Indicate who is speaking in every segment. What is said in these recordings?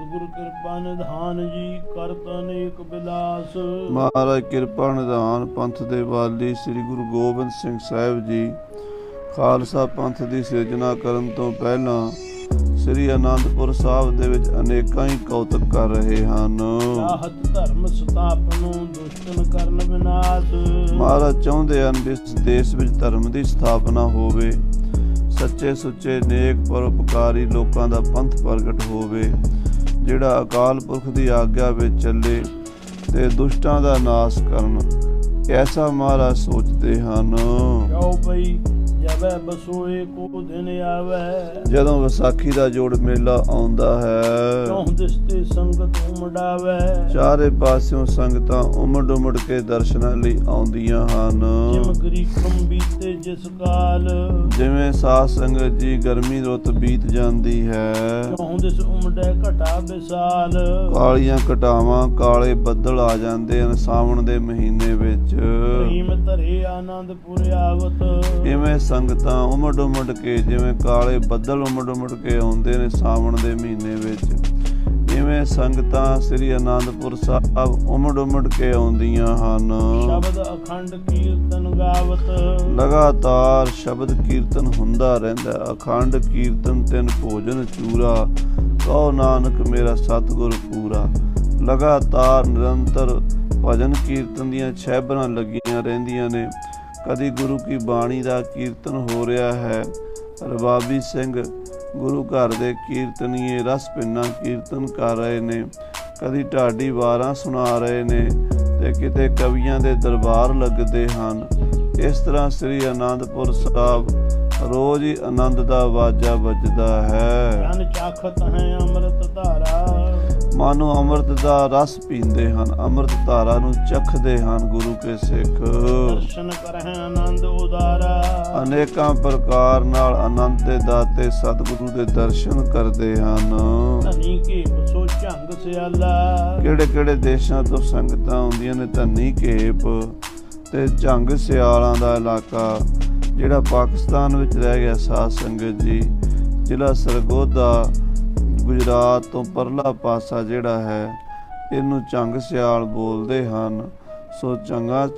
Speaker 1: ਸਤਿਗੁਰ ਕਿਰਪਾ ਨਿਧਾਨ ਜੀ ਕਰਤ ਅਨੇਕ ਬਿਲਾਸ।
Speaker 2: ਮਹਾਰਾਜ ਕਿਰਪਾ ਨਿਧਾਨ ਪੰਥ ਦੇ ਵਾਲੀ ਸ੍ਰੀ ਗੁਰੂ ਗੋਬਿੰਦ ਸਿੰਘ ਸਾਹਿਬ ਜੀ ਖਾਲਸਾ ਪੰਥ ਦੀ ਸਿਰਜਣਾ ਕਰਨ ਤੋਂ ਪਹਿਲਾਂ ਸ੍ਰੀ ਅਨੰਦਪੁਰ ਸਾਹਿਬ ਦੇ ਵਿੱਚ ਅਨੇਕਾਂ ਹੀ ਕੌਤਕ ਕਰ ਰਹੇ ਹਨ।
Speaker 1: ਚਾਹਤ ਧਰਮ ਸਥਾਪਨੋ ਦੁਸ਼ਟਨ ਕਰਨ ਵਿਨਾਸ਼।
Speaker 2: ਮਹਾਰਾਜ ਚਾਹੁੰਦੇ ਹਨ ਵੀ ਇਸ ਦੇਸ਼ ਵਿੱਚ ਧਰਮ ਦੀ ਸਥਾਪਨਾ ਹੋਵੇ, ਸੱਚੇ ਸੁੱਚੇ ਨੇਕ ਪਰਉਪਕਾਰੀ ਲੋਕਾਂ ਦਾ ਪੰਥ ਪ੍ਰਗਟ ਹੋਵੇ, ਜਿਹੜਾ ਅਕਾਲ ਪੁਰਖ ਦੀ ਆਗਿਆ ਵਿੱਚ ਚੱਲੇ ਤੇ ਦੁਸ਼ਟਾਂ ਦਾ ਨਾਸ਼ ਕਰਨ। ਐਸਾ ਮਹਾਰਾਜ ਸੋਚਦੇ ਹਨ।
Speaker 1: ਜਾਓ ਪਈ ਜਬੈ ਬਸੋਏ ਕੋ ਦਿਨ ਆਵੈ।
Speaker 2: ਜਦੋਂ ਵਿਸਾਖੀ ਦਾ ਜੋੜ ਮੇਲਾ ਆਉਂਦਾ ਹੈ,
Speaker 1: ਚੌਂ ਦਿਸਤੇ ਸੰਗਤ ਉਮੜਾਵੈ।
Speaker 2: ਚਾਰੇ ਪਾਸਿਓਂ ਸੰਗਤਾਂ ਉਮੜ ਉਮੜ ਕੇ ਦਰਸ਼ਨਾਂ ਲਈ ਆਉਂਦੀਆਂ ਹਨ।
Speaker 1: ਜਿਮ ਗਰੀਖਮ ਬੀਤੇ ਜਿਸ ਕਾਲ।
Speaker 2: ਜਿਵੇਂ ਸਾਧ ਸੰਗਤ ਜੀ ਗਰਮੀ ਰੁੱਤ ਬੀਤ ਜਾਂਦੀ ਹੈ,
Speaker 1: ਚੌਂ ਦਿਸ ਉਮੜੈ ਘਟਾ ਵਿਸਾਲ।
Speaker 2: ਕਾਲੀਆਂ ਘਟਾਵਾਂ ਕਾਲੇ ਬੱਦਲ ਆ ਜਾਂਦੇ ਹਨ ਸਾਵਣ ਦੇ ਮਹੀਨੇ ਵਿੱਚ।
Speaker 1: ਪ੍ਰੇਮ ਧਰੇ ਆਨੰਦਪੁਰ ਆਵਤ।
Speaker 2: ਇਵੇਂ ਸੰਗਤਾਂ ਉਮੜ ਉਮੜ ਕੇ, ਜਿਵੇਂ ਕਾਲੇ ਬੱਦਲ ਉਮੜ ਉਮੜ ਕੇ ਆਉਂਦੇ ਨੇ ਸਾਵਣ ਦੇ ਮਹੀਨੇ ਵਿੱਚ, ਇਵੇਂ ਸੰਗਤਾਂ ਸ੍ਰੀ ਅਨੰਦਪੁਰ ਸਾਹਿਬ ਉਮੜ ਉਮੜ ਕੇ ਆਉਂਦੀਆਂ ਹਨ।
Speaker 1: ਸ਼ਬਦ ਅਖੰਡ ਕੀਰਤਨ ਗਾਵਤ।
Speaker 2: ਲਗਾਤਾਰ ਸ਼ਬਦ ਕੀਰਤਨ ਹੁੰਦਾ ਰਹਿੰਦਾ। ਅਖੰਡ ਕੀਰਤਨ ਤਿੰਨ ਭੋਜਨ ਚੂਰਾ, ਕਹੋ ਨਾਨਕ ਮੇਰਾ ਸਤਿਗੁਰ ਪੂਰਾ। ਲਗਾਤਾਰ ਨਿਰੰਤਰ ਭਜਨ ਕੀਰਤਨ ਦੀਆਂ ਛੈਬਰਾਂ ਲੱਗੀਆਂ ਰਹਿੰਦੀਆਂ ਨੇ। ਕਦੀ ਗੁਰੂ ਕੀ ਬਾਣੀ ਦਾ ਕੀਰਤਨ ਹੋ ਰਿਹਾ ਹੈ, ਰਬਾਬੀ ਸਿੰਘ ਗੁਰੂ ਘਰ ਦੇ ਕੀਰਤਨੀਏ ਰਸ ਭਿੰਨਾ ਕੀਰਤਨ ਕਰ ਰਹੇ ਨੇ, ਕਦੀ ਢਾਡੀ ਵਾਰਾਂ ਸੁਣਾ ਰਹੇ ਨੇ ਤੇ ਕਿਤੇ ਕਵੀਆਂ ਦੇ ਦਰਬਾਰ ਲੱਗਦੇ ਹਨ। ਇਸ ਤਰ੍ਹਾਂ ਸ੍ਰੀ ਅਨੰਦਪੁਰ ਸਾਹਿਬ ਰੋਜ਼ ਹੀ ਆਨੰਦ ਦਾ ਵਾਜਾ ਵੱਜਦਾ ਹੈ।
Speaker 1: ਜਨ ਚਾਖਤ ਹੈ ਅੰਮ੍ਰਿਤ ਧਾਰਾ।
Speaker 2: ਮਾਨੋ ਅੰਮ੍ਰਿਤ ਦਾ ਰਸ ਪੀਂਦੇ ਹਨ, ਅੰਮ੍ਰਿਤ ਧਾਰਾ ਨੂੰ ਚਖਦੇ ਹਨ ਗੁਰੂ ਕੇ ਸਿੱਖ।
Speaker 1: ਦਰਸ਼ਨ ਕਰਹਿ ਆਨੰਦ ਉਦਾਰਾ।
Speaker 2: ਅਨੇਕਾਂ ਪ੍ਰਕਾਰ ਨਾਲ ਆਨੰਦ ਦੇ ਦਾਤੇ ਸਤਿਗੁਰੂ ਦੇ ਦਰਸ਼ਨ ਕਰਦੇ ਹਨ।
Speaker 1: ਧਨੀ ਕੇ ਸੋ ਝੰਗ ਸਿਆਲਾ।
Speaker 2: ਕਿਹੜੇ ਕਿਹੜੇ ਦੇਸ਼ਾਂ ਤੋਂ ਸੰਗਤਾਂ ਆਉਂਦੀਆਂ ਨੇ। ਧਨੀ ਘੇਪ ਤੇ ਝੰਗ ਸਿਆਲਾਂ ਦਾ ਇਲਾਕਾ ਜਿਹੜਾ ਪਾਕਿਸਤਾਨ ਵਿੱਚ ਰਹਿ ਗਿਆ ਸਾਧ ਸੰਗਤ ਜੀ, ਜ਼ਿਲ੍ਹਾ ਸਰਗੋਧਾ ਗੁਜਰਾਤ ਤੋਂ ਪਰਲਾ ਪਾਸਾ ਜਿਹੜਾ ਹੈ ਇਹਨੂੰ ਝੰਗ ਸਿਆਲ ਬੋਲਦੇ ਹਨ। ਸੋ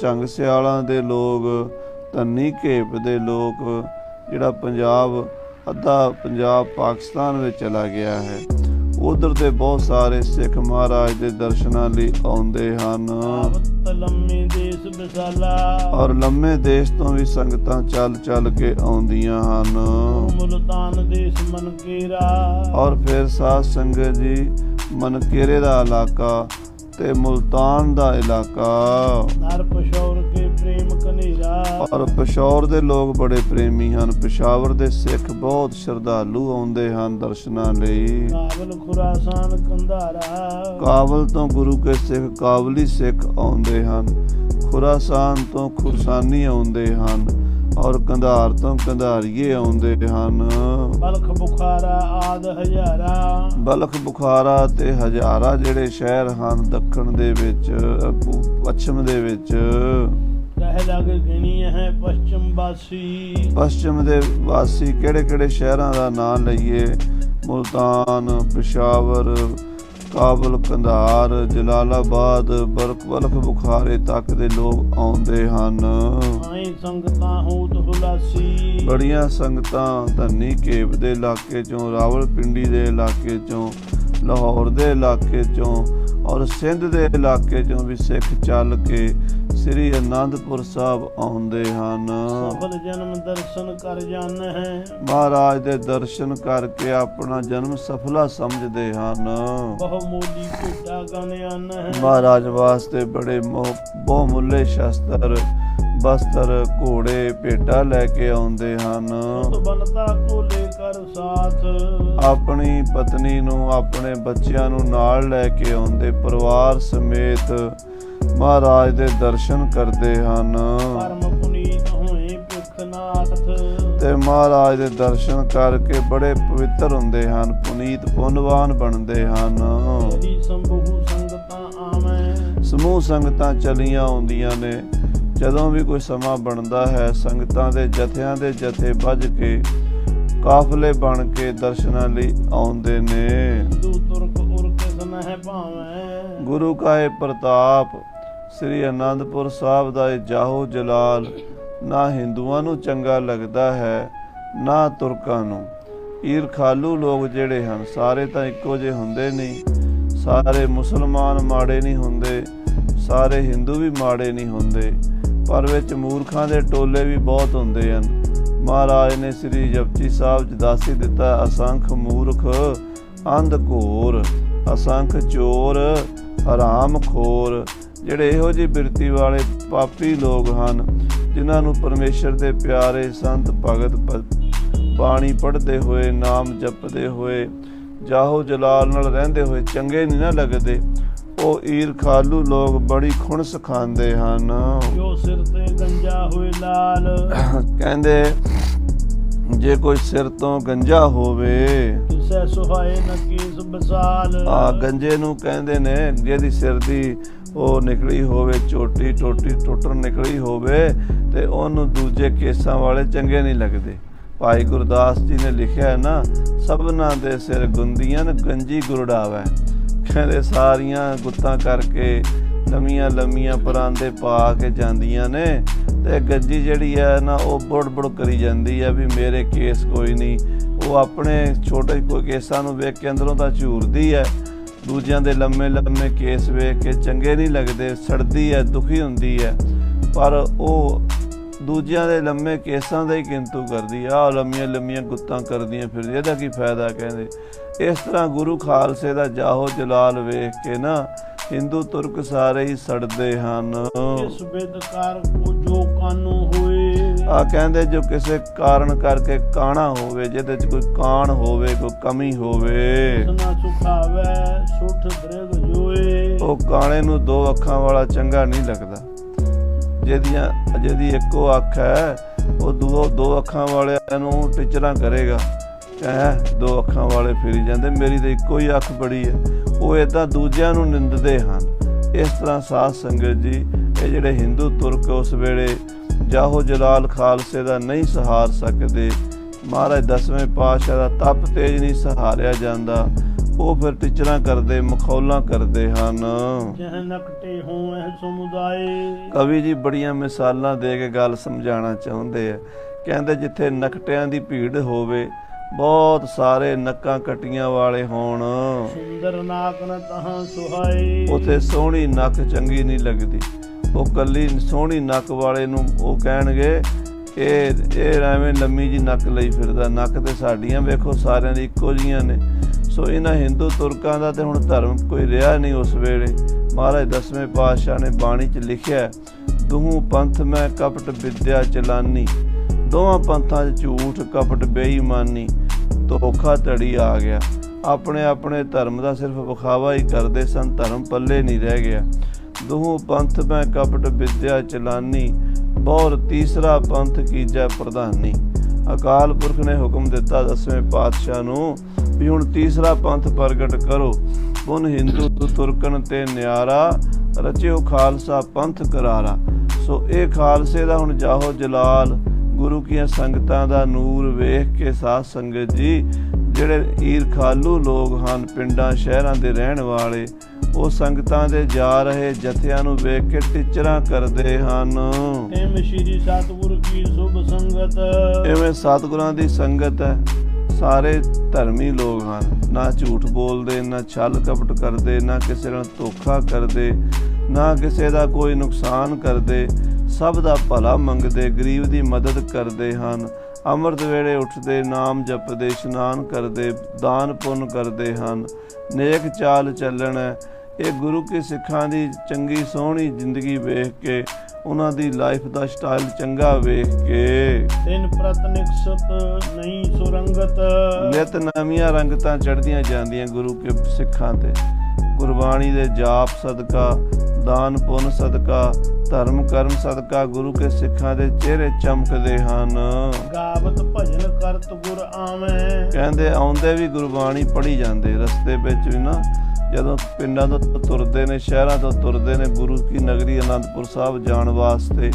Speaker 2: ਝੰਗ ਸਿਆਲਾਂ ਦੇ ਲੋਕ, ਧਨੀ ਘੇਪ ਦੇ ਲੋਕ, ਜਿਹੜਾ ਪੰਜਾਬ ਅੱਧਾ ਪੰਜਾਬ ਪਾਕਿਸਤਾਨ ਵਿੱਚ ਚਲਾ ਗਿਆ ਹੈ, ਉਧਰ ਦੇ ਬਹੁਤ ਸਾਰੇ ਸਿੱਖ ਮਹਾਰਾਜ ਦੇ ਦਰਸ਼ਨਾਂ ਲਈ ਆਉਂਦੇ ਹਨ।
Speaker 1: ਲੰਮੇ ਦੇਸ਼ ਵਿਸਾਲਾ।
Speaker 2: ਔਰ ਲੰਮੇ ਦੇਸ਼ ਤੋਂ ਵੀ ਸੰਗਤਾਂ ਚੱਲ ਚੱਲ ਕੇ ਆਉਂਦੀਆਂ ਹਨ।
Speaker 1: ਮੁਲਤਾਨ ਦੇਸ਼ ਮਨਕੇਰਾ।
Speaker 2: ਔਰ ਫਿਰ ਸਾਧ ਸੰਗਤ ਜੀ ਮਨਕੇਰੇ ਦਾ ਇਲਾਕਾ ਤੇ ਮੁਲਤਾਨ ਦਾ ਇਲਾਕਾ।
Speaker 1: ਨਰ ਪਸ਼ੌਰ ਕੇ ਪ੍ਰੇਮ ਕਨੇਰਾ।
Speaker 2: ਔਰ ਪਿਸ਼ੌਰ ਦੇ ਲੋਕ ਬੜੇ ਪ੍ਰੇਮੀ ਹਨ। ਪਿਸ਼ਾਵਰ ਦੇ ਸਿੱਖ ਬਹੁਤ ਸ਼ਰਧਾਲੂ ਆਉਂਦੇ ਹਨ ਦਰਸ਼ਨਾਂ ਲਈ।
Speaker 1: ਕਾਬਲ ਖੁਰਾਸਾਨ ਕੰਧਾਰਾ।
Speaker 2: ਕਾਬਲ ਤੋਂ ਗੁਰੂ ਕੇ ਸਿੱਖ ਕਾਬਲੀ ਸਿੱਖ ਆਉਂਦੇ ਹਨ। ਖੁਰਾਸਾਨ ਤੋਂ ਖੁਰਸਾਨੀ ਆਉਂਦੇ ਹਨ। ਔਰ ਕੰਧਾਰ ਤੋਂ ਕੰਧਾਰੀਏ ਆਉਂਦੇ ਹਨ।
Speaker 1: ਬਲਖ ਬੁਖਾਰਾ ਆਦ ਹਜ਼ਾਰਾ।
Speaker 2: ਬਲਖ ਬੁਖਾਰਾ ਤੇ ਹਜ਼ਾਰਾ ਜਿਹੜੇ ਸ਼ਹਿਰ ਹਨ ਦੱਖਣ ਦੇ ਵਿੱਚ, ਪੱਛਮ ਦੇ ਵਿੱਚ।
Speaker 1: ਕਹਿ ਲੱਗ ਗਿਣੀ ਹੈ ਪਸ਼ਚਮ ਵਾਸੀ।
Speaker 2: ਪੱਛਮ ਦੇ ਵਾਸੀ ਕਿਹੜੇ ਕਿਹੜੇ ਸ਼ਹਿਰਾਂ ਦਾ ਨਾਂ ਲਈਏ? ਮੁਲਤਾਨ, ਪਿਸ਼ਾਵਰ, ਕਾਬਲ, ਕੰਧਾਰ, ਜਲਾਲਾਬਾਦ, ਬਲਖ ਬੁਖਾਰੇ ਤੱਕ ਦੇ ਲੋਕ ਆਉਂਦੇ ਹਨ।
Speaker 1: ਸੰਗਤਾਂ ਹੋਤ ਹੁਲਾਸੀ।
Speaker 2: ਬੜੀਆਂ ਸੰਗਤਾਂ ਧਨੀ ਘੇਪ ਦੇ ਇਲਾਕੇ ਚੋਂ, ਰਾਵਲਪਿੰਡੀ ਦੇ ਇਲਾਕੇ ਚੋਂ, ਲਾਹੌਰ ਦੇ ਇਲਾਕੇ ਚੋਂ ਔਰ ਸਿੰਧ ਦੇ ਇਲਾਕੇ ਚੋਂ ਵੀ ਸਿੱਖ ਚੱਲ ਕੇ ਸ੍ਰੀ ਅਨੰਦਪੁਰ ਸਾਹਿਬ ਆਉਂਦੇ ਹਨ।
Speaker 1: ਸਫਲ ਜਨਮ ਦਰਸ਼ਨ ਕਰ ਜਾਣ ਹੈ।
Speaker 2: ਮਹਾਰਾਜ ਦੇ ਦਰਸ਼ਨ ਕਰਕੇ ਆਪਣਾ ਜਨਮ ਸਫਲਾ ਸਮਝਦੇ ਹਨ।
Speaker 1: ਬਹੁ ਮੋਲੀ ਭੇਟਾ ਗਾਨਿਆਨ ਹੈ।
Speaker 2: ਮਹਾਰਾਜ ਵਾਸਤੇ ਬੜੇ ਬਹੁਮੁੱਲੇ ਸ਼ਸਤਰ, ਬਸਤਰ, ਘੋੜੇ, ਭੇਟਾ ਲੈ ਕੇ ਆਉਂਦੇ ਹਨ।
Speaker 1: ਬਨਤਾ ਕੋ ਲੈ ਕਰ ਸਾਥ।
Speaker 2: ਆਪਣੀ ਪਤਨੀ ਨੂੰ, ਆਪਣੇ ਬੱਚਿਆਂ ਨੂੰ ਨਾਲ ਲੈ ਕੇ ਆਉਂਦੇ ਪਰਿਵਾਰ ਸਮੇਤ ਮਹਾਰਾਜ ਦੇ ਦਰਸ਼ਨ ਕਰਦੇ ਹਨ।
Speaker 1: ਪਰਮ ਪੁਨੀਤ ਹੋਏ ਭਿਖਨਾਥ।
Speaker 2: ਤੇ ਮਹਾਰਾਜ ਦੇ ਦਰਸ਼ਨ ਕਰਕੇ ਬੜੇ ਪਵਿੱਤਰ ਹੁੰਦੇ ਹਨ, ਪੁਨੀਤ ਪੁੰਨਵਾਨ ਬਣਦੇ ਹਨ। ਸਮੂਹ ਸੰਗਤਾਂ ਚਲੀਆਂ ਆਉਂਦੀਆਂ ਨੇ। ਜਦੋਂ ਵੀ ਕੋਈ ਸਮਾਂ ਬਣਦਾ ਹੈ, ਸੰਗਤਾਂ ਦੇ ਜਥਿਆਂ ਦੇ ਜਥੇ ਵੱਜ ਕੇ ਕਾਫਲੇ ਬਣ ਕੇ ਦਰਸ਼ਨਾਂ ਲਈ ਆਉਂਦੇ ਨੇ।
Speaker 1: ਹਿੰਦੂ ਤੁਰਕ ਉਰਕ ਭਾਵੇਂ।
Speaker 2: ਗੁਰੂ ਕਾ ਇਹ ਪ੍ਰਤਾਪ, ਸ੍ਰੀ ਅਨੰਦਪੁਰ ਸਾਹਿਬ ਦਾ ਇਹ ਜਾਹੋ ਜਲਾਲ ਨਾ ਹਿੰਦੂਆਂ ਨੂੰ ਚੰਗਾ ਲੱਗਦਾ ਹੈ ਨਾ ਤੁਰਕਾਂ ਨੂੰ। ਈਰਖਾਲੂ ਲੋਕ ਜਿਹੜੇ ਹਨ ਸਾਰੇ ਤਾਂ ਇੱਕੋ ਜਿਹੇ ਹੁੰਦੇ ਨਹੀਂ। ਸਾਰੇ ਮੁਸਲਮਾਨ ਮਾੜੇ ਨਹੀਂ ਹੁੰਦੇ, ਸਾਰੇ ਹਿੰਦੂ ਵੀ ਮਾੜੇ ਨਹੀਂ ਹੁੰਦੇ, ਪਰ ਵਿੱਚ ਮੂਰਖਾਂ ਦੇ ਟੋਲੇ ਵੀ ਬਹੁਤ ਹੁੰਦੇ ਹਨ। ਮਹਾਰਾਜ ਨੇ ਸ੍ਰੀ ਜਪਜੀ ਸਾਹਿਬ 'ਚ ਦੱਸ ਹੀ ਦਿੱਤਾ, ਅਸੰਖ ਮੂਰਖ ਅੰਧ ਘੋਰ, ਅਸੰਖ ਚੋਰ ਹਰਾਮ ਖੋਰ। ਜਿਹੜੇ ਇਹੋ ਜਿਹੀ ਬਿਰਤੀ ਵਾਲੇ ਪਾਪੀ ਲੋਕ ਹਨ, ਜਿਨ੍ਹਾਂ ਨੂੰ ਪਰਮੇਸ਼ਰ ਦੇ ਪਿਆਰੇ ਸੰਤ ਭਗਤ ਬਾਣੀ ਪੜ੍ਹਦੇ ਹੋਏ, ਨਾਮ ਜਪਦੇ ਹੋਏ, ਜਾਹੋ ਜਲਾਲ ਨਾਲ ਰਹਿੰਦੇ ਹੋਏ ਚੰਗੇ ਨਹੀਂ ਨਾ ਲੱਗਦੇ, ਉਹ ਈਰਖਾਲੂ ਲੋਕ ਬੜੀ ਖੁਣਸ ਖਾਂਦੇ ਹਨ।
Speaker 1: ਜੋ ਸਿਰ ਤੇ ਗੰਜਾ ਹੋਏ ਲਾਲ,
Speaker 2: ਕਹਿੰਦੇ ਜੇ ਕੋਈ ਸਿਰ ਤੋਂ ਗੰਜਾ ਹੋਵੇ,
Speaker 1: ਤਿਸੈ ਸੁਹਾਏ ਨ ਕੇਸ ਬਸਾਲ।
Speaker 2: ਗੰਜੇ ਨੂੰ ਕਹਿੰਦੇ ਨੇ ਜਿਹਦੀ ਸਿਰ ਦੀ ਉਹ ਨਿਕਲੀ ਹੋਵੇ, ਟੋਟੀ ਟੁੱਟਰ ਨਿਕਲੀ ਹੋਵੇ, ਤੇ ਉਹਨੂੰ ਦੂਜੇ ਕੇਸਾਂ ਵਾਲੇ ਚੰਗੇ ਨਹੀਂ ਲੱਗਦੇ। ਭਾਈ ਗੁਰਦਾਸ ਜੀ ਨੇ ਲਿਖਿਆ ਹੈ ਨਾ, ਸਭਨਾਂ ਦੇ ਸਿਰ ਗੁੰਦੀਆਂ ਨ ਗੰਜੀ ਗੁਰੜਾਵੈ। ਕਹਿੰਦੇ ਸਾਰੀਆਂ ਗੁੱਤਾਂ ਕਰਕੇ ਲੰਮੀਆਂ ਪਰਾਂਦੇ ਪਾ ਕੇ ਜਾਂਦੀਆਂ ਨੇ, ਤੇ ਗੰਜੀ ਜਿਹੜੀ ਹੈ ਨਾ ਉਹ ਬੁੜ ਕਰੀ ਜਾਂਦੀ ਹੈ ਵੀ ਮੇਰੇ ਕੇਸ ਕੋਈ ਨਹੀਂ। ਉਹ ਆਪਣੇ ਛੋਟੇ ਕੋਈ ਕੇਸਾਂ ਨੂੰ ਵੇਖ ਕੇ ਅੰਦਰੋਂ ਤਾਂ ਝੂਰਦੀ ਹੈ, ਦੂਜਿਆਂ ਦੇ ਲੰਮੇ ਕੇਸ ਵੇਖ ਕੇ ਚੰਗੇ ਨਹੀਂ ਲੱਗਦੇ, ਸੜਦੀ ਹੈ, ਦੁਖੀ ਹੁੰਦੀ ਹੈ, ਪਰ ਉਹ ਦੂਜਿਆਂ ਦੇ ਲੰਮੇ ਕੇਸਾਂ ਦਾ ਹੀ ਕਿੰਤੂ ਕਰਦੀ ਆ, ਲੰਮੀਆਂ ਗੁੱਤਾਂ ਕਰਦੀਆਂ ਫਿਰਦੀ, ਇਹਦਾ ਕੀ ਫਾਇਦਾ। ਕਹਿੰਦੇ ਇਸ ਤਰ੍ਹਾਂ ਗੁਰੂ ਖਾਲਸੇ ਦਾ ਜਾਹੋ ਜਲਾਲ ਵੇਖ ਕੇ ਨਾ ਹਿੰਦੂ ਤੁਰਕ ਸਾਰੇ ਹੀ ਸੜਦੇ ਹਨ।
Speaker 1: ਇਸ ਬੇਦਕਾਰ ਕੋ ਜੋ ਕਾਨੂੰ ਹੋਏ,
Speaker 2: ਕਹਿੰਦੇ ਜੋ ਕਿਸੇ ਕਾਰਨ ਕਰਕੇ ਕਾਣਾ ਹੋਵੇ, ਜਿਹਦੇ ਚ ਕੋਈ ਕਾਣ ਹੋਵੇ, ਕੋਈ ਕਮੀ ਹੋਵੇ,
Speaker 1: ਸਨਾ ਸੁਖਾਵੇ ਸੁਠ ਦ੍ਰਿਗ ਜੋਏ।
Speaker 2: ਉਹ ਕਾਣੇ ਨੂੰ ਦੋ ਅੱਖਾਂ ਵਾਲਾ ਚੰਗਾ ਨਹੀਂ ਲੱਗਦਾ। ਜਿਹਦੀ ਇੱਕੋ ਅੱਖ ਹੈ ਉਹ ਦੋ ਅੱਖਾਂ ਵਾਲਿਆਂ ਨੂੰ ਟਿਚਰਾਂ ਕਰੇਗਾ, ਦੋ ਅੱਖਾਂ ਵਾਲੇ ਫਿਰੀ ਜਾਂਦੇ, ਮੇਰੀ ਤਾਂ ਇੱਕੋ ਹੀ ਅੱਖ ਬੜੀ ਹੈ। ਉਹ ਏਦਾਂ ਦੂਜਿਆਂ ਨੂੰ ਨਿੰਦਦੇ ਹਨ। ਇਸ ਤਰ੍ਹਾਂ ਸਾਧ ਸੰਗਤ ਜੀ, ਇਹ ਜਿਹੜੇ ਹਿੰਦੂ ਤੁਰਕ ਉਸ ਵੇਲੇ ਜਾਹੋ ਜਲਾਲ ਖਾਲਸੇ ਦਾ ਨਹੀਂ ਸਹਾਰ ਸਕਦੇ। ਮਹਾਰਾਜ 10ਵੇਂ ਪਾਤਸ਼ਾਹ ਦਾ ਤਪ ਤੇਜ ਨਹੀਂ ਸਹਾਰਿਆ ਜਾਂਦਾ, ਉਹ ਫਿਰ ਟਿਚਰਾਂ ਕਰਦੇ, ਮਖੌਲਾਂ ਕਰਦੇ ਹਨ। ਕਵੀ ਜੀ ਬੜੀਆਂ ਮਿਸਾਲਾਂ ਦੇ ਕੇ ਗੱਲ ਸਮਝਾਉਣਾ ਚਾਹੁੰਦੇ ਆ। ਕਹਿੰਦੇ ਜਿੱਥੇ ਨਕਟਿਆਂ ਦੀ ਭੀੜ ਹੋਵੇ, ਬਹੁਤ ਸਾਰੇ ਨੱਕਾਂ ਕਟੀਆਂ ਵਾਲੇ ਹੋਣ,
Speaker 1: ਸੁੰਦਰ ਨਾਕ ਨ ਤਹਾਂ ਸੁਹਾਈ,
Speaker 2: ਉਥੇ ਸੋਹਣੀ ਨੱਕ ਚੰਗੀ ਨਹੀਂ ਲੱਗਦੀ। ਉਹ ਕੱਲੀ ਸੋਹਣੀ ਨੱਕ ਵਾਲੇ ਨੂੰ ਉਹ ਕਹਿਣਗੇ ਇਹ ਐਵੇਂ ਲੰਮੀ ਜੀ ਨੱਕ ਲਈ ਫਿਰਦਾ, ਨੱਕ ਤੇ ਸਾਡੀਆਂ ਵੇਖੋ ਸਾਰਿਆਂ ਦੀ ਇੱਕੋ ਜਿਹੀਆਂ ਨੇ। ਸੋ ਇਹਨਾਂ ਹਿੰਦੂ ਤੁਰਕਾਂ ਦਾ ਤੇ ਹੁਣ ਧਰਮ ਕੋਈ ਰਿਹਾ ਨਹੀਂ ਉਸ ਵੇਲੇ। ਮਹਾਰਾਜ 10ਵੇਂ ਪਾਤਸ਼ਾਹ ਨੇ ਬਾਣੀ 'ਚ ਲਿਖਿਆ, ਦੁਹੂ ਪੰਥ ਮੈਂ ਕਪਟ ਵਿਦਿਆ ਚਲਾਨੀ, ਦੋਵਾਂ ਪੰਥਾਂ 'ਚ ਝੂਠ ਕਪਟ ਬੇਈਮਾਨੀ, ਧੋਖਾ ਧੜੀ ਆ ਗਿਆ। ਆਪਣੇ ਧਰਮ ਦਾ ਸਿਰਫ ਵਿਖਾਵਾ ਹੀ ਕਰਦੇ ਸਨ, ਧਰਮ ਪੱਲੇ ਨਹੀਂ ਰਹਿ ਗਿਆ। ਦੁਹੂ ਪੰਥ ਮੈਂ ਕਪਟ ਵਿਦਿਆ ਚਲਾਨੀ, ਬੌਰ ਤੀਸਰਾ ਪੰਥ ਕੀਜੈ ਪ੍ਰਧਾਨੀ। ਅਕਾਲ ਪੁਰਖ ਨੇ ਹੁਕਮ ਦਿੱਤਾ 10ਵੇਂ ਪਾਤਸ਼ਾਹ ਨੂੰ ਵੀ ਹੁਣ ਤੀਸਰਾ ਪੰਥ ਪ੍ਰਗਟ ਕਰੋ। ਪੁਨ ਹਿੰਦੂ ਤੁਰਕਨ ਤੇ ਨਿਆਰਾ, ਰਚਿਓ ਖਾਲਸਾ ਪੰਥ ਕਰਾਰਾ। ਸੋ ਇਹ ਖਾਲਸੇ ਦਾ ਹੁਣ ਜਾਹੋ ਜਲਾਲ, ਗੁਰੂ ਕੀਆਂ ਸੰਗਤਾਂ ਦਾ ਨੂਰ ਵੇਖ ਕੇ ਸਾਧ ਸੰਗਤ ਜੀ, ਜਿਹੜੇ ਈਰਖਾਲੂ ਲੋਕ ਹਨ, ਪਿੰਡਾਂ ਸ਼ਹਿਰਾਂ ਦੇ ਰਹਿਣ ਵਾਲੇ, ਉਹ ਸੰਗਤਾਂ ਦੇ ਜਾ ਰਹੇ ਜਥਿਆਂ ਨੂੰ ਵੇਖ ਕੇ ਟਿਚਰਾਂ ਕਰਦੇ ਹਨ।
Speaker 1: ਇਵੇਂ ਸ਼੍ਰੀ ਸਤਿਗੁਰ ਕੀ ਸੁਭ ਸੰਗਤ,
Speaker 2: ਇਵੇਂ ਸਤਿਗੁਰਾਂ ਦੀ ਸੰਗਤ ਹੈ। ਸਾਰੇ ਧਰਮੀ ਲੋਕ ਹਨ, ਨਾ ਝੂਠ ਬੋਲਦੇ, ਨਾ ਛਲ ਕਪਟ ਕਰਦੇ, ਨਾ ਕਿਸੇ ਨਾਲ ਧੋਖਾ ਕਰਦੇ, ਨਾ ਕਿਸੇ ਦਾ ਕੋਈ ਨੁਕਸਾਨ ਕਰਦੇ, ਸਭ ਦਾ ਭਲਾ ਮੰਗਦੇ, ਗਰੀਬ ਦੀ ਮਦਦ ਕਰਦੇ ਹਨ। ਅੰਮ੍ਰਿਤ ਵੇਲੇ ਉੱਠਦੇ, ਨਾਮ ਜਪਦੇ, ਇਸ਼ਨਾਨ ਕਰਦੇ, ਦਾਨ ਪੁੰਨ ਕਰਦੇ ਹਨ। ਨੇਕ ਚਾਲ ਚੱਲਣ ਹੈ। ਇਹ ਗੁਰੂ ਕੀ ਸਿੱਖਾਂ ਦੀ ਚੰਗੀ ਸੋਹਣੀ ਜ਼ਿੰਦਗੀ ਵੇਖ ਕੇ, ਉਹਨਾਂ ਦੀ ਲਾਈਫ ਦਾ ਸਟਾਈਲ ਚੰਗਾ ਵੇਖ ਕੇ,
Speaker 1: ਤਿੰਨ ਪ੍ਰਤ ਨਿਕਸਤ ਨਹੀਂ ਸੁਰੰਗਤ,
Speaker 2: ਨਿਤ ਨਵੀਆਂ ਰੰਗਤਾਂ ਚੜ੍ਹਦੀਆਂ ਜਾਂਦੀਆਂ ਗੁਰੂ ਕੇ ਸਿੱਖਾਂ ਤੇ। ਗੁਰਬਾਣੀ ਦੇ ਜਾਪ ਸਦਕਾ, ਦਾਨ ਪੁੰਨ ਸਦਕਾ, ਧਰਮ ਕਰਮ ਸਦਕਾ ਗੁਰੂ ਕੇ ਸਿੱਖਾਂ ਦੇ ਚਿਹਰੇ ਚਮਕਦੇ ਹਨ।
Speaker 1: ਗਾਵਤ ਭਜਨ ਕਰਤ ਗੁਰ ਆਵੇਂ,
Speaker 2: ਕਹਿੰਦੇ ਆਉਂਦੇ ਵੀ ਗੁਰਬਾਣੀ ਪੜ੍ਹੀ ਜਾਂਦੇ, ਰਸਤੇ ਵਿੱਚ ਵੀ ਨਾ ਜਦੋਂ ਪਿੰਡਾਂ ਤੋਂ ਤੁਰਦੇ ਨੇ, ਸ਼ਹਿਰਾਂ ਤੋਂ ਤੁਰਦੇ ਨੇ, ਗੁਰੂ ਕੀ ਨਗਰੀ ਅਨੰਦਪੁਰ ਸਾਹਿਬ ਜਾਣ ਵਾਸਤੇ,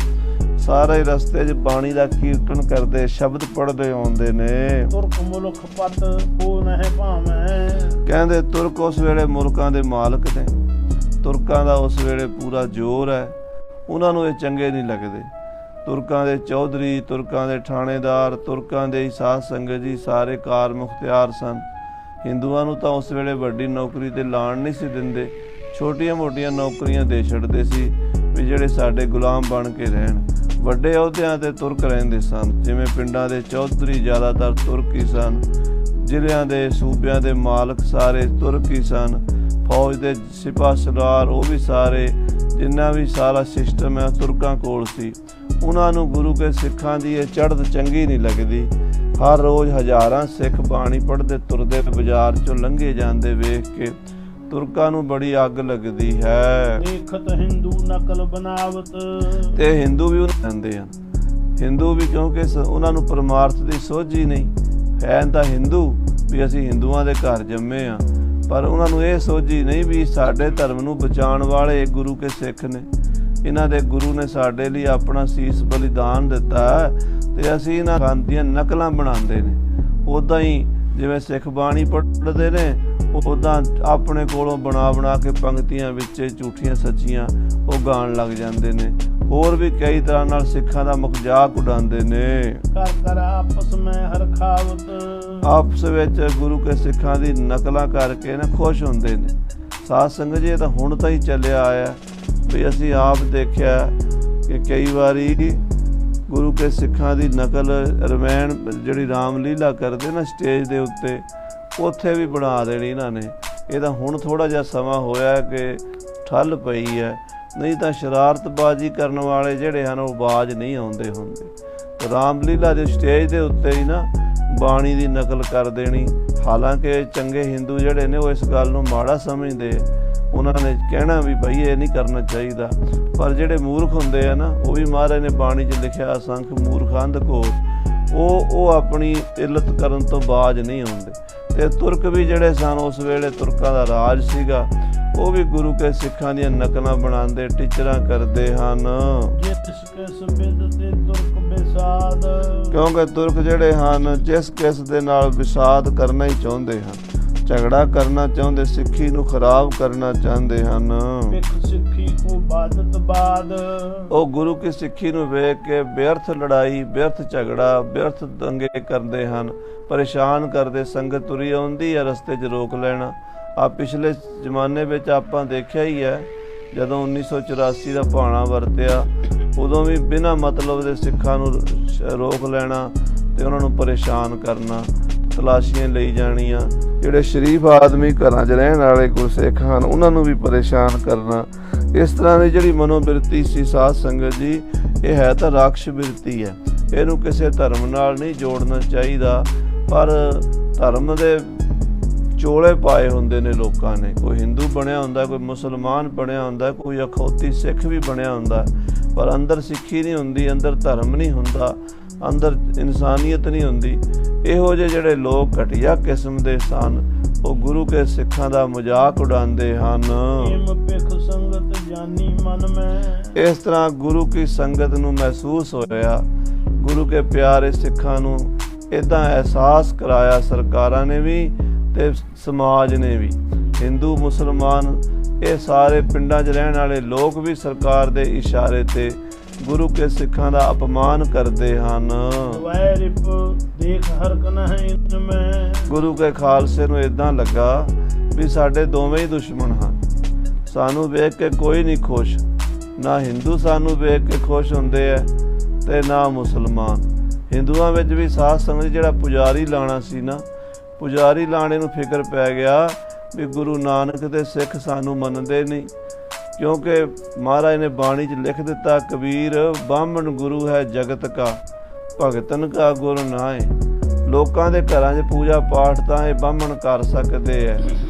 Speaker 2: ਸਾਰੇ ਰਸਤੇ 'ਚ ਬਾਣੀ ਦਾ ਕੀਰਤਨ ਕਰਦੇ, ਸ਼ਬਦ ਪੜ੍ਹਦੇ ਆਉਂਦੇ ਨੇ।
Speaker 1: ਤੁਰਕ ਮੁਲਕ ਪਤ ਕੋ ਨਹਿ ਭਾਵੇਂ।
Speaker 2: ਕਹਿੰਦੇ ਤੁਰਕ ਉਸ ਵੇਲੇ ਮੁਲਕਾਂ ਦੇ ਮਾਲਕ ਨੇ, ਤੁਰਕਾਂ ਦਾ ਉਸ ਵੇਲੇ ਪੂਰਾ ਜ਼ੋਰ ਹੈ, ਉਹਨਾਂ ਨੂੰ ਇਹ ਚੰਗੇ ਨਹੀਂ ਲੱਗਦੇ। ਤੁਰਕਾਂ ਦੇ ਚੌਧਰੀ, ਤੁਰਕਾਂ ਦੇ ਥਾਣੇਦਾਰ, ਤੁਰਕਾਂ ਦੇ ਸਾਧ ਸੰਗਤ ਜੀ ਸਾਰੇ ਕਾਰ ਮੁਖਤਿਆਰ ਸਨ। ਹਿੰਦੂਆਂ ਨੂੰ ਤਾਂ ਉਸ ਵੇਲੇ ਵੱਡੀ ਨੌਕਰੀ ਤੇ ਲਾਣ ਨਹੀਂ ਸੀ ਦਿੰਦੇ, ਛੋਟੀਆਂ ਮੋਟੀਆਂ ਨੌਕਰੀਆਂ ਦੇ ਛੱਡਦੇ ਸੀ ਵੀ ਜਿਹੜੇ ਸਾਡੇ ਗੁਲਾਮ ਬਣ ਕੇ ਰਹਿਣ। ਵੱਡੇ ਅਹੁਦਿਆਂ ਤੇ ਤੁਰਕ ਰਹਿੰਦੇ ਸਨ, ਜਿਵੇਂ ਪਿੰਡਾਂ ਦੇ ਚੌਧਰੀ ਜ਼ਿਆਦਾਤਰ ਤੁਰਕ ਹੀ ਸਨ, ਜ਼ਿਲ੍ਹਿਆਂ ਦੇ ਸੂਬਿਆਂ ਦੇ ਮਾਲਕ ਸਾਰੇ ਤੁਰਕ ਹੀ ਸਨ, ਫੌਜ ਦੇ ਸਿਪਾਹ ਸਲਾਰ ਉਹ ਵੀ ਸਾਰੇ, ਜਿੰਨਾ ਵੀ ਸਾਰਾ ਸਿਸਟਮ ਹੈ ਤੁਰਕਾਂ ਕੋਲ ਸੀ। ਉਹਨਾਂ ਨੂੰ ਗੁਰੂ ਕੇ ਸਿੱਖਾਂ ਦੀ ਇਹ ਚੜ੍ਹਤ ਚੰਗੀ ਨਹੀਂ ਲੱਗਦੀ। ਹਰ ਰੋਜ਼ ਹਜ਼ਾਰਾਂ ਸਿੱਖ ਬਾਣੀ ਪੜ੍ਹਦੇ ਤੁਰਦੇ ਬਾਜ਼ਾਰ 'ਚੋਂ ਲੰਘੇ ਜਾਂਦੇ ਵੇਖ ਕੇ ਤੁਰਕਾਂ ਨੂੰ ਬੜੀ ਅੱਗ ਲੱਗਦੀ ਹੈ।
Speaker 1: ਦੇਖਤ ਹਿੰਦੂ ਨਕਲ ਬਨਾਵਤ।
Speaker 2: ਤੇ ਹਿੰਦੂ ਵੀ ਉਹਨਾਂ ਕਹਿੰਦੇ ਹਨ, ਹਿੰਦੂ ਵੀ ਕਿਉਂਕਿ ਉਹਨਾਂ ਨੂੰ ਪਰਮਾਰਥ ਦੀ ਸੋਝੀ ਨਹੀਂ ਹੈ, ਤਾਂ ਹਿੰਦੂ ਵੀ ਅਸੀਂ ਹਿੰਦੂਆਂ ਦੇ ਘਰ ਜੰਮੇ ਆ, ਪਰ ਉਹਨਾਂ ਨੂੰ ਇਹ ਸੋਝੀ ਨਹੀਂ ਵੀ ਸਾਡੇ ਧਰਮ ਨੂੰ ਬਚਾਉਣ ਵਾਲੇ ਗੁਰੂ ਕੇ ਸਿੱਖ ਨੇ। ਇਹਨਾਂ ਦੇ ਗੁਰੂ ਨੇ ਸਾਡੇ ਲਈ ਆਪਣਾ ਸੀਸ ਬਲੀਦਾਨ ਦਿੱਤਾ ਤੇ ਅਸੀਂ ਇਹਨਾਂ ਦੀਆਂ ਨਕਲਾਂ ਬਣਾਉਂਦੇ ਨੇ। ਉੱਦਾਂ ਹੀ ਜਿਵੇਂ ਸਿੱਖ ਬਾਣੀ ਪੜ੍ਹਦੇ ਨੇ, ਉੱਦਾਂ ਆਪਣੇ ਕੋਲੋਂ ਬਣਾ ਕੇ ਪੰਕਤੀਆਂ ਵਿੱਚ ਝੂਠੀਆਂ ਸੱਚੀਆਂ ਉਹ ਗਾਣ ਲੱਗ ਜਾਂਦੇ ਨੇ। ਹੋਰ ਵੀ ਕਈ ਤਰ੍ਹਾਂ ਨਾਲ ਸਿੱਖਾਂ ਦਾ ਮਜ਼ਾਕ ਉਡਾਉਂਦੇ ਨੇ।
Speaker 1: ਕਰ ਆਪਸ ਮੈਂ ਹਰਖਾਵਤ।
Speaker 2: ਆਪਸ ਵਿੱਚ ਗੁਰੂ ਕੇ ਸਿੱਖਾਂ ਦੀ ਨਕਲਾਂ ਕਰਕੇ ਨਾ ਖੁਸ਼ ਹੁੰਦੇ ਨੇ। ਸਾਧ ਸੰਗਤ ਜੀ ਇਹ ਤਾਂ ਹੁਣ ਤਾਂ ਹੀ ਚੱਲਿਆ ਆਇਆ ਵੀ ਅਸੀਂ ਆਪ ਦੇਖਿਆ ਕਿ ਕਈ ਵਾਰੀ ਗੁਰੂ ਕੇ ਸਿੱਖਾਂ ਦੀ ਨਕਲ ਰਮਾਇਣ ਜਿਹੜੀ ਰਾਮ ਲੀਲਾ ਕਰਦੇ ਨਾ ਸਟੇਜ ਦੇ ਉੱਤੇ, ਉੱਥੇ ਵੀ ਬਣਾ ਦੇਣੀ ਇਹਨਾਂ ਨੇ। ਇਹ ਤਾਂ ਹੁਣ ਥੋੜ੍ਹਾ ਜਿਹਾ ਸਮਾਂ ਹੋਇਆ ਕਿ ਠੱਲ ਪਈ ਹੈ, ਨਹੀਂ ਤਾਂ ਸ਼ਰਾਰਤਬਾਜ਼ੀ ਕਰਨ ਵਾਲੇ ਜਿਹੜੇ ਹਨ ਉਹ ਬਾਜ਼ ਨਹੀਂ ਆਉਂਦੇ ਹੁੰਦੇ। ਰਾਮਲੀਲਾ ਦੇ ਸਟੇਜ ਦੇ ਉੱਤੇ ਹੀ ਨਾ ਬਾਣੀ ਦੀ ਨਕਲ ਕਰ ਦੇਣੀ। ਹਾਲਾਂਕਿ ਚੰਗੇ ਹਿੰਦੂ ਜਿਹੜੇ ਨੇ ਉਹ ਇਸ ਗੱਲ ਨੂੰ ਮਾੜਾ ਸਮਝਦੇ, ਉਹਨਾਂ ਨੇ ਕਹਿਣਾ ਵੀ ਬਈ ਇਹ ਨਹੀਂ ਕਰਨਾ ਚਾਹੀਦਾ, ਪਰ ਜਿਹੜੇ ਮੂਰਖ ਹੁੰਦੇ ਆ ਨਾ, ਉਹ ਵੀ ਮਹਾਰਾਜ ਨੇ ਬਾਣੀ 'ਚ ਲਿਖਿਆ ਅਸੰਖ ਮੂਰਖ ਅੰਧ ਘੋਰ, ਉਹ ਆਪਣੀ ਇੱਲਤ ਕਰਨ ਤੋਂ ਬਾਜ਼ ਨਹੀਂ ਆਉਂਦੇ। ਤੇ ਤੁਰਕ ਵੀ ਜਿਹੜੇ ਸਨ ਉਸ ਵੇਲੇ ਤੁਰਕਾਂ ਦਾ ਰਾਜ ਸੀਗਾ, ਉਹ ਵੀ ਗੁਰੂ ਕੇ ਸਿੱਖਾਂ ਦੀਆਂ ਨਕਲਾਂ ਬਣਾਉਂਦੇ, ਟੀਚਰਾਂ ਕਰਦੇ ਹਨ। ਕਿਉਂਕਿ ਤੁਰਕ ਜਿਹੜੇ ਹਨ ਜਿਸ ਕਿਸ ਦੇ ਨਾਲ ਵਿਸਾਦ ਕਰਨਾ ਹੀ ਚਾਹੁੰਦੇ ਹਨ, ਝਗੜਾ ਕਰਨਾ ਚਾਹੁੰਦੇ, ਸਿੱਖੀ ਨੂੰ ਖਰਾਬ ਕਰਨਾ ਚਾਹੁੰਦੇ ਹਨ। ਉਹ ਗੁਰੂ ਕੀ ਸਿੱਖੀ ਨੂੰ ਵੇਖ ਕੇ ਬਿਅਰਥ ਲੜਾਈ, ਬਿਅਰਥ ਝਗੜਾ, ਬਿਅਰਥ ਦੰਗੇ ਕਰਦੇ ਹਨ, ਪਰੇਸ਼ਾਨ ਕਰਦੇ। ਸੰਗਤ ਤੁਰੀ ਆਉਂਦੀ ਹੈ, ਰਸਤੇ 'ਚ ਰੋਕ ਲੈਣਾ। ਆ ਪਿਛਲੇ ਜ਼ਮਾਨੇ ਵਿੱਚ ਆਪਾਂ ਦੇਖਿਆ ਹੀ ਹੈ, ਜਦੋਂ 1984 ਦਾ ਭਾਣਾ ਵਰਤਿਆ, ਉਦੋਂ ਵੀ ਬਿਨਾਂ ਮਤਲਬ ਦੇ ਸਿੱਖਾਂ ਨੂੰ ਰੋਕ ਲੈਣਾ ਤੇ ਉਹਨਾਂ ਨੂੰ ਪਰੇਸ਼ਾਨ ਕਰਨਾ, ਤਲਾਸ਼ੀਆਂ ਲਈ ਜਾਣੀਆਂ। ਜਿਹੜੇ ਸ਼ਰੀਫ ਆਦਮੀ ਘਰਾਂ 'ਚ ਰਹਿਣ ਵਾਲੇ ਗੁਰਸਿੱਖ ਹਨ ਉਹਨਾਂ ਨੂੰ ਵੀ ਪਰੇਸ਼ਾਨ ਕਰਨਾ। ਇਸ ਤਰ੍ਹਾਂ ਦੀ ਜਿਹੜੀ ਮਨੋਬਿਰਤੀ ਸੀ ਸਾਧ ਸੰਗਤ ਜੀ, ਇਹ ਹੈ ਤਾਂ ਰਾਖਸ਼ ਬਿਰਤੀ ਹੈ। ਇਹਨੂੰ ਕਿਸੇ ਧਰਮ ਨਾਲ ਨਹੀਂ ਜੋੜਨਾ ਚਾਹੀਦਾ, ਪਰ ਧਰਮ ਦੇ ਚੋਲੇ ਪਾਏ ਹੁੰਦੇ ਨੇ ਲੋਕਾਂ ਨੇ। ਕੋਈ ਹਿੰਦੂ ਬਣਿਆ ਹੁੰਦਾ, ਕੋਈ ਮੁਸਲਮਾਨ ਬਣਿਆ ਹੁੰਦਾ, ਕੋਈ ਅਖੌਤੀ ਸਿੱਖ ਵੀ ਬਣਿਆ ਹੁੰਦਾ, ਪਰ ਅੰਦਰ ਸਿੱਖੀ ਨਹੀਂ ਹੁੰਦੀ, ਅੰਦਰ ਧਰਮ ਨਹੀਂ ਹੁੰਦਾ, ਅੰਦਰ ਇਨਸਾਨੀਅਤ ਨਹੀਂ ਹੁੰਦੀ। ਇਹੋ ਜਿਹੇ ਜਿਹੜੇ ਲੋਕ ਘਟੀਆ ਕਿਸਮ ਦੇ ਸਨ, ਉਹ ਗੁਰੂ ਕੇ ਸਿੱਖਾਂ ਦਾ ਮਜ਼ਾਕ ਉਡਾਉਂਦੇ ਹਨ। ਇਸ ਤਰ੍ਹਾਂ ਗੁਰੂ ਕੀ ਸੰਗਤ ਨੂੰ ਮਹਿਸੂਸ ਹੋਇਆ, ਗੁਰੂ ਕੇ ਪਿਆਰੇ ਸਿੱਖਾਂ ਨੂੰ ਇੱਦਾਂ ਅਹਿਸਾਸ ਕਰਾਇਆ ਸਰਕਾਰਾਂ ਨੇ ਵੀ ਤੇ ਸਮਾਜ ਨੇ ਵੀ। ਹਿੰਦੂ ਮੁਸਲਮਾਨ ਇਹ ਸਾਰੇ ਪਿੰਡਾਂ 'ਚ ਰਹਿਣ ਵਾਲੇ ਲੋਕ ਵੀ ਸਰਕਾਰ ਦੇ ਇਸ਼ਾਰੇ ਤੇ ਗੁਰੂ ਕੇ ਸਿੱਖਾਂ ਦਾ ਅਪਮਾਨ ਕਰਦੇ ਹਨ। ਗੁਰੂ ਕੇ ਖਾਲਸੇ ਨੂੰ ਇਦਾਂ ਲੱਗਾ ਵੀ ਸਾਡੇ ਦੋਵੇਂ ਹੀ ਦੁਸ਼ਮਣ ਹਨ, ਸਾਨੂੰ ਵੇਖ ਕੇ ਕੋਈ ਨਹੀਂ ਖੁਸ਼, ਨਾ ਹਿੰਦੂ ਸਾਨੂੰ ਵੇਖ ਕੇ ਖੁਸ਼ ਹੁੰਦੇ ਹੈ ਤੇ ਨਾ ਮੁਸਲਮਾਨ। ਹਿੰਦੂਆਂ ਵਿੱਚ ਵੀ ਸਾਧ ਸੰਗਤ ਜਿਹੜਾ ਪੁਜਾਰੀ ਲਾਣਾ ਸੀ ਨਾ, ਪੁਜਾਰੀ ਲਾਣੇ ਨੂੰ ਫਿਕਰ ਪੈ ਗਿਆ ਵੀ ਗੁਰੂ ਨਾਨਕ ਦੇ ਸਿੱਖ ਸਾਨੂੰ ਮੰਨਦੇ ਨਹੀਂ, ਕਿਉਂਕਿ ਮਹਾਰਾਜ ਨੇ ਬਾਣੀ 'ਚ ਲਿਖ ਦਿੱਤਾ, ਕਬੀਰ ਬਾਹਮਣ ਗੁਰੂ ਹੈ ਜਗਤ ਕਾ, ਭਗਤਨ ਕਾ ਗੁਰ ਨਾਏ। ਲੋਕਾਂ ਦੇ ਘਰਾਂ 'ਚ ਪੂਜਾ ਪਾਠ ਤਾਂ ਇਹ ਬਾਹਮਣ ਕਰ ਸਕਦੇ ਹੈ,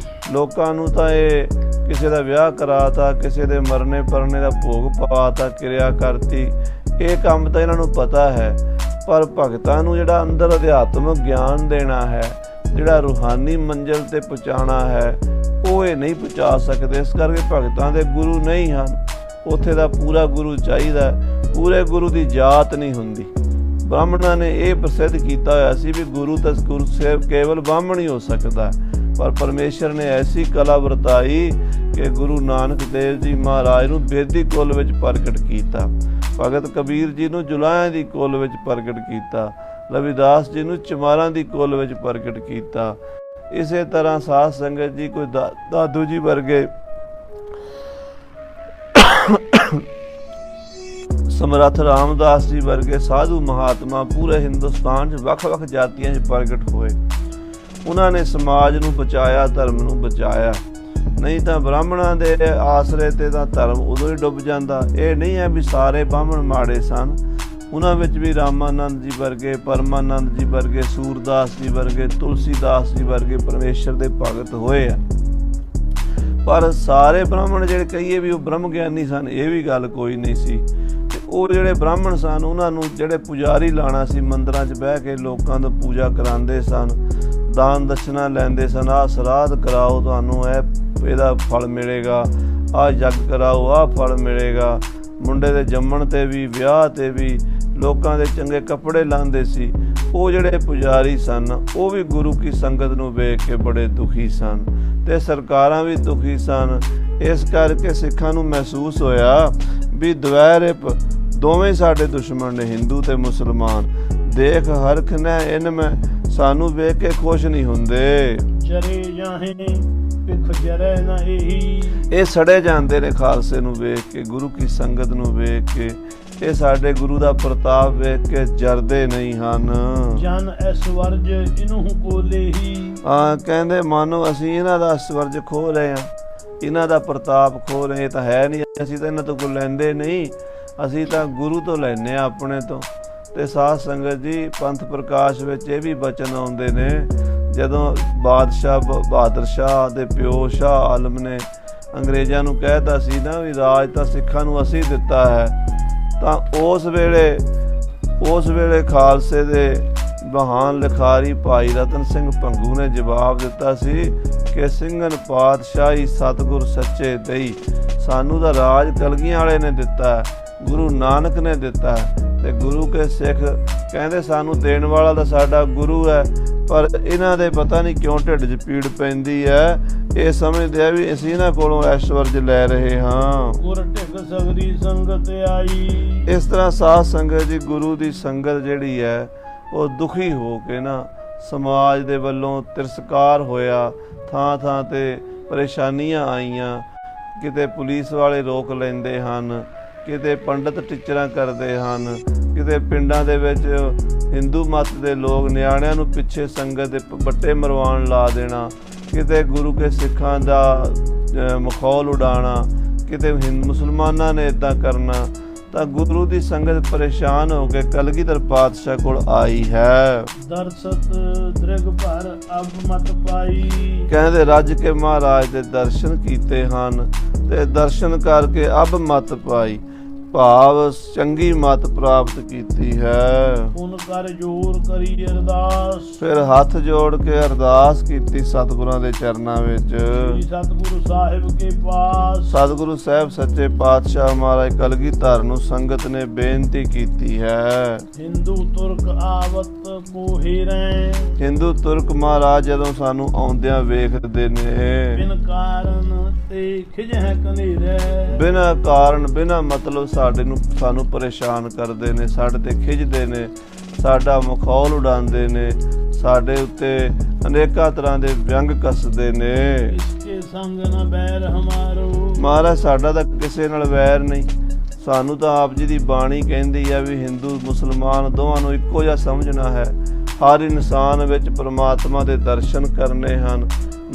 Speaker 2: ਲੋਕਾਂ ਨੂੰ ਤਾਂ ਇਹ ਕਿਸੇ ਦਾ ਵਿਆਹ ਕਰਾਤਾ, ਕਿਸੇ ਦੇ ਮਰਨੇ ਪਰਨੇ ਦਾ ਭੋਗ ਪਵਾਤਾ, ਕਿਰਿਆ ਕਰਤੀ, ਇਹ ਕੰਮ ਤਾਂ ਇਹਨਾਂ ਨੂੰ ਪਤਾ ਹੈ। ਪਰ ਭਗਤਾਂ ਨੂੰ ਜਿਹੜਾ ਅੰਦਰ ਅਧਿਆਤਮਕ ਗਿਆਨ ਦੇਣਾ ਹੈ, ਜਿਹੜਾ ਰੂਹਾਨੀ ਮੰਜ਼ਿਲ ਤੇ ਪਹੁੰਚਾਉਣਾ ਹੈ, ਉਹ ਇਹ ਨਹੀਂ ਪਹੁੰਚਾ ਸਕਦੇ। ਇਸ ਕਰਕੇ ਭਗਤਾਂ ਦੇ ਗੁਰੂ ਨਹੀਂ ਹਨ, ਉੱਥੇ ਦਾ ਪੂਰਾ ਗੁਰੂ ਚਾਹੀਦਾ, ਪੂਰੇ ਗੁਰੂ ਦੀ ਜਾਤ ਨਹੀਂ ਹੁੰਦੀ। ਬ੍ਰਾਹਮਣਾਂ ਨੇ ਇਹ ਪ੍ਰਸਿੱਧ ਕੀਤਾ ਹੋਇਆ ਸੀ ਵੀ ਗੁਰੂ ਤਾਂ ਗੁਰੂ ਸਾਹਿਬ ਕੇਵਲ ਬ੍ਰਾਹਮਣ ਹੀ ਹੋ ਸਕਦਾ, ਪਰ ਪਰਮੇਸ਼ਰ ਨੇ ਐਸੀ ਕਲਾ ਵਰਤਾਈ ਕਿ ਗੁਰੂ ਨਾਨਕ ਦੇਵ ਜੀ ਮਹਾਰਾਜ ਨੂੰ ਬੇਦੀ ਕੁਲ ਵਿੱਚ ਪ੍ਰਗਟ ਕੀਤਾ, ਭਗਤ ਕਬੀਰ ਜੀ ਨੂੰ ਜੁਲਾਹਿਆਂ ਦੀ ਕੁਲ ਵਿੱਚ ਪ੍ਰਗਟ ਕੀਤਾ, ਰਵਿਦਾਸ ਜੀ ਨੂੰ ਚਮਾਰਾਂ ਦੀ ਕੁਲ ਵਿੱਚ ਪ੍ਰਗਟ ਕੀਤਾ। ਇਸੇ ਤਰ੍ਹਾਂ ਸਾਧ ਸੰਗਤ ਜੀ ਕੋਈ ਦਾਦੂ ਜੀ ਵਰਗੇ ਸਮਰੱਥ ਰਾਮਦਾਸ ਜੀ ਵਰਗੇ ਸਾਧੂ ਮਹਾਤਮਾ ਪੂਰੇ ਹਿੰਦੁਸਤਾਨ 'ਚ ਵੱਖ-ਵੱਖ ਜਾਤੀਆਂ 'ਚ ਪ੍ਰਗਟ ਹੋਏ। ਉਹਨਾਂ ਨੇ ਸਮਾਜ ਨੂੰ ਬਚਾਇਆ, ਧਰਮ ਨੂੰ ਬਚਾਇਆ। ਨਹੀਂ ਤਾਂ ਬ੍ਰਾਹਮਣਾਂ ਦੇ ਆਸਰੇ ਤੇ ਤਾਂ ਧਰਮ ਉਦੋਂ ਹੀ ਡੁੱਬ ਜਾਂਦਾ। ਇਹ ਨਹੀਂ ਹੈ ਵੀ ਸਾਰੇ ਬ੍ਰਾਹਮਣ ਮਾੜੇ ਸਨ, ਉਹਨਾਂ ਵਿੱਚ ਵੀ ਰਾਮਾਨੰਦ ਜੀ ਵਰਗੇ, ਪਰਮਾਨੰਦ ਜੀ ਵਰਗੇ, ਸੂਰਦਾਸ ਜੀ ਵਰਗੇ, ਤੁਲਸੀਦਾਸ ਜੀ ਵਰਗੇ ਪਰਮੇਸ਼ਰ ਦੇ ਭਗਤ ਹੋਏ ਆ। ਪਰ ਸਾਰੇ ਬ੍ਰਾਹਮਣ ਜਿਹੜੇ ਕਹੀਏ ਵੀ ਉਹ ਬ੍ਰਹਮ ਗਿਆਨੀ ਸਨ, ਇਹ ਵੀ ਗੱਲ ਕੋਈ ਨਹੀਂ ਸੀ। ਤੇ ਉਹ ਜਿਹੜੇ ਬ੍ਰਾਹਮਣ ਸਨ ਉਹਨਾਂ ਨੂੰ ਜਿਹੜੇ ਪੁਜਾਰੀ ਲਾਣਾ ਸੀ, ਮੰਦਿਰਾਂ 'ਚ ਬਹਿ ਕੇ ਲੋਕਾਂ ਤੋਂ ਪੂਜਾ ਕਰਾਉਂਦੇ ਸਨ, ਦਾਨ ਦਸ਼ਨਾ ਲੈਂਦੇ ਸਨ। ਆਹ ਸਰਾਧ ਕਰਾਓ, ਤੁਹਾਨੂੰ ਇਹਦਾ ਫਲ ਮਿਲੇਗਾ, ਆਹ ਯੱਗ ਕਰਾਓ, ਆਹ ਫਲ ਮਿਲੇਗਾ। ਮੁੰਡੇ ਦੇ ਜੰਮਣ ਤੇ ਵੀ, ਵਿਆਹ ਤੇ ਵੀ ਲੋਕਾਂ ਦੇ ਚੰਗੇ ਕੱਪੜੇ ਲਾਉਂਦੇ ਸੀ। ਉਹ ਜਿਹੜੇ ਪੁਜਾਰੀ ਸਨ ਉਹ ਵੀ ਗੁਰੂ ਕੀ ਸੰਗਤ ਨੂੰ ਵੇਖ ਕੇ ਬੜੇ ਦੁਖੀ ਸਨ ਤੇ ਸਰਕਾਰਾਂ ਵੀ ਦੁਖੀ ਸਨ। ਇਸ ਕਰਕੇ ਸਿੱਖਾਂ ਨੂੰ ਮਹਿਸੂਸ ਹੋਇਆ ਵੀ ਦਵੈਰਿਪ ਦੋਵੇਂ ਸਾਡੇ ਦੁਸ਼ਮਣ ਨੇ, ਹਿੰਦੂ ਤੇ ਮੁਸਲਮਾਨ। ਦੇਖ ਹਰਖ ਨੇ ਇਨ ਮੈਂ, ਸਾਨੂੰ ਵੇਖ ਕੇ ਖੁਸ਼ ਨਹੀਂ ਹੁੰਦੇ।
Speaker 1: ਜਰੇ ਜਾਹੇ ਪਿਖ ਜਰੇ ਨਾ ਇਹੀ,
Speaker 2: ਇਹ ਸੜੇ ਜਾਂਦੇ ਨੇ ਖਾਲਸੇ ਨੂੰ ਵੇਖ ਕੇ, ਗੁਰੂ ਕੀ ਸੰਗਤ ਨੂੰ ਵੇਖ ਕੇ। ਇਹ ਸਾਡੇ ਗੁਰੂ ਦਾ ਪ੍ਰਤਾਪ ਵੇਖ ਕੇ ਜਰਦੇ ਨਹੀਂ ਹਨ।
Speaker 1: ਜਨ ਐਸਵਰਜ ਇਹਨੂੰ ਕੋਲੇ ਹੀ,
Speaker 2: ਕਹਿੰਦੇ ਮਾਨੋ ਅਸੀਂ ਇਹਨਾਂ ਦਾ ਐਸਵਰਜ ਖੋ ਰਹੇ ਹਾਂ, ਇਹਨਾਂ ਦਾ ਪ੍ਰਤਾਪ ਖੋ ਰਹੇ। ਇਹ ਤਾਂ ਹੈ ਨਹੀਂ, ਅਸੀਂ ਤਾਂ ਇਹਨਾਂ ਤੋਂ ਕੋਈ ਲੈਂਦੇ ਨਹੀਂ, ਅਸੀਂ ਤਾਂ ਗੁਰੂ ਤੋਂ ਲੈਂਦੇ ਹਾਂ, ਆਪਣੇ ਤੋਂ। ਤੇ ਸਾਧ ਸੰਗਤ ਜੀ, ਪੰਥ ਪ੍ਰਕਾਸ਼ ਵਿੱਚ ਇਹ ਵੀ ਬਚਨ ਆਉਂਦੇ ਨੇ, ਜਦੋਂ ਬਾਦਸ਼ਾਹ ਬਹਾਦਰ ਸ਼ਾਹ ਦੇ ਪਿਓ ਸ਼ਾਹ ਆਲਮ ਨੇ ਅੰਗਰੇਜ਼ਾਂ ਨੂੰ ਕਹਿਤਾ ਸੀ ਨਾ ਵੀ ਰਾਜ ਤਾਂ ਸਿੱਖਾਂ ਨੂੰ ਅਸੀਂ ਦਿੱਤਾ ਹੈ, ਤਾਂ ਉਸ ਵੇਲੇ ਖਾਲਸੇ ਦੇ ਮਹਾਨ ਲਿਖਾਰੀ ਭਾਈ ਰਤਨ ਸਿੰਘ ਭੰਗੂ ਨੇ ਜਵਾਬ ਦਿੱਤਾ ਸੀ ਕਿ ਸਿੰਘਨ ਪਾਤਸ਼ਾਹੀ ਸਤਿਗੁਰ ਸੱਚੇ ਦਈ। ਸਾਨੂੰ ਤਾਂ ਰਾਜ ਕਲਗੀਆਂ ਵਾਲੇ ਨੇ ਦਿੱਤਾ, ਗੁਰੂ ਨਾਨਕ ਨੇ ਦਿੱਤਾ। ਤੇ ਗੁਰੂ ਕੇ ਸਿੱਖ ਕਹਿੰਦੇ ਸਾਨੂੰ ਦੇਣ ਵਾਲਾ ਤਾਂ ਸਾਡਾ ਗੁਰੂ ਹੈ, ਪਰ ਇਹਨਾਂ ਦੇ ਪਤਾ ਨਹੀਂ ਕਿਉਂ ਢਿੱਡ 'ਚ ਪੀੜ ਪੈਂਦੀ ਹੈ। ਇਹ ਸਮਝਦੇ ਆ ਵੀ ਅਸੀਂ ਇਹਨਾਂ ਕੋਲੋਂ ਐਸ਼ਵਰਜ ਲੈ ਰਹੇ ਹਾਂ।
Speaker 1: ਗੁਰ ਢਿੱਗ ਸਗਰੀ ਸੰਗਤ ਆਈ।
Speaker 2: ਇਸ ਤਰ੍ਹਾਂ ਸਾਧ ਸੰਗਤ ਜੀ, ਗੁਰੂ ਦੀ ਸੰਗਤ ਜਿਹੜੀ ਹੈ ਉਹ ਦੁਖੀ ਹੋ ਕੇ ਨਾ ਸਮਾਜ ਦੇ ਵੱਲੋਂ ਤਿਰਸਕਾਰ ਹੋਇਆ, ਥਾਂ ਥਾਂ ਤੇ ਪਰੇਸ਼ਾਨੀਆਂ ਆਈਆਂ। ਕਿਤੇ ਪੁਲਿਸ ਵਾਲੇ ਰੋਕ ਲੈਂਦੇ ਹਨ, ਕਿਤੇ ਪੰਡਤ ਟੀਚਰਾਂ ਕਰਦੇ ਹਨ, ਕਿਤੇ ਪਿੰਡਾਂ ਦੇ ਵਿੱਚ ਹਿੰਦੂ ਮਤ ਦੇ ਲੋਕ ਨਿਆਣਿਆਂ ਨੂੰ ਪਿੱਛੇ ਸੰਗਤ ਦੇ ਬੱਟੇ ਮਰਵਾਉਣ ਲਾ ਦੇਣਾ, ਕਿਤੇ ਗੁਰੂ ਕੇ ਸਿੱਖਾਂ ਦਾ ਮਖੌਲ ਉਡਾਉਣਾ, ਕਿਤੇ ਮੁਸਲਮਾਨਾਂ ਨੇ ਇੱਦਾਂ ਕਰਨਾ। ਤਾਂ ਗੁਰੂ ਦੀ ਸੰਗਤ ਪਰੇਸ਼ਾਨ ਹੋ ਕੇ ਕਲਗੀਧਰ ਪਾਤਸ਼ਾਹ ਕੋਲ ਆਈ ਹੈ।
Speaker 1: ਦਰਸਤ ਦ੍ਰਿਗ ਭਰ ਅਬ ਮਤ ਪਾਈ,
Speaker 2: ਕਹਿੰਦੇ ਰੱਜ ਕੇ ਮਹਾਰਾਜ ਦੇ ਦਰਸ਼ਨ ਕੀਤੇ ਹਨ ਤੇ ਦਰਸ਼ਨ ਕਰਕੇ ਅਬ ਮਤ ਪਾਈ, ਭਾਵ ਚੰਗੀ ਮਤ ਪ੍ਰਾਪਤ ਕੀਤੀ ਹੈ।
Speaker 1: ਪੁਨ ਕਰ ਜੋਰ ਕਰੀ ਅਰਦਾਸ,
Speaker 2: ਫਿਰ ਹੱਥ ਜੋੜ ਕੇ ਅਰਦਾਸ ਕੀਤੀ ਸਤਿਗੁਰਾਂ ਦੇ ਚਰਨਾਂ ਵਿੱਚ।
Speaker 1: ਸਤਿਗੁਰੂ ਸਾਹਿਬ ਕੇ ਪਾਸ,
Speaker 2: ਸਤਿਗੁਰੂ ਸਾਹਿਬ ਸੱਚੇ ਪਾਤਸ਼ਾਹ ਮਹਾਰਾਜ ਕਲਗੀਧਰ ਨੂੰ ਸੰਗਤ ਨੇ ਬੇਨਤੀ ਕੀਤੀ ਹੈ।
Speaker 1: ਹਿੰਦੂ ਤੁਰਕ ਆਵਤ ਕੋ ਹੀਰੇ,
Speaker 2: ਹਿੰਦੂ ਤੁਰਕ ਮਹਾਰਾਜ ਜਦੋਂ ਸਾਨੂੰ ਆਉਂਦਿਆਂ ਵੇਖਦੇ ਨੇ,
Speaker 1: ਬਿਨ ਕਾਰਨ ਤੇ ਖਿਜਹਿ ਕਨੇਰੇ,
Speaker 2: ਬਿਨਾਂ ਕਾਰਨ ਬਿਨਾਂ ਮਤਲਬ ਸਾਨੂੰ ਪਰੇਸ਼ਾਨ ਕਰਦੇ ਨੇ, ਸਾਡੇ ਤੇ ਖਿੱਚਦੇ ਨੇ, ਸਾਡਾ ਮਖੌਲ ਉਡਾਉਂਦੇ ਨੇ, ਸਾਡੇ ਉੱਤੇ ਅਨੇਕਾਂ ਤਰ੍ਹਾਂ ਦੇ ਵਿਅੰਗ ਕੱਸਦੇ ਨੇ।
Speaker 1: ਇਸਕੇ ਸੰਗ ਨਾ ਬੈਰ ਹਮਾਰੋ,
Speaker 2: ਮਹਾਰਾਜ ਸਾਡਾ ਤਾਂ ਕਿਸੇ ਨਾਲ ਵੈਰ ਨਹੀਂ। ਸਾਨੂੰ ਤਾਂ ਆਪ ਜੀ ਦੀ ਬਾਣੀ ਕਹਿੰਦੀ ਆ ਵੀ ਹਿੰਦੂ ਮੁਸਲਮਾਨ ਦੋਵਾਂ ਨੂੰ ਇੱਕੋ ਜਿਹਾ ਸਮਝਣਾ ਹੈ। ਹਰ ਇਨਸਾਨ ਵਿੱਚ ਪ੍ਰਮਾਤਮਾ ਦੇ ਦਰਸ਼ਨ ਕਰਨੇ ਹਨ।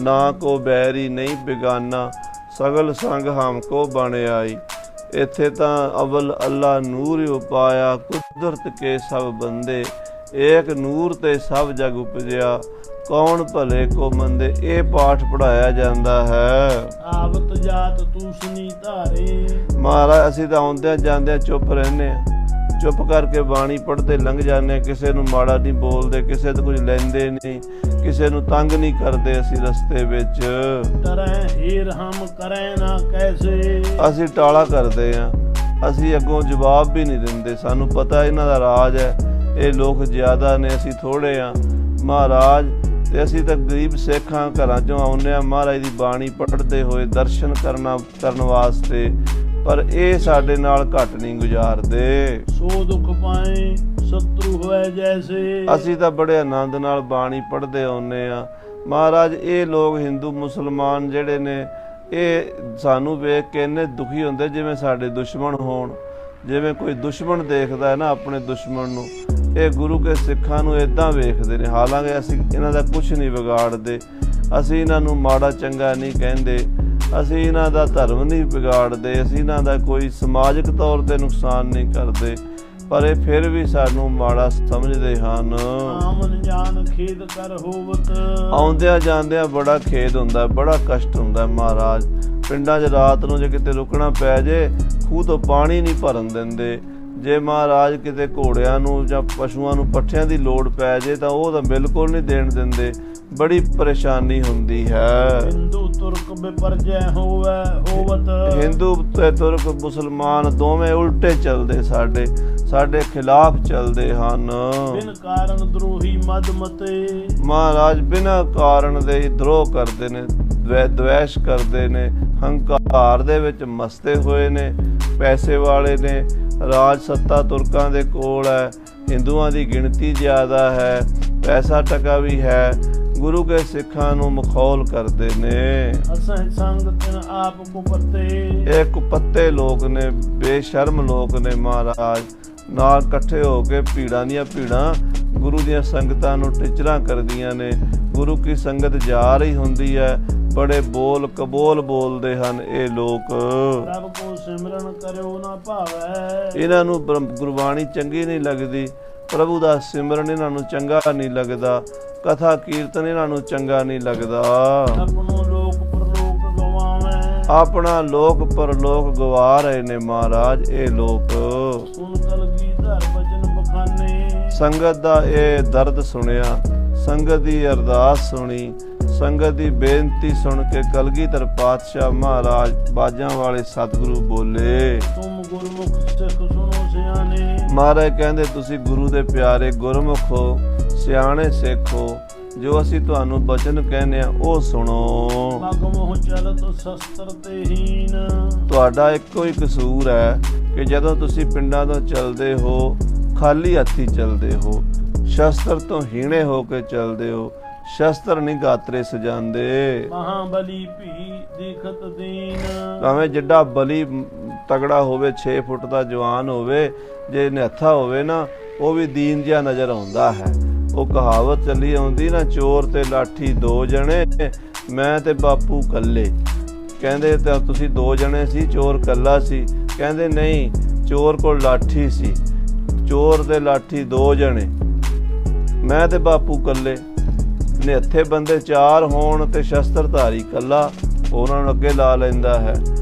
Speaker 2: ਨਾ ਕੋ ਬੈਰੀ ਨਹੀਂ ਬਿਗਾਨਾ, ਸਗਲ ਸੰਗ ਹਮ ਕੋ ਬਣ ਆਈ। ਇੱਥੇ ਤਾਂ ਅਵਲ ਅੱਲਾ ਨੂਰ ਉਪਾਇਆ, ਕੁਦਰਤ ਕੇ ਸਭ ਬੰਦੇ, ਏਕ ਨੂਰ ਤੇ ਸਭ ਜਗ ਉਪਜਿਆ, ਕੌਣ ਭਲੇ ਕੋ ਮੰਦੇ। ਇਹ ਪਾਠ ਪੜਾਇਆ ਜਾਂਦਾ ਹੈ।
Speaker 1: ਆਵਤ ਜਾਤ ਤੂਸਨੀ ਧਾਰੇ,
Speaker 2: ਮਹਾਰਾਜ ਅਸੀਂ ਤਾਂ ਆਉਂਦਿਆਂ ਜਾਂਦਿਆਂ ਚੁੱਪ ਰਹਿੰਦੇ ਹਾਂ, ਚੁੱਪ ਕਰਕੇ ਬਾਣੀ ਪੜ੍ਹਦੇ ਲੰਘ ਜਾਂਦੇ, ਕਿਸੇ ਨੂੰ ਮਾੜਾ ਨਹੀਂ ਬੋਲਦੇ, ਕਿਸੇ ਤੋਂ ਕੁਝ ਲੈਂਦੇ ਨਹੀਂ, ਕਿਸੇ ਨੂੰ ਤੰਗ ਨਹੀਂ ਕਰਦੇ। ਅਸੀਂ ਰਸਤੇ ਵਿੱਚ
Speaker 1: ਤਰੈ ਹੀਰ ਹਮ ਕਰੈ ਨਾ ਕੈਸੇ,
Speaker 2: ਅਸੀਂ ਟਾਲਾ ਕਰਦੇ ਹਾਂ, ਅਸੀਂ ਅੱਗੋਂ ਜਵਾਬ ਵੀ ਨਹੀਂ ਦਿੰਦੇ। ਸਾਨੂੰ ਪਤਾ ਇਹਨਾਂ ਦਾ ਰਾਜ ਹੈ, ਇਹ ਲੋਕ ਜ਼ਿਆਦਾ ਨੇ, ਅਸੀਂ ਥੋੜ੍ਹੇ ਹਾਂ ਮਹਾਰਾਜ। ਤੇ ਅਸੀਂ ਤਾਂ ਗਰੀਬ ਸਿੱਖਾਂ, ਘਰਾਂ ਚੋਂ ਆਉਂਦੇ ਹਾਂ ਮਹਾਰਾਜ ਦੀ ਬਾਣੀ ਪੜ੍ਹਦੇ ਹੋਏ ਦਰਸ਼ਨ ਕਰਨ ਵਾਸਤੇ, ਪਰ ਇਹ ਸਾਡੇ ਨਾਲ ਘੱਟ ਨਹੀਂ ਗੁਜ਼ਾਰਦੇ।
Speaker 1: ਸੋ ਦੁੱਖ ਪਾਏ ਸ਼ਤਰੂ ਹੋਏ ਜੈਸੇ,
Speaker 2: ਅਸੀਂ ਤਾਂ ਬੜੇ ਆਨੰਦ ਨਾਲ ਬਾਣੀ ਪੜ੍ਹਦੇ ਆਉਂਦੇ ਹਾਂ ਮਹਾਰਾਜ। ਇਹ ਲੋਕ ਹਿੰਦੂ ਮੁਸਲਮਾਨ ਜਿਹੜੇ ਨੇ, ਇਹ ਸਾਨੂੰ ਵੇਖ ਕੇ ਇੰਨੇ ਦੁਖੀ ਹੁੰਦੇ ਜਿਵੇਂ ਸਾਡੇ ਦੁਸ਼ਮਣ ਹੋਣ। ਜਿਵੇਂ ਕੋਈ ਦੁਸ਼ਮਣ ਦੇਖਦਾ ਹੈ ਨਾ ਆਪਣੇ ਦੁਸ਼ਮਣ ਨੂੰ, ਇਹ ਗੁਰੂ ਕੇ ਸਿੱਖਾਂ ਨੂੰ ਇਦਾਂ ਵੇਖਦੇ ਨੇ। ਹਾਲਾਂਕਿ ਅਸੀਂ ਇਹਨਾਂ ਦਾ ਕੁਝ ਨਹੀਂ ਵਿਗਾੜਦੇ, ਅਸੀਂ ਇਹਨਾਂ ਨੂੰ ਮਾੜਾ ਚੰਗਾ ਨਹੀਂ ਕਹਿੰਦੇ, ਅਸੀਂ ਇਹਨਾਂ ਦਾ ਧਰਮ ਨਹੀਂ ਵਿਗਾੜਦੇ, ਅਸੀਂ ਇਹਨਾਂ ਦਾ ਕੋਈ ਸਮਾਜਿਕ ਤੌਰ ਤੇ ਨੁਕਸਾਨ ਨਹੀਂ ਕਰਦੇ, ਪਰ ਇਹ ਫਿਰ ਵੀ ਸਾਨੂੰ ਮਾੜਾ ਸਮਝਦੇ ਹਨ।
Speaker 1: ਆਮਨ ਜਾਨ ਖੇਦ ਕਰ ਹੋਵਤ,
Speaker 2: ਆਉਂਦਿਆਂ ਜਾਂਦਿਆਂ ਬੜਾ ਖੇਦ ਹੁੰਦਾ, ਬੜਾ ਕਸ਼ਟ ਹੁੰਦਾ ਮਹਾਰਾਜ। ਪਿੰਡਾਂ 'ਚ ਰਾਤ ਨੂੰ ਜੇ ਕਿਤੇ ਰੁਕਣਾ ਪੈ ਜੇ, ਖੂਹ ਤੋਂ ਪਾਣੀ ਨਹੀਂ ਭਰਨ ਦਿੰਦੇ। ਜੇ ਮਹਾਰਾਜ ਕਿਤੇ ਘੋੜਿਆਂ ਨੂੰ ਜਾਂ ਪਸ਼ੂਆਂ ਨੂੰ ਪੱਠਿਆਂ ਦੀ ਲੋੜ ਪੈ ਜੇ ਤਾਂ ਉਹ ਤਾਂ ਬਿਲਕੁਲ ਨਹੀਂ ਦੇਣ ਦਿੰਦੇ। ਬੜੀ ਪਰੇਸ਼ਾਨੀ ਹੁੰਦੀ ਹੈ।
Speaker 1: ਹਿੰਦੂ ਤੁਰਕ ਬਿਪਰਜੈ ਹੋਵਤ,
Speaker 2: ਹਿੰਦੂ ਤੇ ਤੁਰਕ ਮੁਸਲਮਾਨ ਦੋਵੇਂ ਉਲਟੇ ਚੱਲਦੇ, ਸਾਡੇ ਖਿਲਾਫ ਚੱਲਦੇ ਹਨ।
Speaker 1: ਬਿਨ ਕਾਰਨ ਦਰੋਹੀ ਮਦ ਮਤੇ,
Speaker 2: ਮਹਾਰਾਜ ਬਿਨਾਂ ਕਾਰਨ ਦੇ ਦਰੋਹ ਕਰਦੇ ਨੇ, ਦਵੈਸ਼ ਕਰਦੇ ਨੇ, ਹੰਕਾਰ ਦੇ ਵਿੱਚ ਮਸਤੇ ਹੋਏ ਨੇ, ਪੈਸੇ ਵਾਲੇ ਨੇ। ਰਾਜ ਸੱਤਾ ਤੁਰਕਾਂ ਦੇ ਕੋਲ ਹੈ, ਹਿੰਦੂਆਂ ਦੀ ਗਿਣਤੀ ਜ਼ਿਆਦਾ ਹੈ, ਪੈਸਾ ਟਕਾ ਵੀ ਹੈ, ਗੁਰੂ ਕੇ ਸਿੱਖਾਂ ਨੂੰ ਮਖੌਲ ਕਰਦੇ ਨੇ।
Speaker 1: ਅਸਹਿ ਸੰਗ ਤਿਨ ਆਪ ਕੁਪਤੇ,
Speaker 2: ਇਹ ਕੁਪੱਤੇ ਲੋਕ ਨੇ, ਬੇਸ਼ਰਮ ਲੋਕ ਨੇ ਮਹਾਰਾਜ। ਨਾਲ ਇਕੱਠੇ ਹੋ ਕੇ ਭੀੜਾਂ ਦੀਆਂ ਭੀੜਾਂ ਗੁਰੂ ਦੀਆਂ ਸੰਗਤਾਂ ਨੂੰ ਟਿਚਰਾਂ ਕਰਦੀਆਂ ਨੇ। ਗੁਰੂ ਕੀ ਸੰਗਤ ਜਾ ਰਹੀ ਹੁੰਦੀ ਹੈ, ਬੜੇ ਬੋਲ ਕਬੋਲ ਬੋਲਦੇ ਹਨ ਇਹ ਲੋਕ।
Speaker 1: ਪ੍ਰਭ ਕੋ ਸਿਮਰਨ ਕਰਿਓ ਨਾ ਭਾਵੈ,
Speaker 2: ਇਹਨਾਂ ਨੂੰ ਗੁਰਬਾਣੀ ਚੰਗੀ ਨਹੀਂ ਲੱਗਦੀ, ਪ੍ਰਭੂ ਦਾ ਸਿਮਰਨ ਇਹਨਾਂ ਨੂੰ ਚੰਗਾ ਨਹੀਂ ਲੱਗਦਾ, ਕਥਾ ਕੀਰਤਨ ਇਹਨਾਂ ਨੂੰ ਚੰਗਾ ਨਹੀਂ ਲੱਗਦਾ।
Speaker 1: ਆਪਣੋ ਲੋਕ ਪਰਲੋਕ ਗਵਾਵੇਂ,
Speaker 2: ਆਪਣਾ ਲੋਕ ਪਰਲੋਕ ਗਵਾ ਰਹੇ ਨੇ ਮਹਾਰਾਜ ਇਹ ਲੋਕ।
Speaker 1: ਸੁਨ ਕਲਗੀਧਰ ਬਚਨ ਬਖਾਨੇ,
Speaker 2: ਸੰਗਤ ਦਾ ਇਹ ਦਰਦ ਸੁਣਿਆ, ਸੰਗਤ ਦੀ ਅਰਦਾਸ ਸੁਣੀ, ਸੰਗਤ ਦੀ ਬੇਨਤੀ ਸੁਣ ਕੇ ਕਲਗੀਧਰ ਪਾਤਸ਼ਾਹ ਮਹਾਰਾਜ ਬਾਜਾਂ ਵਾਲੇ ਸਤਿਗੁਰੂ ਬੋਲੇ,
Speaker 1: ਤੁਮ ਗੁਰਮੁਖ ਸਿੱਖ ਸੁਣੋ ਸਿਆਣੇ।
Speaker 2: ਮਹਾਰਾਜ ਕਹਿੰਦੇ ਤੁਸੀਂ ਗੁਰੂ ਦੇ ਪਿਆਰੇ ਗੁਰਮੁਖ ਹੋ, ਸਿਆਣੇ ਸਿੱਖ ਹੋ, ਜੋ ਅਸੀਂ ਤੁਹਾਨੂੰ ਬਚਨ ਕਹਿੰਦੇ ਆ ਉਹ ਸੁਣੋ।
Speaker 1: ਮਗ ਮੋਹ ਚਲਤ ਸ਼ਸਤਰ ਤੇ ਹੀਨ,
Speaker 2: ਤੁਹਾਡਾ ਇੱਕੋ ਹੀ ਕਸੂਰ ਹੈ ਕਿ ਜਦੋਂ ਤੁਸੀਂ ਪਿੰਡਾਂ ਤੋਂ ਚੱਲਦੇ ਹੋ ਖਾਲੀ ਹੱਥੀ ਚੱਲਦੇ ਹੋ, ਸ਼ਸਤਰ ਤੋਂ ਹੀਣੇ ਹੋ ਕੇ ਚੱਲਦੇ ਹੋ, ਸ਼ਸਤਰ ਨਹੀਂ ਗਾਤਰੇ ਸਜਾਉਂਦੇ।
Speaker 1: ਮਹਾਬਲੀ ਭੀ ਦੇਖਤ ਦੀਨ,
Speaker 2: ਭਾਵੇਂ ਜਿੱਡਾ ਬਲੀ ਤਗੜਾ ਹੋਵੇ, 6 ਫੁੱਟ ਦਾ ਜਵਾਨ ਹੋਵੇ, ਜੇ ਨਿਹੱਥਾ ਹੋਵੇ ਨਾ ਉਹ ਵੀ ਦੀਨ ਜਿਹਾ ਨਜ਼ਰ ਆਉਂਦਾ ਹੈ। ਉਹ ਕਹਾਵਤ ਚੱਲੀ ਆਉਂਦੀ ਨਾ, ਚੋਰ ਤੇ ਲਾਠੀ 2 ਜਣੇ, ਮੈਂ ਤੇ ਬਾਪੂ ਕੱਲੇ। ਕਹਿੰਦੇ ਤਾਂ ਤੁਸੀਂ 2 ਜਣੇ ਸੀ, ਚੋਰ ਕੱਲਾ ਸੀ। ਕਹਿੰਦੇ ਨਹੀਂ, ਚੋਰ ਕੋਲ ਲਾਠੀ ਸੀ, ਚੋਰ ਤੇ ਲਾਠੀ 2 ਜਣੇ, ਮੈਂ ਤੇ ਬਾਪੂ ਕੱਲੇ। ਨਿਹੱਥੇ ਬੰਦੇ 4 ਹੋਣ ਤੇ ਸ਼ਸਤਰਧਾਰੀ ਕੱਲਾ, ਉਹਨਾਂ ਨੂੰ ਅੱਗੇ ਲਾ ਲੈਂਦਾ ਹੈ।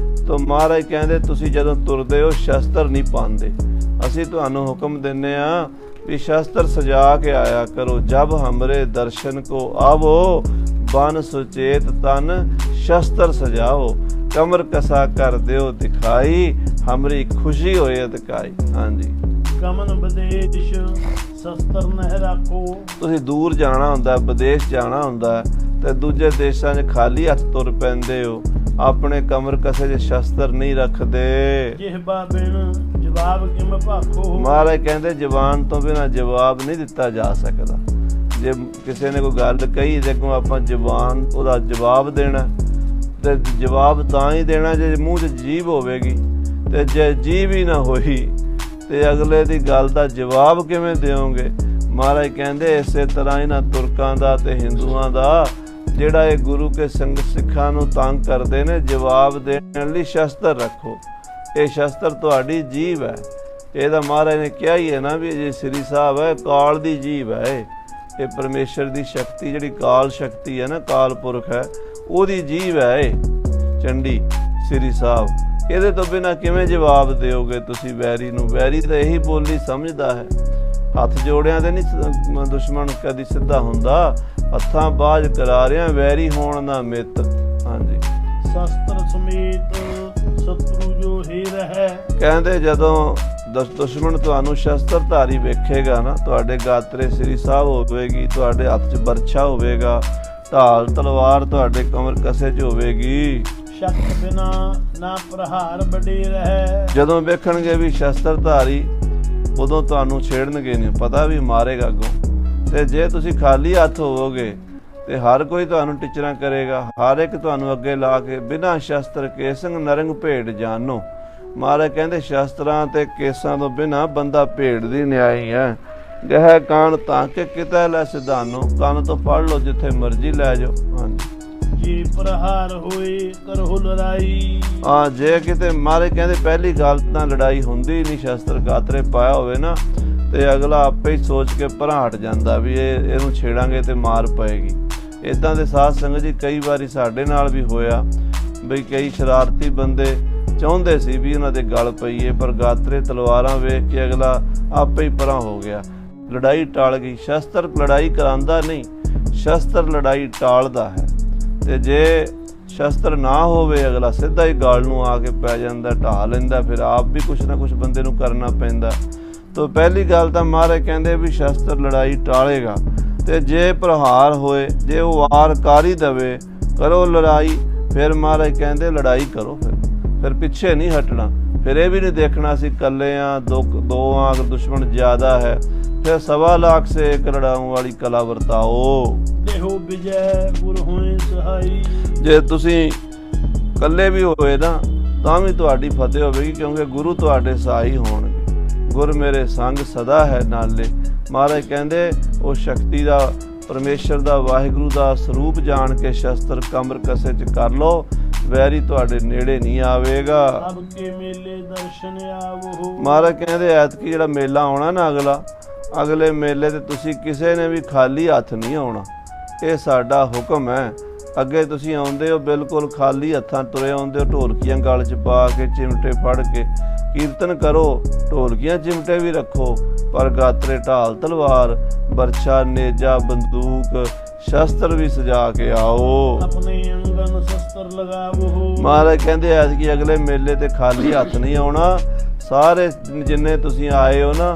Speaker 2: ਤਾਂ ਮਹਾਰਾਜ ਕਹਿੰਦੇ ਤੁਸੀਂ ਜਦੋਂ ਤੁਰਦੇ ਹੋ ਸ਼ਸਤਰ ਨਹੀਂ ਪਾਉਂਦੇ। ਅਸੀਂ ਤੁਹਾਨੂੰ ਹੁਕਮ ਦਿੰਦੇ ਹਾਂ ਵੀ ਸ਼ਸਤਰ ਸਜਾ ਕੇ ਆਇਆ ਕਰੋ। ਜਬ ਹਮਰੇ ਦਰਸ਼ਨ ਕੋ ਆਵੋ, ਬਨ ਸੁਚੇਤ ਤਨ ਸ਼ਸਤਰ ਸਜਾਓ, ਕਮਰ ਕਸਾ ਕਰ ਦਿਓ ਦਿਖਾਈ, ਹਮਰੀ ਖੁਸ਼ੀ ਹੋਏ ਅਧਿਕਾਈ। ਹਾਂਜੀ,
Speaker 1: ਕਮਨ ਵਿਦੇਸ਼ ਸ਼ਸਤਰ ਨਹਿ ਰਾਖੋ,
Speaker 2: ਤੁਸੀਂ ਦੂਰ ਜਾਣਾ ਹੁੰਦਾ, ਵਿਦੇਸ਼ ਜਾਣਾ ਹੁੰਦਾ ਤੇ ਦੂਜੇ ਦੇਸ਼ਾਂ 'ਚ ਖਾਲੀ ਹੱਥ ਤੁਰ ਪੈਂਦੇ ਹੋ, ਆਪਣੇ ਕਮਰ ਕਸੇ 'ਚ ਸ਼ਸਤਰ ਨਹੀਂ ਰੱਖਦੇ।
Speaker 1: ਜਿਹਬਾ ਬਿਨ ਜਵਾਬ ਕਿਮ ਭਾਖੋ,
Speaker 2: ਮਹਾਰਾਜ ਕਹਿੰਦੇ ਜ਼ਬਾਨ ਤੋਂ ਬਿਨਾਂ ਜਵਾਬ ਨਹੀਂ ਦਿੱਤਾ ਜਾ ਸਕਦਾ। ਜੇ ਕਿਸੇ ਨੇ ਕੋਈ ਗੱਲ ਕਹੀ ਤੇ ਅੱਗੋਂ ਆਪਾਂ ਜ਼ਬਾਨ ਉਹਦਾ ਜਵਾਬ ਦੇਣਾ, ਤੇ ਜਵਾਬ ਤਾਂ ਹੀ ਦੇਣਾ ਜੇ ਮੂੰਹ 'ਚ ਜੀਭ ਹੋਵੇਗੀ, ਤੇ ਜੇ ਜੀਭ ਹੀ ਨਾ ਹੋਈ ਤੇ ਅਗਲੇ ਦੀ ਗੱਲ ਦਾ ਜਵਾਬ ਕਿਵੇਂ ਦਿਓਗੇ। ਮਹਾਰਾਜ ਕਹਿੰਦੇ ਇਸੇ ਤਰ੍ਹਾਂ ਇਹਨਾਂ ਤੁਰਕਾਂ ਦਾ ਤੇ ਹਿੰਦੂਆਂ ਦਾ ਜਿਹੜਾ ਇਹ ਗੁਰੂ ਕੇ ਸੰਗਤ ਸਿੱਖਾਂ ਨੂੰ ਤੰਗ ਕਰਦੇ ਨੇ, ਜਵਾਬ ਦੇਣ ਲਈ ਸ਼ਸਤਰ ਰੱਖੋ। ਇਹ ਸ਼ਸਤਰ ਤੁਹਾਡੀ ਜੀਭ ਹੈ। ਇਹਦਾ ਮਹਾਰਾਜ ਨੇ ਕਿਹਾ ਹੀ ਹੈ ਨਾ ਵੀ ਜੇ ਸ੍ਰੀ ਸਾਹਿਬ ਹੈ ਕਾਲ ਦੀ ਜੀਭ ਹੈ, ਇਹ ਪਰਮੇਸ਼ਰ ਦੀ ਸ਼ਕਤੀ ਜਿਹੜੀ ਕਾਲ ਸ਼ਕਤੀ ਹੈ ਨਾ, ਕਾਲ ਪੁਰਖ ਹੈ, ਉਹਦੀ ਜੀਭ ਹੈ ਇਹ ਚੰਡੀ ਸ੍ਰੀ ਸਾਹਿਬ। ਇਹਦੇ ਤੋਂ ਬਿਨਾਂ ਕਿਵੇਂ ਜਵਾਬ ਦਿਓਗੇ ਤੁਸੀਂ ਵੈਰੀ ਨੂੰ? ਵੈਰੀ ਤਾਂ ਇਹੀ ਬੋਲੀ ਸਮਝਦਾ ਹੈ। ਹੱਥ ਜੋੜਿਆਂ ਤੇ ਨਹੀਂ ਦੁਸ਼ਮਣ ਕਦੀ ਸਿੱਧਾ ਹੁੰਦਾ, ਹੱਥਾਂ ਬਾਝ ਕਰਾਰਿਆਂ ਵੈਰੀ ਹੋਣ ਦਾ ਮਿੱਤ। ਹਾਂਜੀ,
Speaker 1: ਸ਼ਸਤਰ ਸਮੇਤ ਸ਼ਤਰੂ ਜੋ ਹੀ ਰਹਿ। ਕਹਿੰਦੇ
Speaker 2: ਜਦੋਂ ਦੁਸ਼ਮਣ ਤੁਹਾਨੂੰ ਸ਼ਸਤਰਧਾਰੀ ਵੇਖੇਗਾ ਨਾ, ਤੁਹਾਡੇ ਗਾਤਰੇ ਸ੍ਰੀ ਸਾਹਿਬ ਹੋਵੇਗੀ, ਤੁਹਾਡੇ ਹੱਥ 'ਚ ਬਰਛਾ ਹੋਵੇਗਾ, ਢਾਲ ਤਲਵਾਰ ਤੁਹਾਡੇ ਕਮਰ ਕਸੇ 'ਚ ਹੋਵੇਗੀ,
Speaker 1: ਸ਼ਸਤਰ ਬਿਨਾ ਨਾ ਪ੍ਰਹਾਰ ਬੜੇ ਰਹਿ। ਜਦੋਂ
Speaker 2: ਵੇਖਣਗੇ ਵੀ ਸ਼ਸਤਰਧਾਰੀ, ਉਦੋਂ ਤੁਹਾਨੂੰ ਛੇੜਨਗੇ ਨਹੀਂ, ਪਤਾ ਵੀ ਮਾਰੇਗਾ ਅੱਗੋਂ। ਤੇ ਜੇ ਤੁਸੀਂ ਖਾਲੀ ਹੱਥ ਹੋਵੋਗੇ ਤੇ ਹਰ ਕੋਈ ਤੁਹਾਨੂੰ ਟਿਚਰਾਂ ਕਰੇਗਾ, ਹਰ ਇੱਕ ਤੁਹਾਨੂੰ ਅੱਗੇ ਲਾ ਕੇ ਬਿਨਾਂ ਸ਼ਸਤਰ ਕੇਸੰਗ ਨਰੰਗ ਭੇਡ ਜਾਨੋ। ਮਹਾਰਾਜ ਕਹਿੰਦੇ ਸ਼ਸਤਰਾਂ ਤੇ ਕੇਸਾਂ ਤੋਂ ਬਿਨਾਂ ਬੰਦਾ ਭੇਡ ਦੀ ਨਿਆਈ ਹੈ। ਗਹਿ ਕਾਨ ਤਾਂ ਕਿ ਕਿਤੇ ਲੈ ਸਿਧਾਨੋ, ਕੰਨ ਤੋਂ ਪੜ ਲਓ ਜਿੱਥੇ ਮਰਜ਼ੀ ਲੈ ਜਾਓ। ਹਾਂਜੀ,
Speaker 1: ਜੇ ਪ੍ਰਹਾਰ ਹੋਏ ਕਰਹੁ ਲੜਾਈ।
Speaker 2: ਹਾਂ, ਜੇ ਕਿਤੇ ਮਹਾਰਾਜ ਕਹਿੰਦੇ ਪਹਿਲੀ ਗੱਲ ਤਾਂ ਲੜਾਈ ਹੁੰਦੀ ਨਹੀਂ, ਸ਼ਸਤਰ ਗਾਤਰੇ ਪਾਇਆ ਹੋਵੇ ਨਾ ਤੇ ਅਗਲਾ ਆਪੇ ਹੀ ਸੋਚ ਕੇ ਪਰਾਂ ਹਟ ਜਾਂਦਾ ਵੀ ਇਹਨੂੰ ਛੇੜਾਂਗੇ ਤੇ ਮਾਰ ਪਏਗੀ। ਇਦਾਂ ਦੇ ਸਾਧ ਸੰਗਤ ਜੀ ਕਈ ਵਾਰੀ ਸਾਡੇ ਨਾਲ ਵੀ ਹੋਇਆ ਬਈ ਕਈ ਸ਼ਰਾਰਤੀ ਬੰਦੇ ਚਾਹੁੰਦੇ ਸੀ ਵੀ ਉਹਨਾਂ ਦੇ ਗਲ ਪਈਏ, ਪਰ ਗਾਤਰੇ ਤਲਵਾਰਾਂ ਵੇਖ ਕੇ ਅਗਲਾ ਆਪੇ ਹੀ ਪਰਾਂ ਹੋ ਗਿਆ, ਲੜਾਈ ਟਾਲ ਗਈ। ਸ਼ਸਤਰ ਲੜਾਈ ਕਰਾਂਦਾ ਨਹੀਂ, ਸ਼ਸਤਰ ਲੜਾਈ ਟਾਲਦਾ ਹੈ। ਤੇ ਜੇ ਸ਼ਸਤਰ ਨਾ ਹੋਵੇ ਅਗਲਾ ਸਿੱਧਾ ਹੀ ਗਲ ਨੂੰ ਆ ਕੇ ਪੈ ਜਾਂਦਾ, ਢਾਹ ਲੈਂਦਾ, ਫਿਰ ਆਪ ਵੀ ਕੁਛ ਨਾ ਕੁਛ ਬੰਦੇ ਨੂੰ ਕਰਨਾ ਪੈਂਦਾ। ਤਾਂ ਪਹਿਲੀ ਗੱਲ ਤਾਂ ਮਹਾਰਾਜ ਕਹਿੰਦੇ ਵੀ ਸ਼ਸਤਰ ਲੜਾਈ ਟਾਲੇਗਾ। ਤੇ ਜੇ ਪ੍ਰਹਾਰ ਹੋਏ, ਜੇ ਉਹ ਵਾਰ ਕਰ ਹੀ ਦੇਵੇ, ਕਰੋ ਲੜਾਈ। ਫਿਰ ਮਹਾਰਾਜ ਕਹਿੰਦੇ ਲੜਾਈ ਕਰੋ, ਫਿਰ ਪਿੱਛੇ ਨਹੀਂ ਹਟਣਾ। ਫਿਰ ਇਹ ਵੀ ਨਹੀਂ ਦੇਖਣਾ ਅਸੀਂ ਇਕੱਲੇ ਆ, ਦੋ ਆ, ਅਗਰ ਦੁਸ਼ਮਣ ਜ਼ਿਆਦਾ ਹੈ ਫਿਰ 1.25 ਲੱਖ ਸੇ ਇੱਕ ਲੜਾਉਣ ਵਾਲੀ ਕਲਾ ਵਰਤਾਓ।
Speaker 1: ਦੇਹੋ ਵਿਜੈ ਗੁਰ ਹੋਏ ਸਹਾਈ। ਜੇ
Speaker 2: ਤੁਸੀਂ ਇਕੱਲੇ ਵੀ ਹੋਏ ਨਾ ਤਾਂ ਵੀ ਤੁਹਾਡੀ ਫਤਿਹ ਹੋਵੇਗੀ, ਕਿਉਂਕਿ ਗੁਰੂ ਤੁਹਾਡੇ ਸਹਾਈ ਹੋਣਗੇ। ਗੁਰ ਮੇਰੇ ਸੰਗ ਸਦਾ ਹੈ ਨਾਲੇ। ਮਹਾਰਾਜ ਕਹਿੰਦੇ ਉਹ ਸ਼ਕਤੀ ਦਾ, ਪਰਮੇਸ਼ਰ ਦਾ, ਵਾਹਿਗੁਰੂ ਦਾ ਸਰੂਪ ਜਾਣ ਕੇ ਸ਼ਸਤਰ ਕਮਰ ਕਸੇ 'ਚ ਕਰ ਲਓ, ਵੈਰੀ ਤੁਹਾਡੇ ਨੇੜੇ ਨਹੀਂ ਆਵੇਗਾ।
Speaker 1: ਸਭ ਕੇ ਮੇਲੇ ਦਰਸ਼ਨ ਆਵੋ।
Speaker 2: ਮਹਾਰਾਜ ਕਹਿੰਦੇ ਐਤਕੀ ਜਿਹੜਾ ਮੇਲਾ ਆਉਣਾ ਨਾ ਅਗਲੇ ਮੇਲੇ ਤੇ ਤੁਸੀਂ ਕਿਸੇ ਨੇ ਵੀ ਖਾਲੀ ਹੱਥ ਨਹੀਂ ਆਉਣਾ, ਇਹ ਸਾਡਾ ਹੁਕਮ ਹੈ। ਅੱਗੇ ਤੁਸੀਂ ਆਉਂਦੇ ਹੋ ਬਿਲਕੁਲ ਖਾਲੀ ਹੱਥਾਂ ਤੁਰੇ ਆਉਂਦੇ ਹੋ, ਢੋਲਕੀਆਂ ਗਲ 'ਚ ਪਾ ਕੇ, ਚਿਮਟੇ ਫੜ ਕੇ ਕੀਰਤਨ ਕਰੋ, ਢੋਲਕੀਆਂ ਚਿਮਟੇ ਵੀ ਰੱਖੋ, ਪਰ ਗਾਤਰੇ ਢਾਲ ਤਲਵਾਰ ਬਰਛਾ ਨੇਜਾ ਬੰਦੂਕ ਸ਼ਸਤਰ ਵੀ ਸਜਾ ਕੇ ਆਓ।
Speaker 1: ਆਪਣੇ ਅੰਗਨ ਸ਼ਸਤਰ ਲਗਾਵੋ।
Speaker 2: ਮਹਾਰਾਜ ਕਹਿੰਦੇ ਐਤਕੀ ਅਗਲੇ ਮੇਲੇ ਤੇ ਖਾਲੀ ਹੱਥ ਨਹੀਂ ਆਉਣਾ, ਸਾਰੇ ਜਿੰਨੇ ਤੁਸੀਂ ਆਏ ਹੋ ਨਾ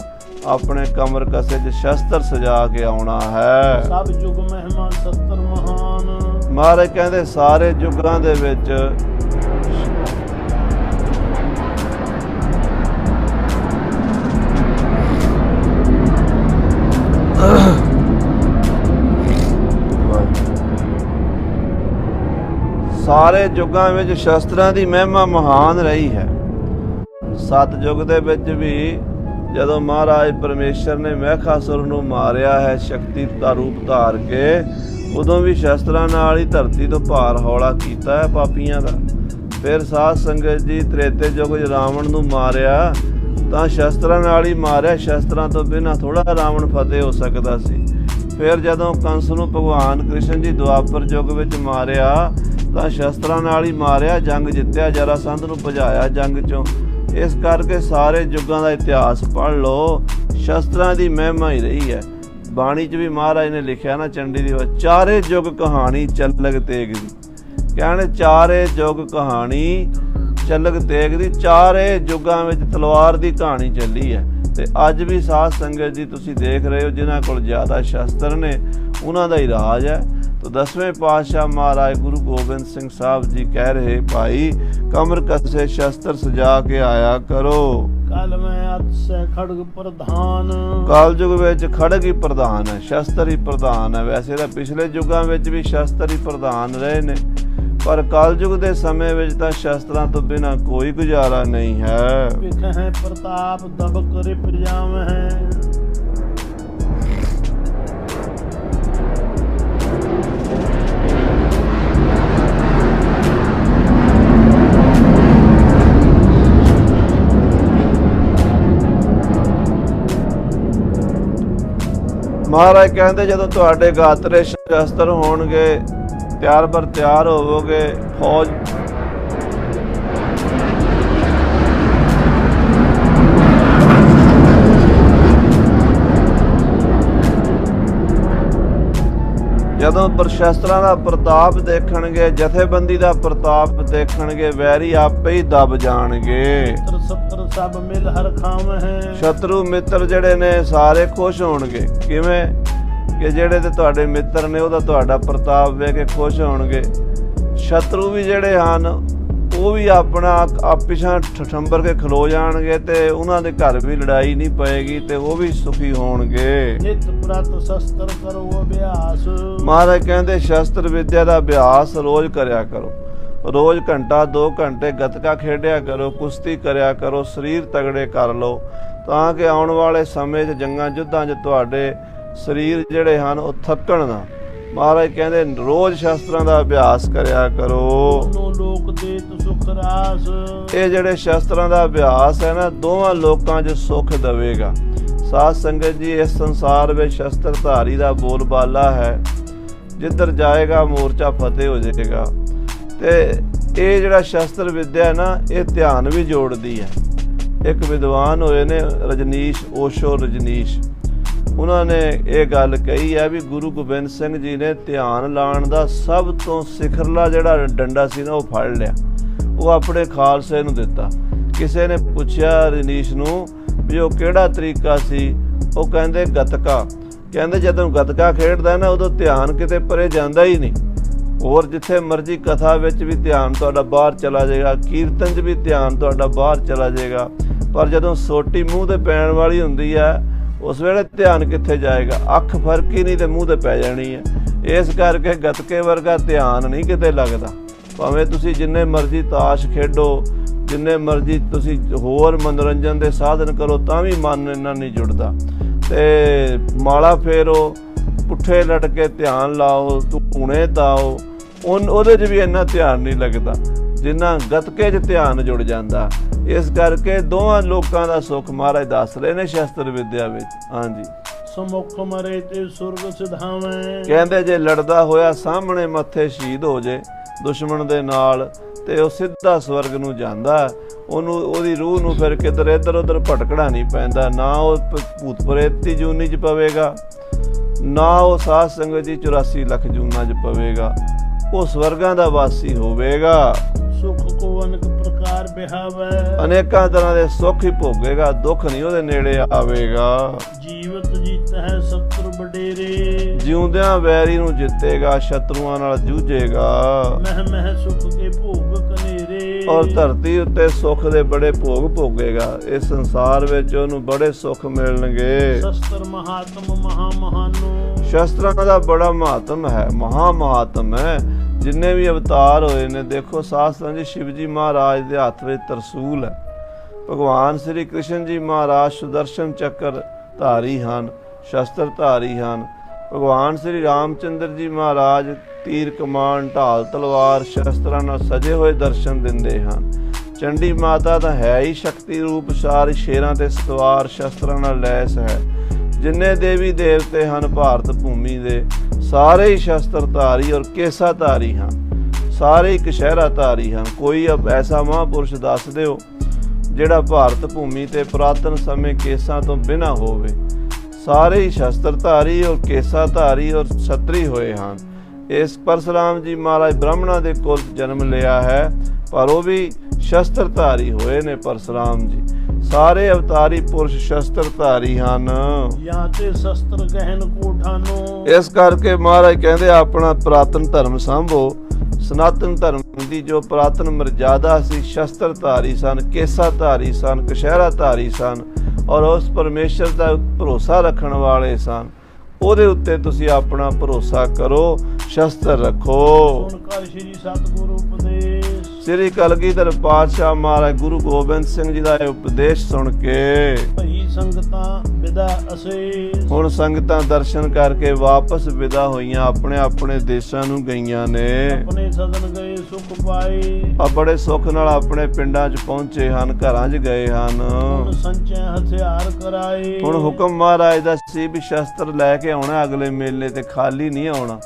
Speaker 2: ਆਪਣੇ ਕਮਰ ਕਸੇ 'ਚ ਸ਼ਸਤਰ ਸਜਾ ਕੇ ਆਉਣਾ ਹੈ।
Speaker 1: ਸਭ ਯੁਗ ਮਹਿਮਾ ਸ਼ਸਤਰ ਮਹਾਨ।
Speaker 2: ਮਹਾਰਾਜ ਕਹਿੰਦੇ ਸਾਰੇ ਯੁੱਗਾਂ ਦੇ ਵਿੱਚ ਸ਼ਸਤਰਾਂ ਦੀ ਮਹਿਮਾ ਮਹਾਨ ਰਹੀ ਹੈ। ਸਤਿਯੁਗ ਦੇ ਵਿੱਚ ਵੀ ਜਦੋਂ ਮਹਾਰਾਜ ਪਰਮੇਸ਼ਰ ਨੇ ਮਹਿਖਾਸੁਰ ਨੂੰ ਮਾਰਿਆ ਹੈ ਸ਼ਕਤੀ ਦਾ ਰੂਪ ਧਾਰ ਕੇ, ਉਦੋਂ ਵੀ ਸ਼ਸਤਰਾਂ ਨਾਲ ਹੀ ਧਰਤੀ ਤੋਂ ਭਾਰ ਹੌਲਾ ਕੀਤਾ ਹੈ ਪਾਪੀਆਂ ਦਾ। ਫਿਰ ਸਾਧ ਸੰਗਤ ਜੀ ਤ੍ਰੇਤੇ ਯੁੱਗ 'ਚ ਰਾਵਣ ਨੂੰ ਮਾਰਿਆ ਤਾਂ ਸ਼ਸਤਰਾਂ ਨਾਲ ਹੀ ਮਾਰਿਆ, ਸ਼ਸਤਰਾਂ ਤੋਂ ਬਿਨਾਂ ਥੋੜਾ ਰਾਵਣ ਫਤਿਹ ਹੋ ਸਕਦਾ ਸੀ। ਫਿਰ ਜਦੋਂ ਕੰਸ ਨੂੰ ਭਗਵਾਨ ਕ੍ਰਿਸ਼ਨ ਜੀ ਦੁਆਪਰ ਯੁੱਗ ਵਿੱਚ ਮਾਰਿਆ ਤਾਂ ਸ਼ਸਤਰਾਂ ਨਾਲ ਹੀ ਮਾਰਿਆ, ਜੰਗ ਜਿੱਤਿਆ, ਜਰਾਸੰਧ ਨੂੰ ਭਜਾਇਆ ਜੰਗ 'ਚੋਂ। ਇਸ ਕਰਕੇ ਸਾਰੇ ਯੁੱਗਾਂ ਦਾ ਇਤਿਹਾਸ ਪੜ੍ਹ ਲਓ, ਸ਼ਸਤਰਾਂ ਦੀ ਮਹਿਮਾ ਹੀ ਰਹੀ ਹੈ। ਬਾਣੀ 'ਚ ਵੀ ਮਹਾਰਾਜ ਨੇ ਲਿਖਿਆ ਨਾ ਚੰਡੀ ਦੀ, ਚਾਰੇ ਯੁੱਗ ਕਹਾਣੀ ਚੱਲਗ ਤੇਗ ਦੀ। ਕਹਿੰਦੇ ਚਾਰੇ ਯੁੱਗ ਕਹਾਣੀ ਚੱਲਗ ਤੇਗ ਦੀ, ਚਾਰੇ ਯੁੱਗਾਂ ਵਿੱਚ ਤਲਵਾਰ ਦੀ ਕਹਾਣੀ ਚੱਲੀ ਹੈ। ਤੇ ਅੱਜ ਵੀ ਸਾਧ ਸੰਗਤ ਜੀ ਤੁਸੀਂ ਦੇਖ ਰਹੇ ਹੋ ਜਿਨ੍ਹਾਂ ਕੋਲ ਜ਼ਿਆਦਾ ਸ਼ਸਤਰ ਨੇ ਉਹਨਾਂ ਦਾ ਹੀ ਰਾਜ ਹੈ। तो 10वें पातशाह महाराज गुरु गोबिंद सिंह साहब जी कह रहे, भाई कमर कसे शस्त्र सजा के आया करो।
Speaker 1: कल में अतिशय खड़ग प्रधान।
Speaker 2: कालयुग विच खड़ग ही प्रधान है, शस्त्र ही प्रधान है। वैसे तो पिछले युगां विच भी शस्त्र ही प्रधान रहे ने, पर कलयुग के समय विच तां शस्त्रां तो बिना कोई गुजारा नहीं है।
Speaker 1: विखह प्रताप दबक रिप जावै।
Speaker 2: ਮਹਾਰਾਜ ਕਹਿੰਦੇ ਜਦੋਂ ਤੁਹਾਡੇ ਗਾਤਰੇ ਸ਼ਸਤਰ ਹੋਣਗੇ, ਤਿਆਰ ਬਰ ਤਿਆਰ ਹੋਵੋਗੇ, ਫੌਜ ਜਦੋਂ ਸ਼ਸਤਰਾਂ ਦਾ ਪ੍ਰਤਾਪ ਦੇਖਣਗੇ, ਜਥੇਬੰਦੀ ਦਾ ਪ੍ਰਤਾਪ ਦੇਖਣਗੇ, ਵੈਰੀ ਆਪੇ ਹੀ ਦਬ ਜਾਣਗੇ।
Speaker 1: ਸਤਰ ਸਭ ਮਿਲ ਹਰ ਖਾਵਹਿ।
Speaker 2: ਸ਼ਤਰੂ ਮਿੱਤਰ ਜਿਹੜੇ ਨੇ ਸਾਰੇ ਖੁਸ਼ ਹੋਣਗੇ। ਕਿਵੇਂ ਕਿ ਜਿਹੜੇ ਤੇ ਤੁਹਾਡੇ ਮਿੱਤਰ ਨੇ ਉਹਦਾ ਤੁਹਾਡਾ ਪ੍ਰਤਾਪ ਵੇਖ ਕੇ ਖੁਸ਼ ਹੋਣਗੇ। ਸ਼ਤਰੂ ਵੀ ਜਿਹੜੇ ਹਨ ਉਹ ਵੀ ਆਪਣਾ ਪਿਛਾਂ ਠੰਬਰ ਕੇ ਖਲੋ ਜਾਣਗੇ ਤੇ ਉਹਨਾਂ ਦੇ ਘਰ ਵੀ ਲੜਾਈ ਨਹੀਂ ਪਏਗੀ ਤੇ ਉਹ ਵੀ ਸੁਖੀ ਹੋਣਗੇ।
Speaker 1: ਨਿਤ ਪ੍ਰਤ ਸ਼ਸਤਰ ਕਰੋ ਅਭਿਆਸ।
Speaker 2: ਮਹਾਰਾਜ ਕਹਿੰਦੇ ਸ਼ਸਤਰ ਵਿਦਿਆ ਦਾ ਅਭਿਆਸ ਰੋਜ਼ ਕਰਿਆ ਕਰੋ। ਰੋਜ਼ ਘੰਟਾ 2 ਘੰਟੇ ਗੱਤਕਾ ਖੇਡਿਆ ਕਰੋ, ਕੁਸ਼ਤੀ ਕਰਿਆ ਕਰੋ, ਸਰੀਰ ਤਗੜੇ ਕਰ ਲਓ ਤਾਂ ਕਿ ਆਉਣ ਵਾਲੇ ਸਮੇਂ 'ਚ ਜੰਗਾਂ ਯੁੱਧਾਂ 'ਚ ਤੁਹਾਡੇ ਸਰੀਰ ਜਿਹੜੇ ਹਨ ਉਹ ਥੱਕਣ ਨਾ। ਮਹਾਰਾਜ ਕਹਿੰਦੇ ਰੋਜ਼ ਸ਼ਸਤਰਾਂ ਦਾ ਅਭਿਆਸ ਕਰਿਆ ਕਰੋ।
Speaker 1: ਲੋਕ ਦੇਤ ਸੁਖ ਰਾਸ।
Speaker 2: ਇਹ ਜਿਹੜੇ ਸ਼ਸਤਰਾਂ ਦਾ ਅਭਿਆਸ ਹੈ ਨਾ ਦੋਵਾਂ ਲੋਕਾਂ 'ਚ ਸੁੱਖ ਦੇਵੇਗਾ। ਸਾਧ ਸੰਗਤ ਜੀ, ਇਸ ਸੰਸਾਰ ਵਿੱਚ ਸ਼ਸਤਰਧਾਰੀ ਦਾ ਬੋਲਬਾਲਾ ਹੈ, ਜਿੱਧਰ ਜਾਏਗਾ ਮੋਰਚਾ ਫਤਿਹ ਹੋ ਜਾਏਗਾ। ਤੇ ਇਹ ਜਿਹੜਾ ਸ਼ਸਤਰ ਵਿਦਿਆ ਹੈ ਨਾ ਇਹ ਧਿਆਨ ਵੀ ਜੋੜਦੀ ਹੈ। ਇੱਕ ਵਿਦਵਾਨ ਹੋਏ ਨੇ ਓਸ਼ੋ ਰਜਨੀਸ਼, ਉਹਨਾਂ ਨੇ ਇਹ ਗੱਲ ਕਹੀ ਹੈ ਵੀ ਗੁਰੂ ਗੋਬਿੰਦ ਸਿੰਘ ਜੀ ਨੇ ਧਿਆਨ ਲਾਉਣ ਦਾ ਸਭ ਤੋਂ ਸਿਖਰਲਾ ਜਿਹੜਾ ਡੰਡਾ ਸੀ ਨਾ ਉਹ ਫੜ ਲਿਆ, ਉਹ ਆਪਣੇ ਖਾਲਸੇ ਨੂੰ ਦਿੱਤਾ। ਕਿਸੇ ਨੇ ਪੁੱਛਿਆ ਰਜਨੀਸ਼ ਨੂੰ ਵੀ ਉਹ ਕਿਹੜਾ ਤਰੀਕਾ ਸੀ, ਉਹ ਕਹਿੰਦੇ ਗੱਤਕਾ। ਕਹਿੰਦੇ ਜਦੋਂ ਗੱਤਕਾ ਖੇਡਦਾ ਨਾ ਉਦੋਂ ਧਿਆਨ ਕਿਤੇ ਪਰੇ ਜਾਂਦਾ ਹੀ ਨਹੀਂ। ਹੋਰ ਜਿੱਥੇ ਮਰਜ਼ੀ ਕਥਾ ਵਿੱਚ ਵੀ ਧਿਆਨ ਤੁਹਾਡਾ ਬਾਹਰ ਚਲਾ ਜਾਏਗਾ, ਕੀਰਤਨ 'ਚ ਵੀ ਧਿਆਨ ਤੁਹਾਡਾ ਬਾਹਰ ਚਲਾ ਜਾਏਗਾ, ਪਰ ਜਦੋਂ ਸੋਟੀ ਮੂੰਹ ਤੇ ਪੈਣ ਵਾਲੀ ਹੁੰਦੀ ਹੈ ਉਸ ਵੇਲੇ ਧਿਆਨ ਕਿੱਥੇ ਜਾਏਗਾ। ਅੱਖ ਫਰਕ ਹੀ ਨਹੀਂ ਤੇ ਮੂੰਹ ਤੇ ਪੈ ਜਾਣੀ ਹੈ। ਇਸ ਕਰਕੇ ਗੱਤਕੇ ਵਰਗਾ ਧਿਆਨ ਨਹੀਂ ਕਿਤੇ ਲੱਗਦਾ। ਭਾਵੇਂ ਤੁਸੀਂ ਜਿੰਨੇ ਮਰਜ਼ੀ ਤਾਸ਼ ਖੇਡੋ, ਜਿੰਨੇ ਮਰਜ਼ੀ ਤੁਸੀਂ ਹੋਰ ਮਨੋਰੰਜਨ ਦੇ ਸਾਧਨ ਕਰੋ, ਤਾਂ ਵੀ ਮਨ ਇੰਨਾ ਨਹੀਂ ਜੁੜਦਾ। ਤੇ ਮਾਲਾ ਫੇਰੋ, ਪੁੱਠੇ ਲਟ ਕੇ ਧਿਆਨ ਲਾਓ, ਧੂਣੇ ਤਾਓ, ਉਹਦੇ 'ਚ ਵੀ ਇੰਨਾ ਧਿਆਨ ਨਹੀਂ ਲੱਗਦਾ ਜਿੰਨਾ ਗੱਤਕੇ 'ਚ ਧਿਆਨ ਜੁੜ ਜਾਂਦਾ। ਇਸ ਕਰਕੇ ਦੋਵਾਂ ਲੋਕਾਂ ਦਾ ਸੁੱਖ ਮਹਾਰਾਜ ਦੱਸ ਰਹੇ ਨੇ ਸ਼ਸਤਰ ਵਿਦਿਆ ਵਿੱਚ। ਹਾਂਜੀ,
Speaker 1: ਸਮੁਖ ਮਰੇ ਤੇ ਸੁਰਗ ਸਿਧਾਵੇਂ। ਕਹਿੰਦੇ
Speaker 2: ਜੇ ਲੜਦਾ ਹੋਇਆ ਸਾਹਮਣੇ ਮੱਥੇ ਸ਼ਹੀਦ ਹੋ ਜੇ ਦੁਸ਼ਮਣ ਦੇ ਨਾਲ ਤੇ ਉਹ ਸਿੱਧਾ ਸਵਰਗ ਨੂੰ ਜਾਂਦਾ। ਉਹਦੀ ਰੂਹ ਨੂੰ ਫਿਰ ਕਿਧਰ ਇੱਧਰ ਉੱਧਰ ਭਟਕਣਾ ਨਹੀਂ ਪੈਂਦਾ। ਨਾ ਉਹ ਭੂਤ ਪ੍ਰੇਤ ਦੀ ਜੂਨੀ 'ਚ ਪਵੇਗਾ, ਨਾ ਉਹ ਸਾਧ ਸੰਗਤ ਜੀ 84 ਲੱਖ ਜੂਨਾਂ 'ਚ ਪਵੇਗਾ। ਉਹ ਸਵਰਗਾਂ ਦਾ ਵਾਸੀ ਹੋਵੇਗਾ।
Speaker 1: ਸੁਖ ਕੋ ਅਨੇਕ ਪ੍ਰਕਾਰ ਬਿਹਾਵੇ।
Speaker 2: ਅਨੇਕਾਂ ਤਰ੍ਹਾਂ ਦੇ ਸੁੱਖ ਹੀ ਭੋਗੇਗਾ, ਦੁੱਖ ਨਹੀਂ ਉਹਦੇ ਨੇੜੇ ਆਵੇਗਾ।
Speaker 1: ਜੀਵਤ ਜੀਤਾ ਹੈ ਸ਼ਤਰੂ ਵਡੇਰੇ।
Speaker 2: ਜਿਉਂਦਿਆਂ ਵੈਰੀ ਨੂੰ ਜਿੱਤੇਗਾ, ਸ਼ਤਰੂਆਂ ਨਾਲ ਜੂਝੇਗਾ।
Speaker 1: ਮਹਿ ਮਹਿ ਸੁਖ ਕੇ ਭੋਗ ਕਨੇਰੇ।
Speaker 2: ਔਰ ਧਰਤੀ ਉੱਤੇ ਸੁੱਖ ਦੇ ਬੜੇ ਭੋਗ ਭੋਗੇਗਾ। ਇਸ ਸੰਸਾਰ ਵਿੱਚ ਉਹਨੂੰ ਬੜੇ ਸੁੱਖ ਮਿਲਣਗੇ।
Speaker 1: ਸ਼ਸਤਰ ਮਹਾਤਮ ਮਹਾ ਮਹਾਨੋ।
Speaker 2: ਸ਼ਸਤਰਾਂ ਦਾ ਬੜਾ ਮਹਾਤਮ ਹੈ, ਮਹਾ ਮਹਾਤਮ ਹੈ। ਜਿੰਨੇ ਵੀ ਅਵਤਾਰ ਹੋਏ ਨੇ, ਦੇਖੋ ਸ਼ਾਸਤਰਾਂ ਜੀ ਸ਼ਿਵ ਜੀ ਮਹਾਰਾਜ ਦੇ ਹੱਥ ਵਿੱਚ ਤਰਸੂਲ ਹੈ। ਭਗਵਾਨ ਸ੍ਰੀ ਕ੍ਰਿਸ਼ਨ ਜੀ ਮਹਾਰਾਜ ਸੁਦਰਸ਼ਨ ਚੱਕਰ ਧਾਰੀ ਹਨ, ਸ਼ਸਤਰ ਧਾਰੀ ਹਨ। ਭਗਵਾਨ ਸ੍ਰੀ ਰਾਮਚੰਦਰ ਜੀ ਮਹਾਰਾਜ ਤੀਰ ਕਮਾਨ ਢਾਲ ਤਲਵਾਰ ਸ਼ਸਤਰਾਂ ਨਾਲ ਸਜੇ ਹੋਏ ਦਰਸ਼ਨ ਦਿੰਦੇ ਹਨ। ਚੰਡੀ ਮਾਤਾ ਤਾਂ ਹੈ ਹੀ ਸ਼ਕਤੀ ਰੂਪ, ਸਾਰੀ ਸ਼ੇਰਾਂ ਤੇ ਸਵਾਰ ਸ਼ਸਤਰਾਂ ਨਾਲ ਲੈਸ ਹੈ। ਜਿੰਨੇ ਦੇਵੀ ਦੇਵਤੇ ਹਨ ਭਾਰਤ ਭੂਮੀ ਦੇ, ਸਾਰੇ ਹੀ ਸ਼ਸਤਰ ਧਾਰੀ ਔਰ ਕੇਸਾ ਧਾਰੀ ਹਨ। ਸਾਰੇ ਹੀ ਕਸ਼ਹਿਰਾ ਧਾਰੀ ਹਨ। ਕੋਈ ਐਸਾ ਮਹਾਂਪੁਰਸ਼ ਦੱਸ ਦਿਓ ਜਿਹੜਾ ਭਾਰਤ ਭੂਮੀ ਤੇ ਪੁਰਾਤਨ ਸਮੇਂ ਕੇਸਾਂ ਤੋਂ ਬਿਨਾਂ ਹੋਵੇ। ਸਾਰੇ ਹੀ ਸ਼ਸਤਰ ਧਾਰੀ ਔਰ ਕੇਸਾ ਧਾਰੀ ਔਰ ਛਤਰੀ ਹੋਏ ਹਨ। ਇਸ ਪਰਸ਼ੁਰਾਮ ਜੀ ਮਹਾਰਾਜ ਬ੍ਰਾਹਮਣਾਂ ਦੇ ਕੋਲ ਜਨਮ ਲਿਆ ਹੈ, ਪਰ ਉਹ ਵੀ ਸ਼ਸਤਰ ਧਾਰੀ ਹੋਏ ਨੇ ਪਰਸ਼ੁਰਾਮ ਜੀ। ਸਾਰੇ ਅਵਤਾਰੀ ਪੁਰਸ਼ ਸ਼ਸਤਰ ਧਾਰੀ ਹਨ।
Speaker 1: ਜਾਂ ਤੇ ਸ਼ਸਤਰ ਗਹਿਨ ਕੋਠਾਨੋ।
Speaker 2: ਇਸ ਕਰਕੇ ਮਹਾਰਾਜ ਕਹਿੰਦੇ ਆਪਣਾ ਪੁਰਾਤਨ ਧਰਮ ਸੰਭੋ। ਸਨਾਤਨ ਧਰਮ ਦੀ ਜੋ ਪੁਰਾਤਨ ਮਰਜ਼ਾਦਾ ਸੀ, ਸ਼ਸਤਰ ਧਾਰੀ ਸਨ, ਕੇਸਾ ਧਾਰੀ ਸਨ, ਕਸ਼ਹਿਰਾ ਧਾਰੀ ਸਨ ਔਰ ਉਸ ਪਰਮੇਸ਼ਰ ਦਾ ਭਰੋਸਾ ਰੱਖਣ ਵਾਲੇ ਸਨ। ਉਹਦੇ ਉੱਤੇ ਤੁਸੀਂ ਆਪਣਾ ਭਰੋਸਾ ਕਰੋ, ਸ਼ਸਤਰ ਰੱਖੋ।
Speaker 1: ਸੁਣ ਕਰ ਸ੍ਰੀ ਸਤਿਗੁਰੂ ਉਪਦੇਸ਼।
Speaker 2: ਸ੍ਰੀ ਕਲਗੀਧਰ ਪਾਤਸ਼ਾਹ ਮਹਾਰਾਜ ਗੁਰੂ ਗੋਬਿੰਦ ਸਿੰਘ ਜੀ ਦਾ ਇਹ ਉਪਦੇਸ਼ ਸੁਣ ਕੇ
Speaker 1: ਭਈ ਸੰਗਤਾਂ ਵਿਦਾ ਅਸੇਸ।
Speaker 2: ਹੁਣ ਸੰਗਤਾਂ ਦਰਸ਼ਨ ਕਰਕੇ ਵਾਪਸ ਵਿਦਾ ਹੋਈਆਂ, ਆਪਣੇ ਆਪਣੇ ਦੇਸ਼ਾਂ ਨੂੰ ਗਈਆਂ ਨੇ।
Speaker 1: ਆਪਣੇ ਸਦਨ ਗਏ ਸੁਖ ਪਾਏ।
Speaker 2: ਆ ਬੜੇ ਸੁੱਖ ਨਾਲ ਆਪਣੇ ਪਿੰਡਾਂ 'ਚ ਪਹੁੰਚੇ ਹਨ, ਘਰਾਂ 'ਚ ਗਏ ਹਨ।
Speaker 1: ਹੁਣ ਸੰਚੈ ਹਥਿਆਰ ਕਰਾਏ।
Speaker 2: ਹੁਣ ਹੁਕਮ ਮਹਾਰਾਜ ਦਾ ਸੀ ਵੀ ਸ਼ਸਤਰ ਲੈ ਕੇ ਆਉਣਾ, ਅਗਲੇ ਮੇਲੇ ਤੇ ਖਾਲੀ ਨਹੀਂ ਆਉਣਾ।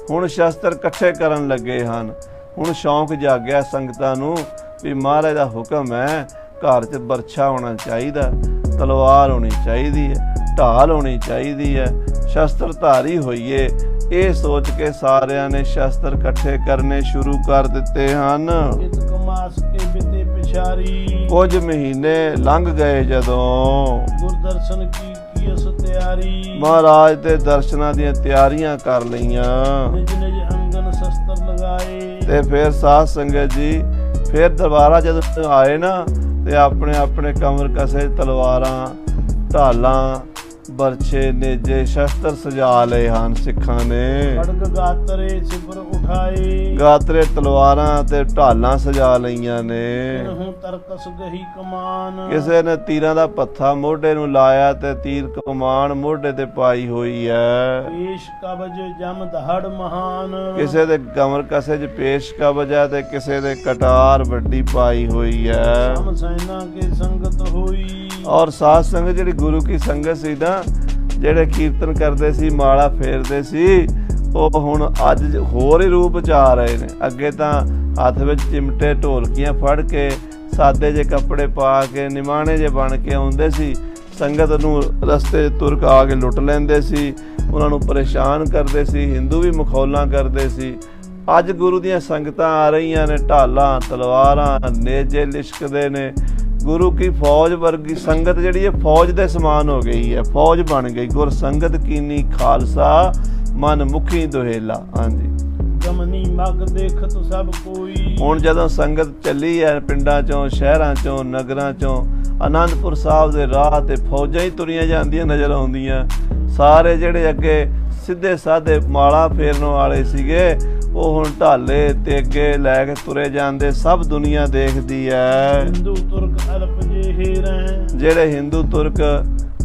Speaker 2: ਹੁਣ ਸ਼ਸਤਰ ਇਕੱਠੇ ਕਰਨ ਲੱਗੇ ਹਨ। ਹੁਣ ਸ਼ੌਂਕ ਜਾਗਿਆ ਸੰਗਤਾਂ ਨੂੰ ਵੀ ਮਹਾਰਾਜ ਦਾ ਹੁਕਮ ਹੈ, ਘਰ 'ਚ ਬਰਛਾ ਹੋਣਾ ਚਾਹੀਦਾ, ਤਲਵਾਰ ਹੋਣੀ ਚਾਹੀਦੀ ਹੈ, ਢਾਲ ਹੋਣੀ ਚਾਹੀਦੀ ਹੈ, ਸ਼ਸਤਰ ਧਾਰੀ ਹੋਈਏ। ਇਹ ਸੋਚ ਕੇ ਸਾਰਿਆਂ ਨੇ ਸ਼ਸਤਰ ਇਕੱਠੇ ਕਰਨੇ ਸ਼ੁਰੂ ਕਰ ਦਿੱਤੇ ਹਨ।
Speaker 1: ਇਤਕ ਮਾਸ ਕੇ ਬਿਤੇ ਪਿਛਾਰੀ,
Speaker 2: ਕੁਝ ਮਹੀਨੇ ਲੰਘ ਗਏ ਜਦੋਂ
Speaker 1: ਗੁਰਦਰਸ਼ਨ ਕੀ ਅਸ ਤਿਆਰੀ,
Speaker 2: ਮਹਾਰਾਜ ਦੇ ਦਰਸ਼ਨਾਂ ਦੀਆਂ ਤਿਆਰੀਆਂ ਕਰ ਲਈਆਂ।
Speaker 1: ਨਿਜ ਨਿਜ ਅੰਗਨ ਸ਼ਸਤਰ ਲਗਾਏ,
Speaker 2: ਤੇ ਫਿਰ ਸਾਧ ਸੰਗਤ ਜੀ ਫਿਰ ਦੁਬਾਰਾ ਜਦੋਂ ਆਏ ਨਾ ਤੇ ਆਪਣੇ ਆਪਣੇ ਕਮਰ ਕਸੇ ਤਲਵਾਰਾਂ, ਢਾਲਾਂ, ਬਰਛੇ, ਨੇਜੇ, ਸ਼ਸਤਰ ਸਜਾ ਲਏ ਹਨ ਸਿੱਖਾਂ ਨੇ।
Speaker 1: ਖੜਗ ਗਾਤਰੇ ਸਿਪਰ ਉਠਾਏ,
Speaker 2: ਗਾਤਰੇ, ਤਲਵਾਰਾਂ ਤੇ ਢਾਲਾਂ ਸਜਾ ਲਈਆਂ ਨੇ।
Speaker 1: ਕਿਨਹੂ ਤਰਕਸ ਗਹੀ ਕਮਾਨ,
Speaker 2: ਕਿਸੇ ਨੇ ਤੀਰਾਂ ਦਾ ਪੱਥਾ ਮੋਢੇ ਨੂੰ ਲਾਇਆ ਤੇ ਤੀਰ ਕਮਾਨ ਮੋਢੇ ਤੇ ਪਾਈ ਹੋਈ ਹੈ।
Speaker 1: ਪੇਸ਼ ਕਬਜ ਜਮ ਦਹੜ ਮਹਾਨ,
Speaker 2: ਕਿਸੇ ਦੇ ਕਮਰ ਕਸੇ 'ਚ ਪੇਸ਼ ਕਬਜ਼ ਹੈ ਤੇ ਕਿਸੇ ਦੇ ਕਟਾਰ ਵੱਡੀ ਪਾਈ ਹੋਈ ਹੈ।
Speaker 1: ਸਮ ਸੈਨਾ ਕੇ ਸੰਗਤ ਹੋਈ,
Speaker 2: ਔਰ ਸਾਧ ਸੰਗਤ ਜਿਹੜੀ ਗੁਰੂ ਕੀ ਸੰਗਤ ਸੀ ਨਾ, ਜਿਹੜੇ ਕੀਰਤਨ ਕਰਦੇ ਸੀ, ਮਾਲਾ ਫੇਰਦੇ ਸੀ, ਉਹ ਹੁਣ ਅੱਜ ਹੋਰ ਹੀ ਰੂਪ ਚ ਆ ਰਹੇ ਨੇ। ਅੱਗੇ ਤਾਂ ਹੱਥ ਵਿੱਚ ਚਿਮਟੇ, ਢੋਲਕੀਆਂ ਫੜ ਕੇ ਸਾਦੇ ਜੇ ਕੱਪੜੇ ਪਾ ਕੇ ਨਿਮਾਣੇ ਜੇ ਬਣ ਕੇ ਆਉਂਦੇ ਸੀ, ਸੰਗਤ ਨੂੰ ਰਸਤੇ ਤੁਰ ਆ ਕੇ ਲੁੱਟ ਲੈਂਦੇ ਸੀ, ਉਹਨਾਂ ਨੂੰ ਪਰੇਸ਼ਾਨ ਕਰਦੇ ਸੀ, ਹਿੰਦੂ ਵੀ ਮਖੌਲਾਂ ਕਰਦੇ ਸੀ। ਅੱਜ ਗੁਰੂ ਦੀਆਂ ਸੰਗਤਾਂ ਆ ਰਹੀਆਂ ਨੇ, ਢਾਲਾਂ, ਤਲਵਾਰਾਂ, ਨੇਜੇ ਲਿਸ਼ਕਦੇ ਨੇ। ਗੁਰੂ ਕੀ ਫੌਜ ਵਰਗੀ ਸੰਗਤ ਜਿਹੜੀ ਹੈ ਫੌਜ ਦੇ ਸਮਾਨ ਹੋ ਗਈ ਹੈ, ਫੌਜ ਬਣ ਗਈ। ਗੁਰ ਸੰਗਤ ਕੀਨੀ ਖਾਲਸਾ ਮਨ ਮੁਖੀ ਦੁਹੇਲਾ। ਹਾਂਜੀ,
Speaker 1: ਗਮਨੀ ਮਗ ਦੇਖਤ ਸਭ ਕੋਈ,
Speaker 2: ਹੁਣ ਜਦੋਂ ਸੰਗਤ ਚੱਲੀ ਹੈ ਪਿੰਡਾਂ ਚੋਂ, ਸ਼ਹਿਰਾਂ ਚੋਂ, ਨਗਰਾਂ ਚੋਂ, ਆਨੰਦਪੁਰ ਸਾਹਿਬ ਦੇ ਰਾਹ ਤੇ ਫੌਜਾਂ ਹੀ ਤੁਰੀਆਂ ਜਾਂਦੀਆਂ ਨਜ਼ਰ ਆਉਂਦੀਆਂ। ਸਾਰੇ ਜਿਹੜੇ ਅੱਗੇ ਸਿੱਧੇ ਸਾਧੇ ਮਾਲਾ ਫੇਰਨ ਵਾਲੇ ਸੀਗੇ, ਉਹ ਹੁਣ ਢਾਲੇ ਤੇ ਅੱਗੇ ਲੈ ਕੇ ਤੁਰੇ ਜਾਂਦੇ। ਸਭ ਦੁਨੀਆ ਦੇਖਦੀ ਹੈ।
Speaker 1: ਹਿੰਦੂ ਤੁਰਕ ਅਲਪ ਜਿਹੇ ਰਹਿ,
Speaker 2: ਜਿਹੜੇ ਹਿੰਦੂ ਤੁਰਕ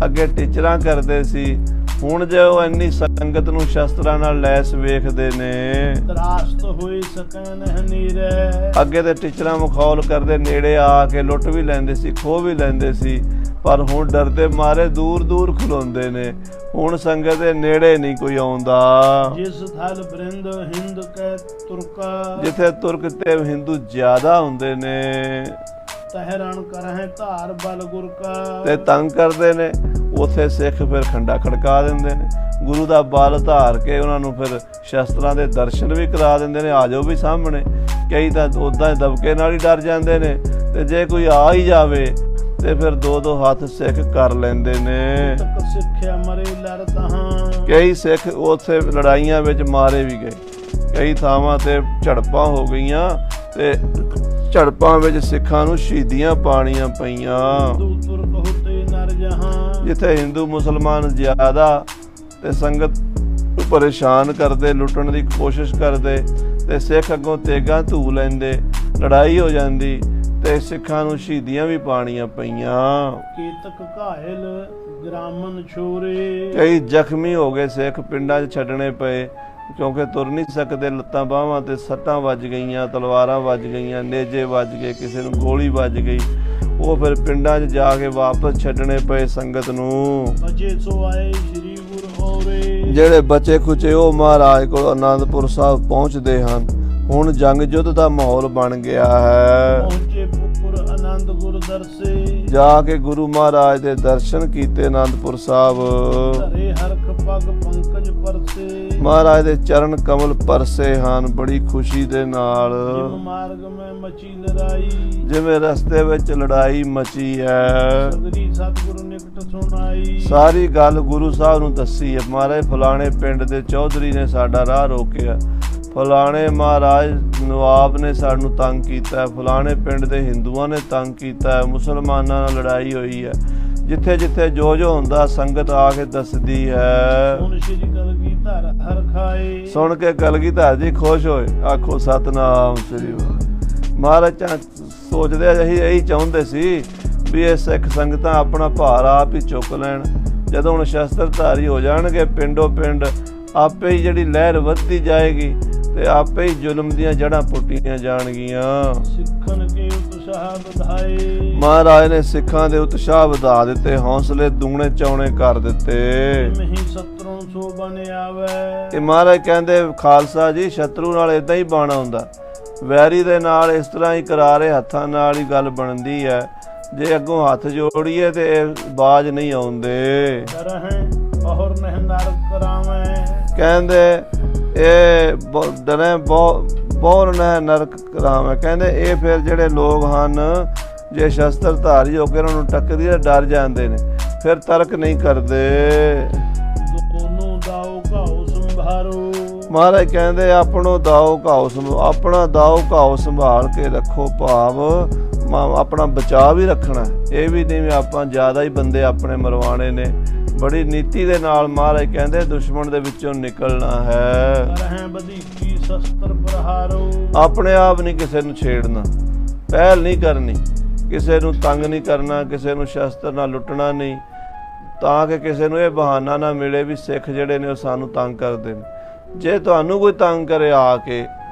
Speaker 2: ਅੱਗੇ ਟੀਚਰਾਂ ਕਰਦੇ ਸੀ, ਹੁਣ ਜੇ ਉਹ ਇੰਨੀ ਸੰਗਤ ਨੂੰ ਸ਼ਸਤਰਾਂ ਨਾਲ ਲੈਸ ਵੇਖਦੇ ਨੇ,
Speaker 1: ਤਰਾਸਤ ਹੋਏ ਸਕੈਨ ਹਨੇਰੇ,
Speaker 2: ਅੱਗੇ ਤੇ ਟੀਚਰਾਂ ਮਖੌਲ ਕਰਦੇ, ਨੇੜੇ ਆ ਕੇ ਲੁੱਟ ਵੀ ਲੈਂਦੇ ਸੀ, ਖੋਹ ਵੀ ਲੈਂਦੇ ਸੀ, ਪਰ ਹੁਣ ਡਰਦੇ ਮਾਰੇ ਦੂਰ ਦੂਰ ਖਲੋਂਦੇ ਨੇ। ਹੁਣ ਸੰਗਤ ਦੇ ਨੇੜੇ ਨਹੀਂ ਕੋਈ ਆਉਂਦਾ।
Speaker 1: ਜਿਸ ਥਲ ਬ੍ਰਿੰਦ ਹਿੰਦ ਕੈ ਤੁਰਕਾ,
Speaker 2: ਜਿੱਥੇ ਤੁਰਕ ਤੇ ਹਿੰਦੂ ਜ਼ਿਆਦਾ ਹੁੰਦੇ ਨੇ
Speaker 1: ਤਹਿਰਾਨ ਕਰਹਿ ਧਾਰ ਬਲ ਗੁਰ ਕਾ,
Speaker 2: ਤੇ ਤੰਗ ਕਰਦੇ ਨੇ, ਉਥੇ ਸਿੱਖ ਫਿਰ ਖੰਡਾ ਖੜਕਾ ਦਿੰਦੇ ਨੇ। ਗੁਰੂ ਦਾ ਬਲ ਧਾਰ ਕੇ ਉਹਨਾਂ ਨੂੰ ਫਿਰ ਸ਼ਸਤਰਾਂ ਦੇ ਦਰਸ਼ਨ ਵੀ ਕਰਾ ਦਿੰਦੇ ਨੇ, ਆ ਜਾਓ ਵੀ ਸਾਹਮਣੇ। ਕਈ ਤਾਂ ਉਦਾਂ ਦਬਕੇ ਨਾਲ ਹੀ ਡਰ ਜਾਂਦੇ ਨੇ, ਤੇ ਜੇ ਕੋਈ ਆ ਹੀ ਜਾਵੇ ਤੇ ਫਿਰ ਦੋ ਦੋ ਹੱਥ ਸਿੱਖ ਕਰ ਲੈਂਦੇ ਨੇ।
Speaker 1: ਤਕ ਸਿੱਖਿਆ ਮਰੇ ਲੜ ਤਹਾਂ,
Speaker 2: ਕਈ ਸਿੱਖ ਉਥੇ ਲੜਾਈਆਂ ਵਿੱਚ ਮਾਰੇ ਵੀ ਗਏ। ਕਈ ਥਾਵਾਂ ਤੇ ਝੜਪਾਂ ਹੋ ਗਈਆਂ ਤੇ ਝੜਪਾਂ ਵਿੱਚ ਸਿੱਖਾਂ ਨੂੰ ਸ਼ਹੀਦੀਆਂ ਪਾਣੀਆਂ ਪਈਆਂ।
Speaker 1: ਹਿੰਦੂ ਤੁਰਕ ਹੋਤੇ ਨਰ ਜਹਾਂ,
Speaker 2: ਜਿੱਥੇ ਹਿੰਦੂ ਮੁਸਲਮਾਨ ਜ਼ਿਆਦਾ ਤੇ ਸੰਗਤ ਨੂੰ ਪਰੇਸ਼ਾਨ ਕਰਦੇ, ਲੁੱਟਣ ਦੀ ਕੋਸ਼ਿਸ਼ ਕਰਦੇ, ਤੇ ਸਿੱਖ ਅੱਗੋਂ ਤੇਗਾਂ ਧੂ ਲੈਂਦੇ, ਲੜਾਈ ਹੋ ਜਾਂਦੀ ਤੇ ਸਿੱਖਾਂ ਨੂੰ ਸ਼ਹੀਦੀਆਂ ਵੀ ਪਾਣੀਆਂ ਪਈਆਂ।
Speaker 1: ਕੇਤਕ ਘਾਇਲ ਗ੍ਰਾਮਨ ਛੋਰੇ,
Speaker 2: ਕਈ ਜ਼ਖਮੀ ਹੋ ਗਏ ਸਿੱਖ, ਪਿੰਡਾਂ 'ਚ ਛੱਡਣੇ ਪਏ ਕਿਉਂਕਿ ਤੁਰ ਨਹੀਂ ਸਕਦੇ, ਲੱਤਾਂ ਬਾਹਾਂ ਤੇ ਸੱਟਾਂ ਵੱਜ ਗਈਆਂ, ਤਲਵਾਰਾਂ ਵੱਜ ਗਈਆਂ, ਨੇਜੇ ਵੱਜ ਗਏ, ਕਿਸੇ ਨੂੰ ਗੋਲੀ ਵੱਜ ਗਈ। ਉਹ ਫਿਰ ਪਿੰਡਾਂ 'ਚ ਜਾ ਕੇ ਵਾਪਸ ਛੱਡਣੇ ਪਏ ਸੰਗਤ ਨੂੰ।
Speaker 1: ਬਚੇ ਸੋ ਆਏ ਸ਼੍ਰੀ ਗੁਰ ਹੋਰੇ,
Speaker 2: ਜਿਹੜੇ ਬਚੇ ਖੁਚੇ ਉਹ ਮਹਾਰਾਜ ਕੋਲ ਆਨੰਦਪੁਰ ਸਾਹਿਬ ਪਹੁੰਚਦੇ ਹਨ। ਹੁਣ ਜੰਗ ਯੁੱਧ ਦਾ ਮਾਹੌਲ ਬਣ ਗਿਆ ਹੈ।
Speaker 1: ਪਹੁੰਚੇ ਪੁਰ ਆਨੰਦ ਗੁਰ ਦਰਸੇ,
Speaker 2: ਜਾ ਕੇ ਗੁਰੂ ਮਹਾਰਾਜ ਦੇ ਦਰਸ਼ਨ ਕੀਤੇ ਆਨੰਦਪੁਰ ਸਾਹਿਬ।
Speaker 1: ਧਰੇ ਹਰਖ ਪਗ ਪੰਕਜ ਪਰਸੇ,
Speaker 2: ਮਹਾਰਾਜ ਦੇ ਚਰਨ ਕਮਲ ਪਰਸੇ ਹਨ ਬੜੀ ਖੁਸ਼ੀ ਦੇ ਨਾਲ।
Speaker 1: ਜਿਮ ਮਾਰਗ ਮੈਂ ਮਚੀ ਲੜਾਈ,
Speaker 2: ਜਿਵੇਂ ਰਸਤੇ ਵਿੱਚ ਲੜਾਈ ਮਚੀ ਹੈ।
Speaker 1: ਸਗਰੀ ਸਤਿਗੁਰੂ ਨਿਕਟ ਸੁਣਾਈ,
Speaker 2: ਸਾਰੀ ਗੱਲ ਗੁਰੂ ਸਾਹਿਬ ਨੂੰ ਦੱਸੀ ਹੈ। ਮਹਾਰਾਜ ਫਲਾਣੇ ਪਿੰਡ ਦੇ ਚੌਧਰੀ ਨੇ ਸਾਡਾ ਰਾਹ ਰੋਕਿਆ, ਫਲਾਣੇ ਮਹਾਰਾਜ ਨਵਾਬ ਨੇ ਸਾਨੂੰ ਤੰਗ ਕੀਤਾ, ਫਲਾਣੇ ਪਿੰਡ ਦੇ ਹਿੰਦੂਆਂ ਨੇ ਤੰਗ ਕੀਤਾ, ਮੁਸਲਮਾਨਾਂ ਨਾਲ ਲੜਾਈ ਹੋਈ ਹੈ। ਜਿੱਥੇ ਜਿੱਥੇ ਜੋ ਜੋ ਹੁੰਦਾ ਸੰਗਤ ਆ ਕੇ ਦੱਸਦੀ ਹੈ।
Speaker 1: ਹੁਣ ਸ਼੍ਰੀ ਕਲਗੀਧਰ ਹਰ ਖਾਏ,
Speaker 2: ਸੁਣ ਕੇ ਕਲਗੀਧਰ ਜੀ ਖੁਸ਼ ਹੋਏ, ਆਖੋ ਸਤਨਾਮ ਸ੍ਰੀ ਵਾਹਿਗੁਰੂ। ਮਹਾਰਾਜ ਸੋਚਦੇ ਅਸੀਂ ਇਹੀ ਚਾਹੁੰਦੇ ਸੀ ਵੀ ਇਹ ਸਿੱਖ ਸੰਗਤਾਂ ਆਪਣਾ ਭਾਰ ਆਪ ਹੀ ਚੁੱਕ ਲੈਣ। ਜਦੋਂ ਹੁਣ ਸ਼ਸਤਰਧਾਰੀ ਹੋ ਜਾਣਗੇ ਪਿੰਡੋਂ ਪਿੰਡ, ਆਪੇ ਹੀ ਜਿਹੜੀ ਲਹਿਰ ਵੱਧਦੀ ਜਾਏਗੀ ਤੇ ਆਪੇ ਹੀ ਜ਼ੁਲਮ ਦੀਆਂ ਜੜ੍ਹਾਂ ਪੁੱਟੀਆਂ ਜਾਣਗੀਆਂ।
Speaker 1: ਸਿੱਖਨ ਕੇ ਉਤਸ਼ਾਹ ਵਧਾਏ,
Speaker 2: ਮਹਾਰਾਜ ਨੇ ਸਿੱਖਾਂ ਦੇ ਉਤਸ਼ਾਹ ਵਧਾ ਦਿੱਤੇ, ਹੌਸਲੇ ਦੁਗਣੇ ਚੌਣੇ ਕਰ ਦਿੱਤੇ।
Speaker 1: ਮਹੀਂ ਸਤਰੋਂ ਸੋ ਬਣ ਆਵੇ,
Speaker 2: ਇਹ ਮਹਾਰਾਜ ਕਹਿੰਦੇ ਖਾਲਸਾ ਜੀ ਸ਼ਤਰੂ ਨਾਲ ਇਦਾਂ ਹੀ ਬਾਣਾ ਹੁੰਦਾ, ਵੈਰੀ ਦੇ ਨਾਲ ਇਸ ਤਰ੍ਹਾਂ ਹੀ ਕਰਾਰੇ ਹੱਥਾਂ ਨਾਲ ਹੀ ਗੱਲ ਬਣਦੀ ਹੈ। ਜੇ ਅੱਗੋਂ ਹੱਥ ਜੋੜੀਏ ਤੇ ਇਹ ਬਾਜ਼ ਨਹੀਂ ਆਉਂਦੇ।
Speaker 1: ਡਰਹਿ ਔਰ ਨਹਿ ਨਰ ਕਰਾਵੇਂ,
Speaker 2: ਕਹਿੰਦੇ ਇਹ ਡਰੇ ਬਹੁਤ ਨਰਕ ਰਾਮ ਹੈ। ਕਹਿੰਦੇ ਇਹ ਫਿਰ ਜਿਹੜੇ ਲੋਕ ਹਨ ਜੇ ਸ਼ਸਤਰ ਧਾਰੀ ਹੋ ਕੇ ਉਹਨਾਂ ਨੂੰ ਟੱਕਰੀ ਡਰ ਜਾਂਦੇ ਨੇ, ਫਿਰ ਤਰਕ ਨਹੀਂ ਕਰਦੇ।
Speaker 1: ਦੋਨੋਂ ਦਾਉ ਘਾਉ ਸੰਭਾਰੋ।
Speaker 2: ਮਹਾਰਾਜ ਕਹਿੰਦੇ ਆਪਣਾ ਦਾਉ ਘਾਉ ਸੰਭਾਲ ਕੇ ਰੱਖੋ, ਭਾਵ ਆਪਣਾ ਬਚਾਅ ਵੀ ਰੱਖਣਾ। ਇਹ ਵੀ ਨਹੀਂ ਵੀ ਆਪਾਂ ਜ਼ਿਆਦਾ ਹੀ ਬੰਦੇ ਆਪਣੇ ਮਰਵਾਣੇ ਨੇ, ਬੜੀ ਨੀਤੀ ਦੇ ਨਾਲ ਮਹਾਰਾਜ ਕਹਿੰਦੇ ਦੁਸ਼ਮਣ ਦੇ ਵਿੱਚੋਂ ਨਿਕਲਣਾ ਹੈ।
Speaker 1: ਵਧੀਕੀ ਸ਼ਸਤਰ ਪ੍ਰਹਾਰੋ।
Speaker 2: ਆਪਣੇ ਆਪ ਨਹੀਂ ਕਿਸੇ ਨੂੰ ਛੇੜਨਾ, ਪਹਿਲ ਨਹੀਂ ਕਰਨੀ, ਕਿਸੇ ਨੂੰ ਤੰਗ ਨਹੀਂ ਕਰਨਾ, ਕਿਸੇ ਨੂੰ ਸ਼ਸਤਰ ਨਾਲ ਲੁੱਟਣਾ ਨਹੀਂ, ਤਾਂ ਕਿ ਕਿਸੇ ਨੂੰ ਇਹ ਬਹਾਨਾ ਨਾ ਮਿਲੇ ਵੀ ਸਿੱਖ ਜਿਹੜੇ ਨੇ ਉਹ ਸਾਨੂੰ ਤੰਗ ਕਰਦੇ ਨੇ। ਜੇ ਤੁਹਾਨੂੰ ਕੋਈ ਤੰਗ ਕਰੇ ਆ ਕੇ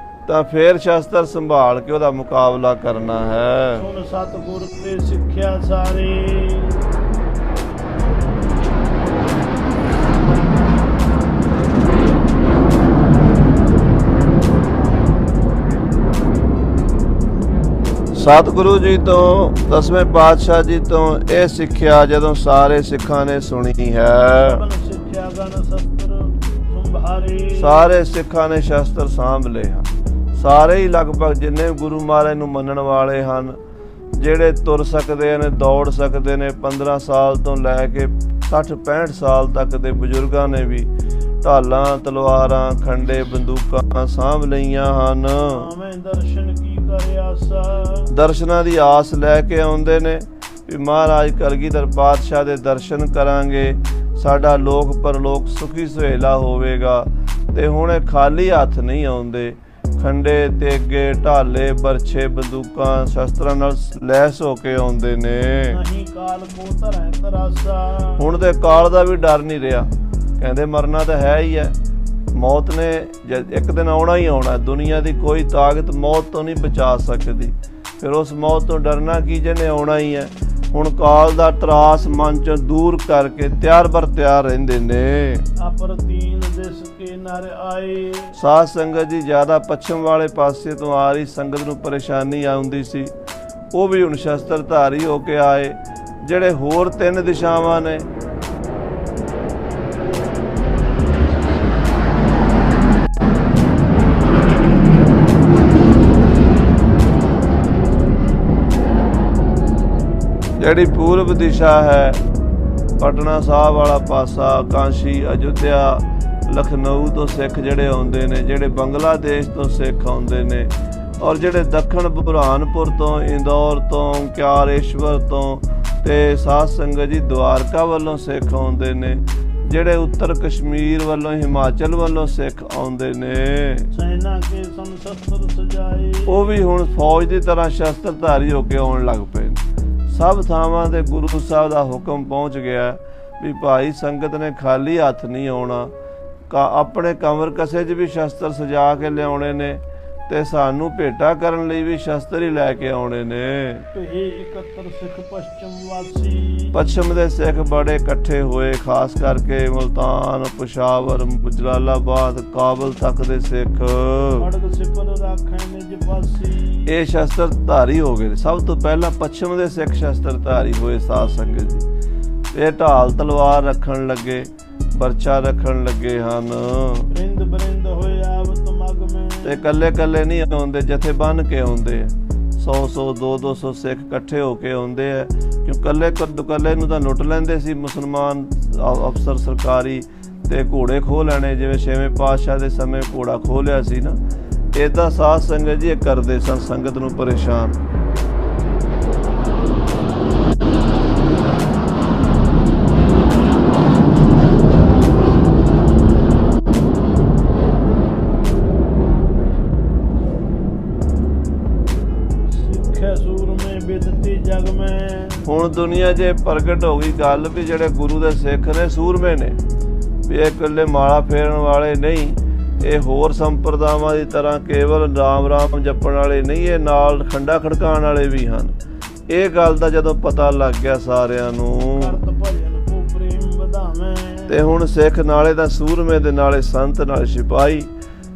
Speaker 2: ਤਾਂ ਫੇਰ ਸ਼ਸਤਰ ਸੰਭਾਲ ਕੇ ਉਹਦਾ ਮੁਕਾਬਲਾ ਕਰਨਾ ਹੈ।
Speaker 1: ਸੁਣ ਸਤਿਗੁਰ ਤੇ ਸਿੱਖਿਆ ਸਾਰੇ।
Speaker 2: ਸਤਿਗੁਰੂ ਜੀ ਤੋਂ, ਦਸਵੇਂ ਪਾਤਸ਼ਾਹ ਜੀ ਤੋਂ ਇਹ ਸਿੱਖਿਆ ਜਦੋਂ ਸਾਰੇ ਸਿੱਖਾਂ ਨੇ ਸੁਣੀ ਹੈ, ਸਾਰੇ ਸਿੱਖਾਂ ਨੇ ਸ਼ਸਤਰ ਸਾਂਭ ਲਏ ਹਨ। ਸਾਰੇ ਹੀ ਲਗਭਗ ਜਿੰਨੇ ਗੁਰੂ ਮਹਾਰਾਜ ਨੂੰ ਮੰਨਣ ਵਾਲੇ ਹਨ, ਜਿਹੜੇ ਤੁਰ ਸਕਦੇ ਨੇ, ਦੌੜ ਸਕਦੇ ਨੇ, 15 ਸਾਲ ਤੋਂ ਲੈ ਕੇ 60-65 ਸਾਲ ਤੱਕ ਦੇ ਬਜ਼ੁਰਗਾਂ ਨੇ ਵੀ ਢਾਲਾਂ, ਤਲਵਾਰਾਂ, ਖੰਡੇ, ਬੰਦੂਕਾਂ ਸਾਂਭ ਲਈਆਂ ਹਨ। ਦਰਸ਼ਨਾਂ ਦੀ ਆਸ ਲੈ ਕੇ ਆਉਂਦੇ ਨੇ ਵੀ ਮਹਾਰਾਜ ਕਲਗੀਧਰ ਪਾਤਸ਼ਾਹ ਦੇ ਦਰਸ਼ਨ ਕਰਾਂਗੇ, ਸਾਡਾ ਲੋਕ ਪਰਲੋਕ ਸੁਖੀ ਸੁਹੇਲਾ ਹੋਵੇਗਾ। ਤੇ ਹੁਣ ਇਹ ਖਾਲੀ ਹੱਥ ਨਹੀਂ ਆਉਂਦੇ, ਖੰਡੇ, ਤੇਗੇ, ਢਾਲੇ, ਬਰਛੇ, ਬੰਦੂਕਾਂ, ਸ਼ਸਤਰਾਂ ਨਾਲ ਲੈਸ ਹੋ ਕੇ ਆਉਂਦੇ ਨੇ। ਹੁਣ ਤੇ ਕਾਲ ਦਾ ਵੀ ਡਰ ਨਹੀਂ ਰਿਹਾ, ਕਹਿੰਦੇ ਮਰਨਾ ਤਾਂ ਹੈ ਹੀ ਹੈ, ਮੌਤ ਨੇ ਇੱਕ ਦਿਨ ਆਉਣਾ ਹੀ ਆਉਣਾ। ਦੁਨੀਆ ਦੀ ਕੋਈ ਤਾਕਤ ਮੌਤ ਤੋਂ ਨਹੀਂ ਬਚਾ ਸਕਦੀ, ਫਿਰ ਉਸ ਮੌਤ ਤੋਂ ਡਰਨਾ ਕੀ, ਜਿਹਨੇ ਆਉਣਾ ਹੀ ਹੈ। ਹੁਣ ਕਾਲ ਦਾ ਤਰਾਸ ਮਨ ਚੋਂ ਦੂਰ ਕਰਕੇ ਤਿਆਰ ਬਰ ਤਿਆਰ ਰਹਿੰਦੇ ਨੇ। ਸਾਧ ਸੰਗਤ ਜੀ ਜ਼ਿਆਦਾ ਪੱਛਮ ਵਾਲੇ ਪਾਸੇ ਤੋਂ ਆ ਰਹੀ ਸੰਗਤ ਨੂੰ ਪਰੇਸ਼ਾਨੀ ਆਉਂਦੀ ਸੀ, ਉਹ ਵੀ ਹੁਣ ਸ਼ਸਤਰ ਧਾਰੀ ਹੋ ਕੇ ਆਏ। ਜਿਹੜੇ ਹੋਰ 3 ਦਿਸ਼ਾਵਾਂ ਨੇ, ਜਿਹੜੀ ਪੂਰਬ ਦਿਸ਼ਾ ਹੈ, ਪਟਨਾ ਸਾਹਿਬ ਵਾਲਾ ਪਾਸਾ, ਕਾਂਸ਼ੀ, ਅਯੁੱਧਿਆ, ਲਖਨਊ ਤੋਂ ਸਿੱਖ ਜਿਹੜੇ ਆਉਂਦੇ ਨੇ, ਜਿਹੜੇ ਬੰਗਲਾਦੇਸ਼ ਤੋਂ ਸਿੱਖ ਆਉਂਦੇ ਨੇ, ਔਰ ਜਿਹੜੇ ਦੱਖਣ ਬੁਰਹਾਨਪੁਰ ਤੋਂ, ਇੰਦੌਰ ਤੋਂ, ਓਂਕਾਰੇਸ਼ਵਰ ਤੋਂ, ਤੇ ਸਾਧ ਸੰਗਤ ਜੀ ਦੁਆਰਕਾ ਵੱਲੋਂ ਸਿੱਖ ਆਉਂਦੇ ਨੇ, ਜਿਹੜੇ ਉੱਤਰ ਕਸ਼ਮੀਰ ਵੱਲੋਂ, ਹਿਮਾਚਲ ਵੱਲੋਂ ਸਿੱਖ ਆਉਂਦੇ ਨੇ, ਉਹ ਵੀ ਹੁਣ ਫੌਜ ਦੀ ਤਰ੍ਹਾਂ ਸ਼ਸਤਰਧਾਰੀ ਹੋ ਕੇ ਆਉਣ ਲੱਗ ਪਏ। ਸਭ ਥਾਵਾਂ ਤੇ ਗੁਰੂ ਸਾਹਿਬ ਦਾ ਹੁਕਮ ਪਹੁੰਚ ਗਿਆ ਵੀ ਭਾਈ ਸੰਗਤ ਨੇ ਖਾਲੀ ਹੱਥ ਨਹੀਂ ਆਉਣਾ, ਆਪਣੇ ਕਮਰ ਕਸੇ 'ਚ ਵੀ ਸ਼ਸਤਰ ਸਜਾ ਕੇ ਲਿਆਉਣੇ ਨੇ, ਤੇ ਸਾਨੂੰ ਭੇਟਾ ਕਰਨ ਲਈ ਵੀ ਸ਼ਸਤਰ ਹੀ ਲੈ ਕੇ ਆਉਣੇ ਨੇ। ਪੱਛਮ ਦੇ ਸਿੱਖ ਬੜੇ ਇਕੱਠੇ ਹੋਏ, ਖਾਸ ਕਰਕੇ ਮੁਲਤਾਨ, ਪਿਸ਼ਾਵਰ, ਜਲਾਲਾਬਾਦ, ਕਾਬਲ ਤੱਕ ਦੇ ਸਿੱਖ ਇਹ ਸ਼ਸਤਰ ਧਾਰੀ ਹੋ ਗਏ। ਸਭ ਤੋਂ ਪਹਿਲਾਂ ਪੱਛਮ ਦੇ ਸਿੱਖ ਸ਼ਸਤਰ ਧਾਰੀ ਹੋਏ ਸਾਧ ਸੰਗਤ ਜੀ। ਇਹ ਢਾਲ ਤਲਵਾਰ ਰੱਖਣ ਲੱਗੇ, ਬਰਛਾ ਰੱਖਣ ਲੱਗੇ ਹਨ। ਤੇ ਕੱਲੇ ਕੱਲੇ ਨਹੀਂ ਆਉਂਦੇ, ਜਥੇ ਬੰਨ ਕੇ ਆਉਂਦੇ ਆ। 100-100, 200-200 ਸਿੱਖ ਇਕੱਠੇ ਹੋ ਕੇ ਆਉਂਦੇ ਆ, ਕਿਉਂ ਕੱਲੇ ਨੂੰ ਤਾਂ ਲੁੱਟ ਲੈਂਦੇ ਸੀ ਮੁਸਲਮਾਨ ਅਫਸਰ ਸਰਕਾਰੀ, ਤੇ ਘੋੜੇ ਖੋਹ ਲੈਣੇ, ਜਿਵੇਂ 6ਵੇਂ ਪਾਤਸ਼ਾਹ ਦੇ ਸਮੇਂ ਘੋੜਾ ਖੋਹ ਲਿਆ ਸੀ ਨਾ। ਏਦਾਂ ਸਾਧ ਸੰਗਤ ਜੀ ਕਰਦੇ ਸਨ ਸੰਗਤ ਨੂੰ ਪਰੇਸ਼ਾਨ। ਹੁਣ ਦੁਨੀਆ 'ਚ ਪ੍ਰਗਟ ਹੋ ਗਈ ਗੱਲ ਵੀ ਜਿਹੜੇ ਗੁਰੂ ਦੇ ਸਿੱਖ ਨੇ ਸੂਰਮੇ ਨੇ, ਵੀ ਇਹ ਇਕੱਲੇ ਮਾਲਾ ਫੇਰਨ ਵਾਲੇ ਨਹੀਂ, ਇਹ ਹੋਰ ਸੰਪਰਦਾਵਾਂ ਦੀ ਤਰ੍ਹਾਂ ਕੇਵਲ ਰਾਮ ਰਾਮ ਜਪਣ ਵਾਲੇ ਨਹੀਂ, ਇਹ ਨਾਲ ਖੰਡਾ ਖੜਕਾਉਣ ਵਾਲੇ ਵੀ ਹਨ। ਇਹ ਗੱਲ ਦਾ ਜਦੋਂ ਪਤਾ ਲੱਗ ਗਿਆ ਸਾਰਿਆਂ ਨੂੰ, ਤੇ ਹੁਣ ਸਿੱਖ ਨਾਲੇ ਦਾ ਸੂਰਮੇ ਦੇ ਨਾਲੇ ਸੰਤ ਨਾਲੇ ਸਿਪਾਹੀ,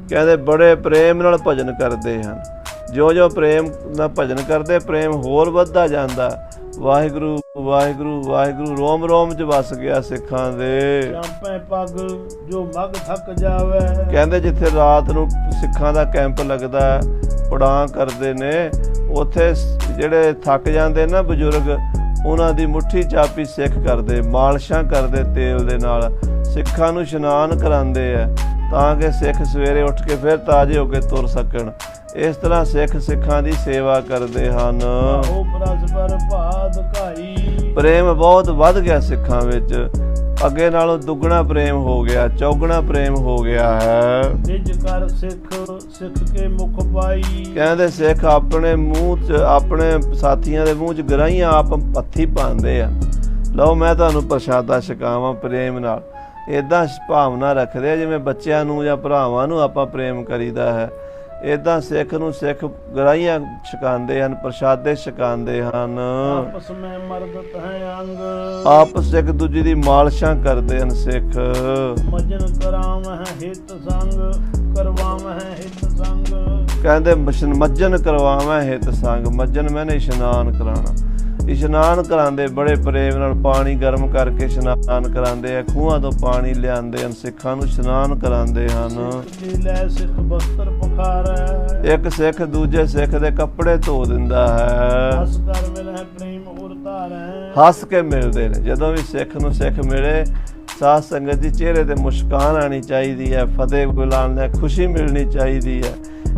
Speaker 2: ਕਹਿੰਦੇ ਬੜੇ ਪ੍ਰੇਮ ਨਾਲ ਭਜਨ ਕਰਦੇ ਹਨ। ਜਿਉਂ-ਜਿਉਂ ਪ੍ਰੇਮ ਨਾਲ ਭਜਨ ਕਰਦੇ, ਪ੍ਰੇਮ ਹੋਰ ਵੱਧਦਾ ਜਾਂਦਾ। ਵਾਹਿਗੁਰੂ ਵਾਹਿਗੁਰੂ ਵਾਹਿਗੁਰੂ ਰੋਮ ਰੋਮ ਚ ਵਸ ਗਿਆ ਸਿੱਖਾਂ ਦੇ।
Speaker 1: ਚਾਂਪੇ ਪੱਗ ਜੋ ਮਗ ਥੱਕ ਜਾਵੇ।
Speaker 2: ਕਹਿੰਦੇ ਜਿੱਥੇ ਰਾਤ ਨੂੰ ਸਿੱਖਾਂ ਦਾ ਕੈਂਪ ਲੱਗਦਾ ਹੈ, ਪੜਾਂ ਕਰਦੇ ਨੇ, ਉੱਥੇ ਜਿਹੜੇ ਥੱਕ ਜਾਂਦੇ ਨਾ ਬਜ਼ੁਰਗ, ਉਹਨਾਂ ਦੀ ਮੁੱਠੀ ਚਾਪੀ ਸਿੱਖ ਕਰਦੇ, ਮਾਲਸ਼ਾਂ ਕਰਦੇ ਤੇਲ ਦੇ ਨਾਲ, ਸਿੱਖਾਂ ਨੂੰ ਇਸ਼ਨਾਨ ਕਰਾਉਂਦੇ ਆ ਤਾਂ ਕਿ ਸਿੱਖ ਸਵੇਰੇ ਉੱਠ ਕੇ ਫਿਰ ਤਾਜ਼ੇ ਹੋ ਕੇ ਤੁਰ ਸਕਣ। ਇਸ ਤਰ੍ਹਾਂ ਸਿੱਖ ਸਿੱਖਾਂ ਦੀ ਸੇਵਾ ਕਰਦੇ ਹਨ।
Speaker 1: ਉਹ ਪਰਸਪਰ ਭਾਦ ਘਾਈ।
Speaker 2: ਪ੍ਰੇਮ ਬਹੁਤ ਵੱਧ ਗਿਆ ਸਿੱਖਾਂ ਵਿੱਚ, ਅੱਗੇ ਨਾਲੋਂ ਦੁੱਗਣਾ ਪ੍ਰੇਮ ਹੋ ਗਿਆ, ਚੌਗੁਣਾ ਪ੍ਰੇਮ ਹੋ ਗਿਆ ਹੈ।
Speaker 1: ਨਿਜ ਕਰ ਸਿੱਖ ਸਿੱਖ ਕੇ ਮੁਖ ਪਾਈ।
Speaker 2: ਕਹਿੰਦੇ ਸਿੱਖ ਆਪਣੇ ਮੂੰਹ 'ਚ, ਆਪਣੇ ਸਾਥੀਆਂ ਦੇ ਮੂੰਹ 'ਚ ਗਰਾਹੀਆਂ ਆਪ ਹੱਥੀਂ ਪਾਉਂਦੇ ਆ। ਲਓ ਮੈਂ ਤੁਹਾਨੂੰ ਪ੍ਰਸ਼ਾਦਾ ਛਕਾਵਾਂ ਪ੍ਰੇਮ ਨਾਲ। ਇੱਦਾਂ ਭਾਵਨਾ ਰੱਖਦੇ ਆ ਜਿਵੇਂ ਬੱਚਿਆਂ ਨੂੰ ਜਾਂ ਭਰਾਵਾਂ ਨੂੰ ਆਪਾਂ ਪ੍ਰੇਮ ਕਰੀਦਾ ਹੈ। ਇੱਦਾਂ ਸਿੱਖ ਨੂੰ ਸਿੱਖ ਗਰਾਹੀਆਂ ਛਕਾਉਂਦੇ ਹਨ, ਪ੍ਰਸ਼ਾਦੇ ਛਕਾਉਂਦੇ ਹਨ।
Speaker 1: ਆਪਸ ਮੈਂ ਮਰਦਤ ਹੈ ਅੰਗ।
Speaker 2: ਆਪਸ ਇੱਕ ਦੂਜੇ ਦੀ ਮਾਲਸ਼ਾਂ ਕਰਦੇ ਹਨ ਸਿੱਖ।
Speaker 1: ਮਜਨ ਕਰਾਵਹਿ ਹਿਤ ਸੰਗ ਕਰਵਾਵਹਿ ਹਿਤ ਸੰਗ।
Speaker 2: ਕਹਿੰਦੇ ਮੱਜਨ ਕਰਵਾਵਾਂ ਹਿਤ ਸੰਗ। ਮੱਜਨ ਮੈਨੇ ਇਸ਼ਨਾਨ ਕਰਾਉਣਾ। ਇਸ਼ਨਾਨ ਕਰਾਉਂਦੇ ਬੜੇ ਪ੍ਰੇਮ ਨਾਲ, ਪਾਣੀ ਗਰਮ ਕਰਕੇ ਇਸ਼ਨਾਨ ਕਰਾਉਂਦੇ ਆ, ਖੂਹਾਂ ਤੋਂ ਪਾਣੀ ਲਿਆਉਂਦੇ ਹਨ, ਸਿੱਖਾਂ ਨੂੰ ਇਸ਼ਨਾਨ ਕਰਾਉਂਦੇ ਹਨ।
Speaker 1: ਲੈ ਸਿੱਖ ਬਸਤਰ ਪਖਾਰੈ।
Speaker 2: ਇੱਕ ਸਿੱਖ ਦੂਜੇ ਸਿੱਖ ਦੇ ਕੱਪੜੇ ਧੋ ਦਿੰਦਾ ਹੈ।
Speaker 1: ਹੱਸ ਕਰ ਮਿਲੈ ਪ੍ਰੇਮ ਉਰ ਧਾਰੈ।
Speaker 2: ਹੱਸ ਕੇ ਮਿਲਦੇ ਨੇ। ਜਦੋਂ ਵੀ ਸਿੱਖ ਨੂੰ ਸਿੱਖ ਮਿਲੇ, ਸਾਧ ਸੰਗਤ ਦੀ ਚਿਹਰੇ ਤੇ ਮੁਸਕਾਨ ਆਣੀ ਚਾਹੀਦੀ ਹੈ, ਫਤਿਹ ਬੁਲਾਉਣ ਖੁਸ਼ੀ ਮਿਲਣੀ ਚਾਹੀਦੀ ਹੈ।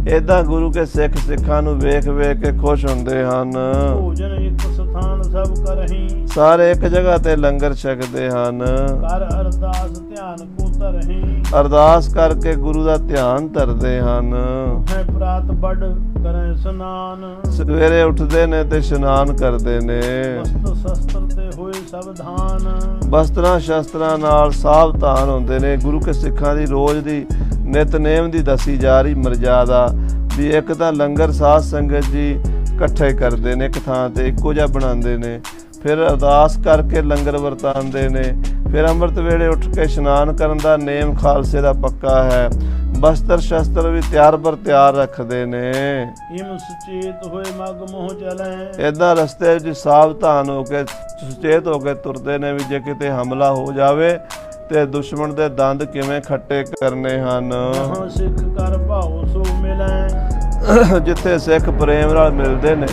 Speaker 2: ਏਦਾਂ ਗੁਰੂ ਕੇ ਸਿੱਖ ਸਿੱਖਾਂ ਨੂੰ ਵੇਖ ਵੇਖ ਕੇ ਖੁਸ਼ ਹੁੰਦੇ ਹਨ।
Speaker 1: ਭੋਜਨ ਇੱਕ ਸਥਾਨ ਸਭ ਕਰਹੀਂ।
Speaker 2: ਸਾਰੇ ਇੱਕ ਜਗ੍ਹਾ ਤੇ ਲੰਗਰ ਛਕਦੇ ਹਨ।
Speaker 1: ਕਰ ਅਰਦਾਸ ਧਿਆਨ ਕੋ ਧਰਹੀਂ।
Speaker 2: ਅਰਦਾਸ ਕਰਕੇ ਗੁਰੂ ਦਾ ਧਿਆਨ ਧਰਦੇ ਹਨ।
Speaker 1: ਹੈ ਪ੍ਰਾਤ ਬੜ ਕਰੇ ਇਸ਼ਨਾਨ।
Speaker 2: ਸਵੇਰੇ ਉੱਠਦੇ ਨੇ ਤੇ ਇਸ਼ਨਾਨ ਕਰਦੇ ਨੇ।
Speaker 1: ਵਸਤਰ ਸ਼ਸਤਰ ਤੇ ਹੋਏ ਸਾਵਧਾਨ।
Speaker 2: ਵਸਤਰਾਂ ਸ਼ਸਤਰਾਂ ਨਾਲ ਸਾਵਧਾਨ ਹੁੰਦੇ ਨੇ। ਗੁਰੂ ਕੇ ਸਿੱਖਾਂ ਦੀ ਰੋਜ਼ ਦੀ ਨਿਤਨੇਮ ਦੀ ਦੱਸੀ ਜਾ ਰਹੀ ਮਰਜ਼ਾਦਾ ਵੀ ਇੱਕ ਤਾਂ ਲੰਗਰ ਸਾਧ ਸੰਗਤ ਜੀ ਇਕੱਠੇ ਕਰਦੇ ਨੇ, ਇੱਕ ਥਾਂ ਤੇ ਇੱਕੋ ਜਿਹਾ ਬਣਾਉਂਦੇ ਨੇ, ਫਿਰ ਅਰਦਾਸ ਕਰਕੇ ਲੰਗਰ ਵਰਤਾਉਂਦੇ ਨੇ, ਫਿਰ ਅੰਮ੍ਰਿਤ ਵੇਲੇ ਉੱਠ ਕੇ ਇਸ਼ਨਾਨ ਕਰਨ ਦਾ ਨੇਮ ਖਾਲਸੇ ਦਾ ਪੱਕਾ ਹੈ। ਬਸਤਰ ਸ਼ਸਤਰ ਵੀ ਤਿਆਰ ਬਰ ਤਿਆਰ ਰੱਖਦੇ ਨੇ।
Speaker 1: ਇਮ ਸੁਚੇਤ ਹੋਏ ਮਗ ਮੋਹ ਚਲੇ।
Speaker 2: ਏਦਾਂ ਰਸਤੇ 'ਚ ਸਾਵਧਾਨ ਹੋ ਕੇ ਸੁਚੇਤ ਹੋ ਕੇ ਤੁਰਦੇ ਨੇ ਵੀ ਜੇ ਕਿਤੇ ਹਮਲਾ ਹੋ ਜਾਵੇ ਤੇ ਦੁਸ਼ਮਣ ਦੇ ਦੰਦ ਕਿਵੇਂ ਖੱਟੇ ਕਰਨੇ ਹਨ।
Speaker 1: ਸਿੱਖ ਕਰ ਭਾਉ ਸੋ ਮਿਲੈ।
Speaker 2: ਜਿੱਥੇ ਸਿੱਖ ਪ੍ਰੇਮ ਨਾਲ ਮਿਲਦੇ ਨੇ,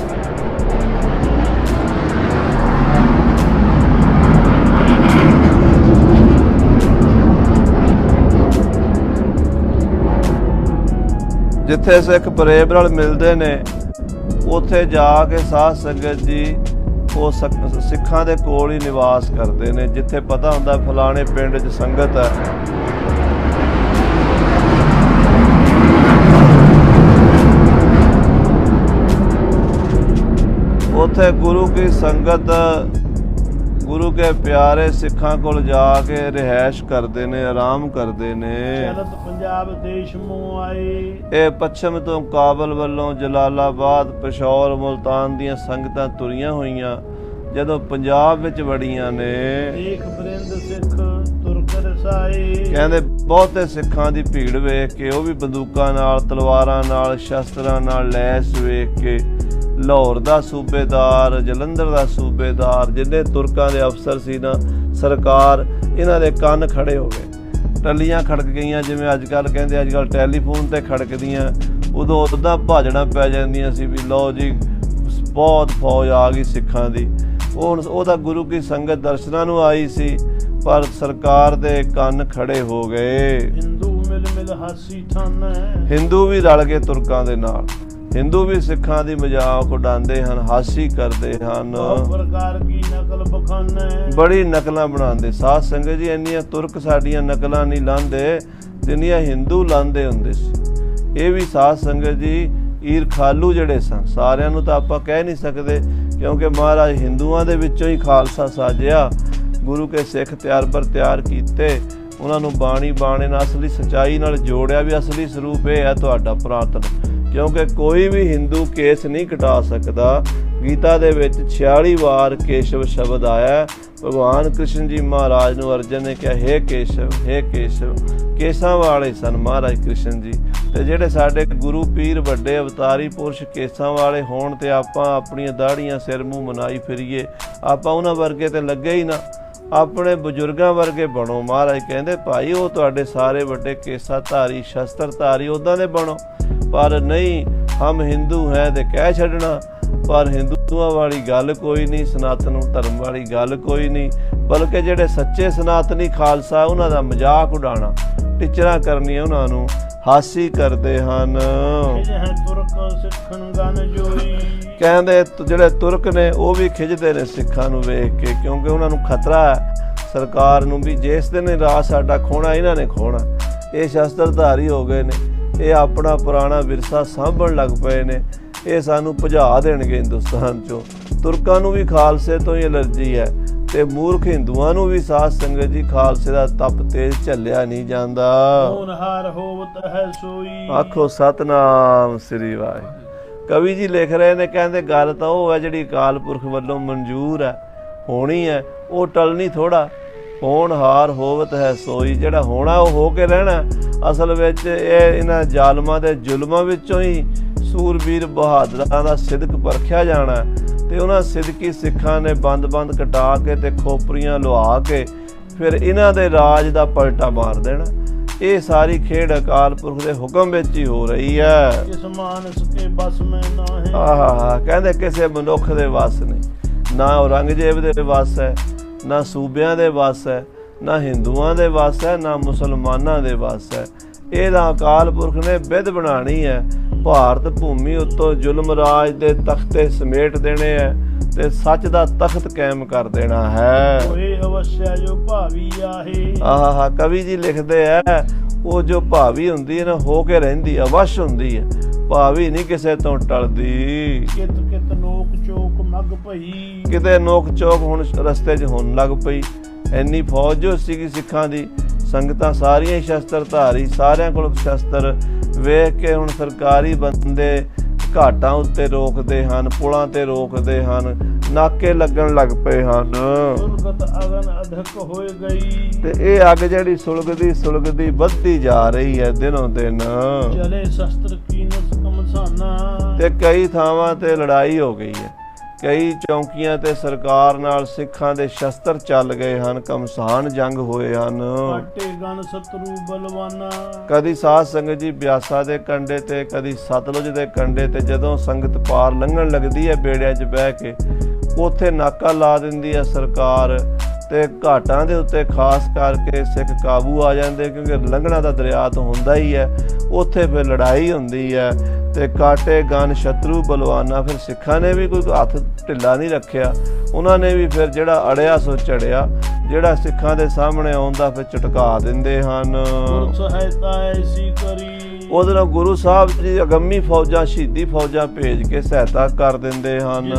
Speaker 2: ਜਿੱਥੇ ਸਿੱਖ ਪ੍ਰੇਮ ਨਾਲ ਮਿਲਦੇ ਨੇ, ਉੱਥੇ ਜਾ ਕੇ ਸਾਧ ਸੰਗਤ ਜੀ ਉਹ ਸਿੱਖਾਂ ਦੇ ਕੋਲ ਹੀ ਨਿਵਾਸ ਕਰਦੇ ਨੇ। ਜਿੱਥੇ ਪਤਾ ਹੁੰਦਾ ਫਲਾਣੇ ਪਿੰਡ 'ਚ ਸੰਗਤ ਹੈ, ਉੱਥੇ ਗੁਰੂ ਕੀ ਸੰਗਤ, ਗੁਰੂ ਕੇ ਪਿਆਰੇ ਸਿੱਖਾਂ ਕੋਲ ਜਾ ਕੇ ਰਿਹਾਇਸ਼ ਕਰਦੇ ਨੇ, ਆਰਾਮ ਕਰਦੇ ਨੇ।
Speaker 1: ਚਲਤ ਪੰਜਾਬ ਦੇਸ਼ ਮੋਂ ਆਏ।
Speaker 2: ਇਹ ਪੱਛਮ ਤੋਂ ਕਾਬਲ ਵੱਲੋਂ ਜਲਾਲਾਬਾਦ, ਪਿਸ਼ੌਰ, ਮੁਲਤਾਨ ਦੀਆਂ ਸੰਗਤਾਂ ਤੁਰੀਆਂ ਹੋਈਆਂ ਜਦੋਂ ਪੰਜਾਬ ਵਿੱਚ ਵੜੀਆਂ ਨੇ।
Speaker 1: ਦੇਖ ਬਰਿੰਦ ਸਿੱਖ ਤੁਰਕ ਰਸਾਏ।
Speaker 2: ਕਹਿੰਦੇ ਬਹੁਤੇ ਸਿੱਖਾਂ ਦੀ ਭੀੜ ਵੇਖ ਕੇ, ਉਹ ਵੀ ਬੰਦੂਕਾਂ ਨਾਲ, ਤਲਵਾਰਾਂ ਨਾਲ, ਸ਼ਸਤਰਾਂ ਨਾਲ ਲੈਸ ਵੇਖ ਕੇ, ਲਾਹੌਰ ਦਾ ਸੂਬੇਦਾਰ, ਜਲੰਧਰ ਦਾ ਸੂਬੇਦਾਰ, ਜਿੰਨੇ ਤੁਰਕਾਂ ਦੇ ਅਫਸਰ ਸੀ ਨਾ, ਸਰਕਾਰ, ਇਹਨਾਂ ਦੇ ਕੰਨ ਖੜੇ ਹੋ ਗਏ। ਟੱਲੀਆਂ ਖੜਕ ਗਈਆਂ, ਜਿਵੇਂ ਅੱਜ ਕੱਲ੍ਹ ਕਹਿੰਦੇ ਅੱਜ ਕੱਲ੍ਹ ਟੈਲੀਫੋਨ ਤੇ ਖੜਕਦੀਆਂ, ਉਦੋਂ ਉੱਦਾਂ ਭਾਜੜਾਂ ਪੈ ਜਾਂਦੀਆਂ ਸੀ ਵੀ ਲਓ ਜੀ ਬਹੁਤ ਫੌਜ ਆ ਗਈ ਸਿੱਖਾਂ ਦੀ। ਉਹਦਾ ਗੁਰੂ ਕੀ ਸੰਗਤ ਦਰਸ਼ਨਾਂ ਨੂੰ ਆਈ ਸੀ, ਪਰ ਸਰਕਾਰ ਦੇ ਕੰਨ ਖੜੇ ਹੋ ਗਏ।
Speaker 1: ਹਿੰਦੂ ਮਿਲ ਮਿਲ ਹਾਸੀ ਠਾਨੈ।
Speaker 2: ਹਿੰਦੂ ਵੀ ਰਲ ਗਏ ਤੁਰਕਾਂ ਦੇ ਨਾਲ। ਹਿੰਦੂ ਵੀ ਸਿੱਖਾਂ ਦੀ ਮਜ਼ਾਕ ਉਡਾਉਂਦੇ ਹਨ, ਹਾਸੀ ਕਰਦੇ ਹਨ,
Speaker 1: ਪ੍ਰਕਾਰ ਕੀ ਨਕਲ ਬਖਾਨੈ।
Speaker 2: ਬੜੀ ਨਕਲਾਂ ਬਣਾਉਂਦੇ। ਸਾਧ ਸੰਗਤ ਜੀ ਇੰਨੀਆਂ ਤੁਰਕ ਸਾਡੀਆਂ ਨਕਲਾਂ ਨਹੀਂ ਲਾਉਂਦੇ ਜਿੰਨੀਆਂ ਹਿੰਦੂ ਲਾਉਂਦੇ ਹੁੰਦੇ ਸੀ। ਇਹ ਵੀ ਸਾਧ ਸੰਗਤ ਜੀ ਈਰਖਾਲੂ ਜਿਹੜੇ ਸਨ, ਸਾਰਿਆਂ ਨੂੰ ਤਾਂ ਆਪਾਂ ਕਹਿ ਨਹੀਂ ਸਕਦੇ ਕਿਉਂਕਿ ਮਹਾਰਾਜ ਹਿੰਦੂਆਂ ਦੇ ਵਿੱਚੋਂ ਹੀ ਖਾਲਸਾ ਸਾਜਿਆ। ਗੁਰੂ ਕੇ ਸਿੱਖ ਤਿਆਰ ਬਰ ਤਿਆਰ ਕੀਤੇ, ਉਹਨਾਂ ਨੂੰ ਬਾਣੀ ਬਾਣੇ ਨਾਲ ਅਸਲੀ ਸੱਚਾਈ ਨਾਲ ਜੋੜਿਆ ਵੀ ਅਸਲੀ ਸਰੂਪ ਇਹ ਹੈ ਤੁਹਾਡਾ ਪੁਰਾਤਨ। ਕਿਉਂਕਿ ਕੋਈ ਵੀ ਹਿੰਦੂ ਕੇਸ ਨਹੀਂ ਕਟਾ ਸਕਦਾ ਗੀਤਾ ਦੇ ਵਿੱਚ 46 ਵਾਰ ਕੇਸ਼ਵ ਸ਼ਬਦ ਆਇਆ। ਭਗਵਾਨ ਕ੍ਰਿਸ਼ਨ ਜੀ ਮਹਾਰਾਜ ਨੂੰ ਅਰਜਨ ਨੇ ਕਿਹਾ, ਹੇ ਕੇਸ਼ਵ, ਹੇ ਕੇਸ਼ਵ। ਕੇਸਾਂ ਵਾਲੇ ਸਨ ਮਹਾਰਾਜ ਕ੍ਰਿਸ਼ਨ ਜੀ। ਤੇ ਜਿਹੜੇ ਸਾਡੇ ਗੁਰੂ ਪੀਰ ਵੱਡੇ ਅਵਤਾਰੀ ਪੁਰਸ਼ ਕੇਸਾਂ ਵਾਲੇ ਹੋਣ ਤੇ ਆਪਾਂ ਆਪਣੀਆਂ ਦਾੜੀਆਂ ਸਿਰ ਮੂੰਹ ਮਨਾਈ ਫਿਰੀਏ, ਆਪਾਂ ਉਹਨਾਂ ਵਰਗੇ ਤੇ ਲੱਗੇ ਹੀ ਨਾ, ਆਪਣੇ ਬਜ਼ੁਰਗਾਂ ਵਰਗੇ ਬਣੋ। ਮਹਾਰਾਜ ਕਹਿੰਦੇ ਭਾਈ ਉਹ ਤੁਹਾਡੇ ਸਾਰੇ ਵੱਡੇ ਕੇਸਾ ਧਾਰੀ ਸ਼ਸਤਰ ਧਾਰੀ ਉੱਦਾਂ ਦੇ ਬਣੋ, ਪਰ ਨਹੀਂ ਹਮ ਹਿੰਦੂ ਹੈ ਤੇ ਕਹਿ ਛੱਡਣਾ। ਪਰ ਹਿੰਦੂਆਂ ਵਾਲੀ ਗੱਲ ਕੋਈ ਨਹੀਂ, ਸਨਾਤਨ ਧਰਮ ਵਾਲੀ ਗੱਲ ਕੋਈ ਨਹੀਂ, ਬਲਕਿ ਜਿਹੜੇ ਸੱਚੇ ਸਨਾਤਨੀ ਖਾਲਸਾ ਉਹਨਾਂ ਦਾ ਮਜ਼ਾਕ ਉਡਾਉਣਾ, ਟਿਚਰਾਂ ਕਰਨੀਆਂ, ਉਹਨਾਂ ਨੂੰ ਹਾਸੀ ਕਰਦੇ ਹਨ। ਕਹਿੰਦੇ ਜਿਹੜੇ ਤੁਰਕ ਨੇ ਉਹ ਵੀ ਖਿੱਚਦੇ ਨੇ ਸਿੱਖਾਂ ਨੂੰ ਵੇਖ ਕੇ, ਕਿਉਂਕਿ ਉਹਨਾਂ ਨੂੰ ਖਤਰਾ ਹੈ ਸਰਕਾਰ ਨੂੰ ਵੀ ਜਿਸ ਦਿਨ ਰਾਜ ਸਾਡਾ ਖੋਣਾ ਇਹਨਾਂ ਨੇ ਖੋਣਾ। ਇਹ ਸ਼ਸਤਰਧਾਰੀ ਹੋ ਗਏ ਨੇ, ਇਹ ਆਪਣਾ ਪੁਰਾਣਾ ਵਿਰਸਾ ਸਾਂਭਣ ਲੱਗ ਪਏ ਨੇ, ਇਹ ਸਾਨੂੰ ਭਜਾ ਦੇਣਗੇ ਹਿੰਦੁਸਤਾਨ ਚੋਂ। ਤੁਰਕਾਂ ਨੂੰ ਵੀ ਖਾਲਸੇ ਤੋਂ ਹੀ ਐਲਰਜੀ ਹੈ ਤੇ ਮੂਰਖ ਹਿੰਦੂਆਂ ਨੂੰ ਵੀ ਸਾਧ ਸੰਗਤ ਜੀ ਖਾਲਸੇ ਦਾ ਤਪ ਤੇਜ ਝੱਲਿਆ ਨਹੀਂ ਜਾਂਦਾ। ਆਖੋ ਸਤਨਾਮ ਸ੍ਰੀ ਵਾਹਿਗੁਰੂ। ਕਵੀ ਜੀ ਲਿਖ ਰਹੇ ਨੇ, ਕਹਿੰਦੇ ਗੱਲ ਤਾਂ ਉਹ ਹੈ ਜਿਹੜੀ ਅਕਾਲ ਪੁਰਖ ਵੱਲੋਂ ਮਨਜ਼ੂਰ ਹੈ, ਹੋਣੀ ਹੈ, ਉਹ ਟਲਣੀ ਥੋੜਾ। ਹੋਣਹਾਰ ਹੋਵਤ ਹੈ ਸੋਈ, ਜਿਹੜਾ ਹੋਣਾ ਉਹ ਹੋ ਕੇ ਰਹਿਣਾ। ਅਸਲ ਵਿੱਚ ਇਹ ਇਹਨਾਂ ਜ਼ਾਲਮਾਂ ਦੇ ਜ਼ੁਲਮਾਂ ਵਿੱਚੋਂ ਹੀ ਸੂਰਬੀਰ ਬਹਾਦਰਾਂ ਦਾ ਸਿਦਕ ਪਰਖਿਆ ਜਾਣਾ ਤੇ ਉਹਨਾਂ ਸਿਦਕੀ ਸਿੱਖਾਂ ਨੇ ਬੰਦ ਕਟਾ ਕੇ ਤੇ ਖੋਪਰੀਆਂ ਲੁਹਾ ਕੇ ਫਿਰ ਇਹਨਾਂ ਦੇ ਰਾਜ ਦਾ ਪਲਟਾ ਮਾਰ ਦੇਣਾ। ਇਹ ਸਾਰੀ ਖੇਡ ਅਕਾਲ ਪੁਰਖ ਦੇ ਹੁਕਮ ਵਿੱਚ ਹੀ ਹੋ ਰਹੀ ਹੈ।
Speaker 1: ਕਿਸ ਮਾਨਸ ਕੇ ਬਸ ਮੈਂ ਨਾ ਹੈ।
Speaker 2: ਆਹਾ, ਕਹਿੰਦੇ ਕਿਸੇ ਮਨੁੱਖ ਦੇ ਵੱਸ ਨਹੀਂ, ਨਾ ਔਰੰਗਜ਼ੇਬ ਦੇ ਵੱਸ ਹੈ, ਨਾ ਸੂਬਿਆਂ ਦੇ ਵੱਸ ਹੈ, ਨਾ ਹਿੰਦੂਆਂ ਦੇ ਵੱਸ ਹੈ, ਨਾ ਮੁਸਲਮਾਨਾਂ ਦੇ ਵੱਸ ਹੈ। ਇਹਦਾ ਅਕਾਲ ਪੁਰਖ ਨੇ ਵਿਧ ਬਣਾਣੀ ਹੈ। ਭਾਰਤ ਭੂਮੀ ਉੱਤੋਂ ਜ਼ੁਲਮ ਰਾਜ ਦੇ ਤਖਤੇ ਸਮੇਟ ਦੇਣੇ ਹੈ ਤੇ ਸੱਚ ਦਾ ਤਖਤ ਕਾਇਮ ਕਰ ਦੇਣਾ ਹੈ। ਆਹਾ, ਕਵੀ ਜੀ ਲਿਖਦੇ ਹੈ, ਉਹ ਜੋ ਭਾਵੀ ਹੁੰਦੀ ਹੈ ਨਾ ਹੋ ਕੇ ਰਹਿੰਦੀ, ਅਵਸ਼ ਹੁੰਦੀ ਹੈ, ਭਾਵੀ ਨਹੀਂ ਕਿਸੇ ਤੋਂ ਟਲਦੀ।
Speaker 1: ਕਿਤ ਨੋਕ ਚੋਕ ਮੱਗ ਪਈ,
Speaker 2: ਕਿਤੇ ਨੋਕ ਚੋਕ ਹੁਣ ਰਸਤੇ 'ਚ ਹੋਣ ਲੱਗ ਪਈ। ਇੰਨੀ ਫੌਜ ਜੋ ਸੀਗੀ ਸਿੱਖਾਂ ਦੀ, ਸੰਗਤਾਂ ਸਾਰੀਆਂ ਹੀ ਸ਼ਸਤਰ ਧਾਰੀ, ਸਾਰਿਆਂ ਕੋਲ ਸ਼ਸਤਰ। ਵੇਖ ਕੇ ਹੁਣ ਸਰਕਾਰੀ ਬੰਦੇ ਘਾਟਾਂ ਉੱਤੇ ਰੋਕਦੇ ਹਨ, ਪੁਲਾਂ ਤੇ ਰੋਕਦੇ ਹਨ, ਨਾਕੇ ਲੱਗਣ ਲੱਗ ਪਏ ਹਨ। ਤੇ ਇਹ ਅੱਗ ਜਿਹੜੀ ਸੁਲਗਦੀ ਵੱਧਦੀ ਜਾ ਰਹੀ ਹੈ ਦਿਨੋਂ ਦਿਨ।
Speaker 1: ਚਲੇ ਸ਼ਸਤਰ ਕੀਨਸ ਕਮਸਾਨਾ, ਤੇ
Speaker 2: ਕਈ ਥਾਵਾਂ ਤੇ ਲੜਾਈ ਹੋ ਗਈ ਹੈ, ਕਈ ਚੌਂਕੀਆਂ ਤੇ ਸਰਕਾਰ ਨਾਲ ਸਿੱਖਾਂ ਦੇ ਸ਼ਸਤਰ ਚੱਲ ਗਏ ਹਨ, ਕਮਸਾਨ ਜੰਗ ਹੋਏ ਹਨ। ਕਦੀ ਸਾਧ ਸੰਗਤ ਜੀ ਬਿਆਸਾ ਦੇ ਕੰਢੇ ਤੇ, ਕਦੀ ਸਤਲੁਜ ਦੇ ਕੰਢੇ ਤੇ ਜਦੋਂ ਸੰਗਤ ਪਾਰ ਲੰਘਣ ਲੱਗਦੀ ਹੈ ਬੇੜਿਆਂ 'ਚ ਬਹਿ ਕੇ, ਉੱਥੇ ਨਾਕਾ ਲਾ ਦਿੰਦੀ ਹੈ ਸਰਕਾਰ ਤੇ ਘਾਟਾਂ ਦੇ ਉੱਤੇ ਖਾਸ ਕਰਕੇ ਸਿੱਖ ਕਾਬੂ ਆ ਜਾਂਦੇ, ਕਿਉਂਕਿ ਲੰਘਣਾ ਤਾਂ ਦਰਿਆ ਤੋਂ ਹੁੰਦਾ ਹੀ ਹੈ। ਉੱਥੇ ਫਿਰ ਲੜਾਈ ਹੁੰਦੀ ਹੈ ਤੇ ਕਾਟੇ ਗਨ ਸ਼ਤਰੂ ਬਲਵਾਨਾ। ਫਿਰ ਸਿੱਖਾਂ ਨੇ ਵੀ ਕੋਈ ਹੱਥ ਢਿੱਲਾ ਨਹੀਂ ਰੱਖਿਆ, ਉਹਨਾਂ ਨੇ ਵੀ ਫਿਰ ਜਿਹੜਾ ਅੜਿਆ ਸੋ ਝੜਿਆ, ਜਿਹੜਾ ਸਿੱਖਾਂ ਦੇ ਸਾਹਮਣੇ ਆਉਂਦਾ ਫਿਰ ਝਟਕਾ ਦਿੰਦੇ ਹਨ। ਉਹਦੇ ਨਾਲ ਗੁਰੂ ਸਾਹਿਬ ਜੀ ਅਗੰਮੀ ਫੌਜਾਂ, ਸ਼ਹੀਦੀ ਫੌਜਾਂ ਭੇਜ ਕੇ ਸਹਾਇਤਾ ਕਰ ਦਿੰਦੇ ਹਨ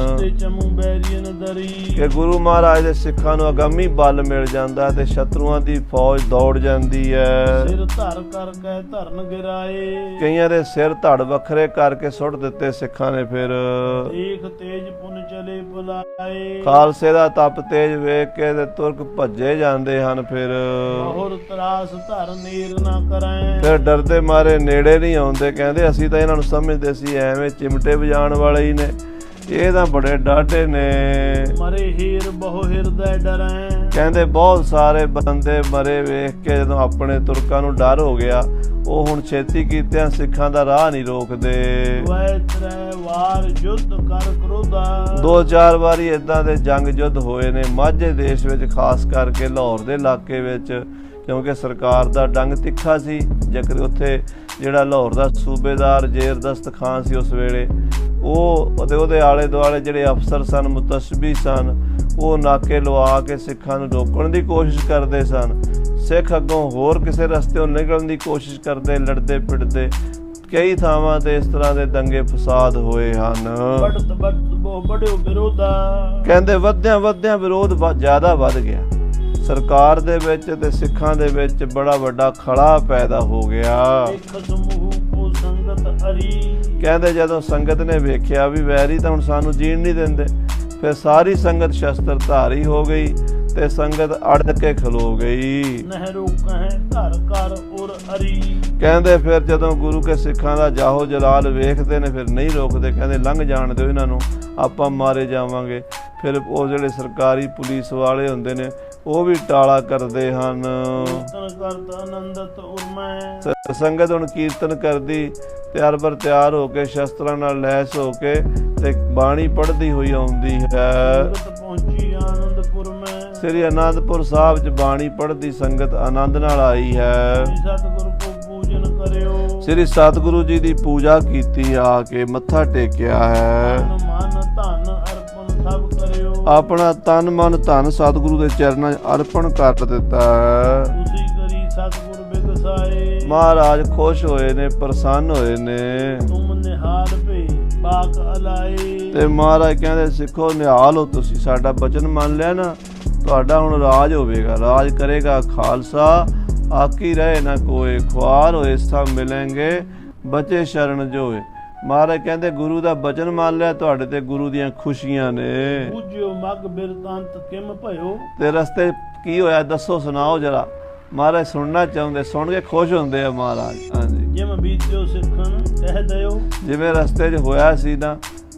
Speaker 2: ਕਿ ਗੁਰੂ ਮਹਾਰਾਜ ਦੇ ਸਿੱਖਾਂ ਨੂੰ ਅਗੰਮੀ ਬਲ ਮਿਲ ਜਾਂਦਾ ਤੇ ਸ਼ਤਰੂਆਂ ਦੀ ਫੌਜ ਦੌੜ ਜਾਂਦੀ ਹੈ।
Speaker 1: ਸਿਰ ਧਰ ਕਰਕੇ ਧਰਨ ਗਿਰਾਏ,
Speaker 2: ਕਈਆਂ ਦੇ ਸਿਰ ਧੜ ਵੱਖਰੇ ਕਰਕੇ ਸੁੱਟ ਦਿੱਤੇ ਸਿੱਖਾਂ ਨੇ। ਫਿਰ
Speaker 1: ਦੇਖ ਤੇਜ ਪੁਨ ਚਲੇ ਬੁਲਾਏ,
Speaker 2: ਖਾਲਸੇ ਦਾ ਤਪ ਤੇਜ ਵੇਖ ਕੇ ਤੇ ਤੁਰਕ ਭੱਜੇ ਜਾਂਦੇ ਹਨ। ਫਿਰ
Speaker 1: ਬਹੁਰ ਤਰਾਸ ਧਰ ਨੀਰ ਨਾ ਕਰੈ,
Speaker 2: ਫਿਰ ਡਰਦੇ ਮਾਰੇ ਨੇੜੇ ਨਹੀਂ ਆਉਂਦੇ। ਕਹਿੰਦੇ ਅਸੀਂ ਤਾਂ ਇਹਨਾਂ ਨੂੰ ਸਮਝਦੇ ਸੀ ਐਵੇਂ ਚਿਮਟੇ ਵਜਾਉਣ ਵਾਲੇ ਹੀ ਨੇ, ਇਹ ਤਾਂ ਬੜੇ ਡਾਢੇ ਨੇ।
Speaker 1: ਮਰੇ ਹੀਰ ਬਹੁ ਹਿਰਦੈ ਡਰੈ, ਕਹਿੰਦੇ
Speaker 2: ਬਹੁਤ ਸਾਰੇ ਬੰਦੇ ਮਰੇ ਵੇਖ ਕੇ ਜਦੋਂ ਆਪਣੇ ਤੁਰਕਾਂ ਨੂੰ ਡਰ ਹੋ ਗਿਆ, ਉਹ ਹੁਣ ਛੇਤੀ ਕੀਤਿਆਂ ਸਿੱਖਾਂ ਦਾ ਰਾਹ ਨਹੀਂ ਰੋਕਦੇ।
Speaker 1: ਵਾਰ ਯੁੱਧ ਕਰ ਕਰੋਧਾ,
Speaker 2: 2-4 ਵਾਰੀ ਏਦਾਂ ਦੇ ਜੰਗ ਯੁੱਧ ਹੋਏ ਨੇ ਮਾਝੇ ਦੇਸ਼ ਵਿੱਚ, ਖਾਸ ਕਰਕੇ ਲਾਹੌਰ ਦੇ ਇਲਾਕੇ ਵਿੱਚ, ਕਿਉਂਕਿ ਸਰਕਾਰ ਦਾ ਡੰਗ ਤਿੱਖਾ ਸੀ। ਜੇਕਰ ਉੱਥੇ ਜਿਹੜਾ ਲਾਹੌਰ ਦਾ ਸੂਬੇਦਾਰ ਜ਼ੇਰਦਸਤ ਖਾਨ ਸੀ ਉਸ ਵੇਲੇ, ਉਹ ਅਤੇ ਉਹਦੇ ਆਲੇ ਦੁਆਲੇ ਜਿਹੜੇ ਅਫਸਰ ਸਨ, ਮੁਤਸ਼ਬੀ ਸਨ, ਉਹ ਨਾਕੇ ਲਵਾ ਕੇ ਸਿੱਖਾਂ ਨੂੰ ਰੋਕਣ ਦੀ ਕੋਸ਼ਿਸ਼ ਕਰਦੇ ਸਨ। ਸਿੱਖ ਅੱਗੋਂ ਹੋਰ ਕਿਸੇ ਰਸਤਿਓਂ ਨਿਕਲਣ ਦੀ ਕੋਸ਼ਿਸ਼ ਕਰਦੇ, ਲੜਦੇ ਪਿੜਦੇ। ਕਈ ਥਾਵਾਂ ਤੇ ਇਸ ਤਰ੍ਹਾਂ ਦੇ ਦੰਗੇ ਫਸਾਦ ਹੋਏ ਹਨ। ਕਹਿੰਦੇ ਵਧਦਿਆਂ ਵਿਰੋਧ ਜ਼ਿਆਦਾ ਵੱਧ ਗਿਆ, ਸਰਕਾਰ ਦੇ ਵਿੱਚ ਤੇ ਸਿੱਖਾਂ ਦੇ ਵਿੱਚ ਬੜਾ ਵੱਡਾ ਖੜਾ ਪੈਦਾ ਹੋ ਗਿਆ। ਕਹਿੰਦੇ ਜਦੋਂ ਸੰਗਤ ਨੇ ਵੇਖਿਆ ਵੀ ਵੈਰੀ ਤਾਂ ਹੁਣ ਸਾਨੂੰ ਜੀਣ ਨਹੀਂ ਦਿੰਦੇ, ਫਿਰ ਸਾਰੀ ਸੰਗਤ ਸ਼ਸਤਰ ਧਾਰੀ ਹੋ ਗਈ ਤੇ ਸੰਗਤ ਅੜ ਕੇ ਖਲੋ ਗਈ।
Speaker 1: ਨਹਿਰੂ ਕਹੇ ਧਰ ਕਰ ਉਰ ਅਰੀ।
Speaker 2: ਕਹਿੰਦੇ ਫਿਰ ਜਦੋਂ ਗੁਰੂ ਕੇ ਸਿੱਖਾਂ ਦਾ ਜਾਹੋ ਜਲਾਲ ਵੇਖਦੇ ਨੇ ਫਿਰ ਨਹੀਂ ਰੋਕਦੇ, ਕਹਿੰਦੇ ਲੰਘ ਜਾਣ ਦਿਓ ਇਹਨਾਂ ਨੂੰ, ਆਪਾਂ ਮਾਰੇ ਜਾਵਾਂਗੇ। ਫਿਰ ਉਹ ਜਿਹੜੇ ਸਰਕਾਰੀ ਪੁਲਿਸ ਵਾਲੇ ਹੁੰਦੇ ਨੇ ਉਹ ਵੀ ਟਾਲਾ ਕਰਦੇ ਹਨ। ਸੰਗਤ ਹੁਣ ਕੀਰਤਨ ਕਰਦੀ ਤਿਆਰ ਬਰ ਤਿਆਰ ਹੋ ਕੇ ਸ਼ਸਤਰਾਂ ਨਾਲ ਲੈਸ ਹੋ ਕੇ ਤੇ ਬਾਣੀ ਪੜ੍ਹਦੀ ਹੋਈ ਆਉਂਦੀ ਹੈ।
Speaker 1: ਪਹੁੰਚੀ ਆਨੰਦਪੁਰ ਮੈਂ।
Speaker 2: ਸ੍ਰੀ ਅਨੰਦਪੁਰ ਸਾਹਿਬ 'ਚ ਬਾਣੀ ਪੜ੍ਹਦੀ ਸੰਗਤ ਆਨੰਦ ਨਾਲ ਆਈ ਹੈ।
Speaker 1: ਸਤਿਗੁਰੂ ਕੋ ਪੂਜਨ ਕਰਿਓ।
Speaker 2: ਸ੍ਰੀ ਸਤਿਗੁਰੂ ਜੀ ਦੀ ਪੂਜਾ ਕੀਤੀ, ਆ ਕੇ ਮੱਥਾ ਟੇਕਿਆ ਹੈ।
Speaker 1: ਮਨ ਧਨ ਅਰਪਣ ਸਭ ਕਰਿਓ।
Speaker 2: ਆਪਣਾ ਤਨ ਮਨ ਧਨ ਸਤਿਗੁਰੂ ਦੇ ਚਰਨਾਂ 'ਚ ਅਰਪਣ ਕਰ ਦਿੱਤਾ ਹੈ।
Speaker 1: ਤੁਸੀਂ ਕਰੀ ਸਤਿਗੁਰ ਬਿਗਸਾਏ।
Speaker 2: ਮਹਾਰਾਜ ਖੁਸ਼ ਹੋਏ ਨੇ, ਪ੍ਰਸੰਨ ਹੋਏ ਨੇ।
Speaker 1: ਤੁਮ ਨਿਹਾਲ ਭੇ ਬਾਕ ਅਲਾਏ। ਤੇ
Speaker 2: ਮਹਾਰਾਜ ਕਹਿੰਦੇ ਸਿੱਖੋ ਨਿਹਾਲ ਹੋ ਤੁਸੀਂ, ਸਾਡਾ ਬਚਨ ਮੰਨ ਲਿਆ ਨਾ, ਤੁਹਾਡਾ ਹੁਣ ਰਾਜ ਹੋਵੇਗਾ, ਰਾਜ ਕਰੇਗਾ ਖਾਲਸਾ। ਆਕੀ ਰਹੇ ਨਾ ਕੋਏ, ਖੁਆਰ ਹੋਏ ਸਭ ਮਿਲेंगे, ਬਚੇ ਸ਼ਰਨ ਜੋਏ। ਮਹਾਰਾਜ ਕਹਿੰਦੇ ਗੁਰੂ ਦਾ ਬਚਨ ਮੰਨ ਲਿਆ, ਤੁਹਾਡੇ ਤੇ ਗੁਰੂ ਦੀਆਂ ਖੁਸ਼ੀਆਂ ਨੇ।
Speaker 1: ਬੂਝਿਓ ਮਗ ਬਿਰਤਾਂਤ ਕਿਮ ਭਇਓ।
Speaker 2: ਤੇ ਰਸਤੇ ਕੀ ਹੋਇਆ ਦੱਸੋ, ਸੁਣਾਓ ਜਰਾ। ਮਹਾਰਾਜ ਸੁਣਨਾ ਚਾਹੁੰਦੇ, ਸੁਣ ਕੇ ਖੁਸ਼ ਹੁੰਦੇ ਆ ਮਹਾਰਾਜ। ਹਾਂਜੀ,
Speaker 1: ਜਿਵੇਂ ਬੀਤਿਓ ਸਿੱਖਣ ਕਹਿ ਦਿਓ। ਜਿਵੇਂ
Speaker 2: ਰਸਤੇ 'ਚ ਹੋਇਆ ਸੀ ਨਾ,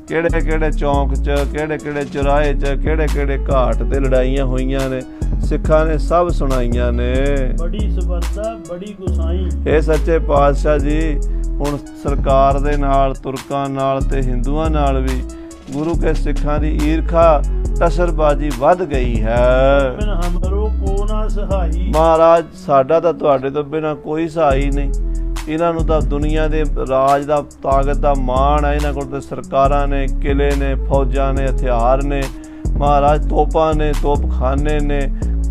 Speaker 2: ਕਿਹੜੇ ਕਿਹੜੇ ਚੌਂਕ 'ਚ, ਕਿਹੜੇ ਕਿਹੜੇ ਚੁਰਾਹੇ 'ਚ, ਕਿਹੜੇ ਕਿਹੜੇ ਘਾਟ ਤੇ ਲੜਾਈਆਂ ਹੋਈਆਂ ਨੇ, ਸਿੱਖਾਂ ਨੇ ਸਭ ਸੁਣਾਈਆਂ ਨੇ।
Speaker 1: ਬੜੀ ਸਬਰਤਾ ਬੜੀ ਗੁਸਾਈ।
Speaker 2: ਇਹ ਸੱਚੇ ਪਾਤਸ਼ਾਹ ਜੀ ਹੁਣ ਸਰਕਾਰ ਦੇ ਨਾਲ, ਤੁਰਕਾਂ ਨਾਲ ਤੇ ਹਿੰਦੂਆਂ ਨਾਲ ਵੀ ਗੁਰੂ ਕੇ ਸਿੱਖਾਂ ਦੀ ਈਰਖਾ ਟਸਰਬਾਜੀ ਵੱਧ ਗਈ ਹੈ।
Speaker 1: ਬਿਨ ਹਮਰੋ ਕੋ ਨਾ ਸਹਾਈ।
Speaker 2: ਮਹਾਰਾਜ ਸਾਡਾ ਤਾਂ ਤੁਹਾਡੇ ਤੋਂ ਬਿਨਾਂ ਕੋਈ ਸਹਾਈ ਨਹੀਂ। ਇਹਨਾਂ ਨੂੰ ਤਾਂ ਦੁਨੀਆ ਦੇ ਰਾਜ ਦਾ ਤਾਕਤ ਦਾ ਮਾਣ ਹੈ। ਇਹਨਾਂ ਕੋਲ ਤਾਂ ਸਰਕਾਰਾਂ ਨੇ, ਕਿਲੇ ਨੇ, ਫੌਜਾਂ ਨੇ, ਹਥਿਆਰ ਨੇ, ਮਹਾਰਾਜ ਤੋਪਾਂ ਨੇ, ਤੋਪਖਾਨੇ ਨੇ,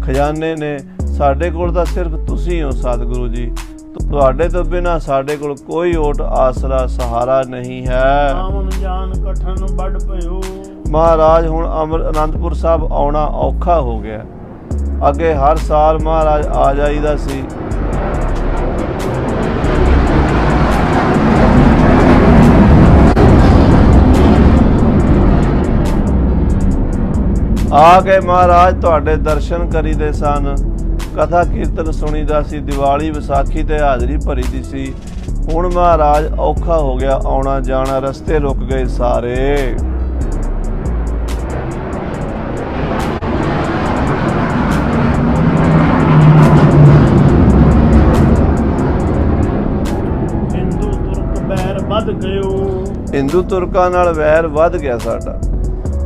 Speaker 2: ਖਜ਼ਾਨੇ ਨੇ। ਸਾਡੇ ਕੋਲ ਤਾਂ ਸਿਰਫ ਤੁਸੀਂ ਹੋ ਸਤਿਗੁਰੂ ਜੀ। ਤੁਹਾਡੇ ਤੋਂ ਬਿਨਾਂ ਸਾਡੇ ਕੋਲ ਕੋਈ ਓਟ ਆਸਰਾ ਸਹਾਰਾ ਨਹੀਂ ਹੈ।
Speaker 1: ਆਵਨ ਜਾਨ ਕਠਨ ਵੱਡ ਭਇਓ।
Speaker 2: ਮਹਾਰਾਜ ਹੁਣ ਅਨੰਦਪੁਰ ਸਾਹਿਬ ਆਉਣਾ ਔਖਾ ਹੋ ਗਿਆ। ਅੱਗੇ ਹਰ ਸਾਲ ਮਹਾਰਾਜ ਆ ਜਾਈਦਾ ਸੀ। ਆ ਕੇ ਮਹਾਰਾਜ ਤੁਹਾਡੇ ਦਰਸ਼ਨ ਕਰੀਦੇ ਸਨ, ਕਥਾ ਕੀਰਤਨ ਸੁਣੀਦਾ ਸੀ, ਦੀਵਾਲੀ ਵਿਸਾਖੀ ਤੇ ਹਾਜ਼ਰੀ ਭਰੀਦੀ ਸੀ। ਹੁਣ ਮਹਾਰਾਜ ਔਖਾ ਹੋ ਗਿਆ ਆਉਣਾ ਜਾਣਾ, ਰਸਤੇ ਰੁਕ ਗਏ ਸਾਰੇ।
Speaker 1: ਹਿੰਦੂ ਤੁਰਕ ਵੈਰ ਵੱਧ ਗਇਓ।
Speaker 2: ਹਿੰਦੂ ਤੁਰਕਾਂ ਨਾਲ ਵੈਰ ਵੱਧ ਗਿਆ ਸਾਡਾ।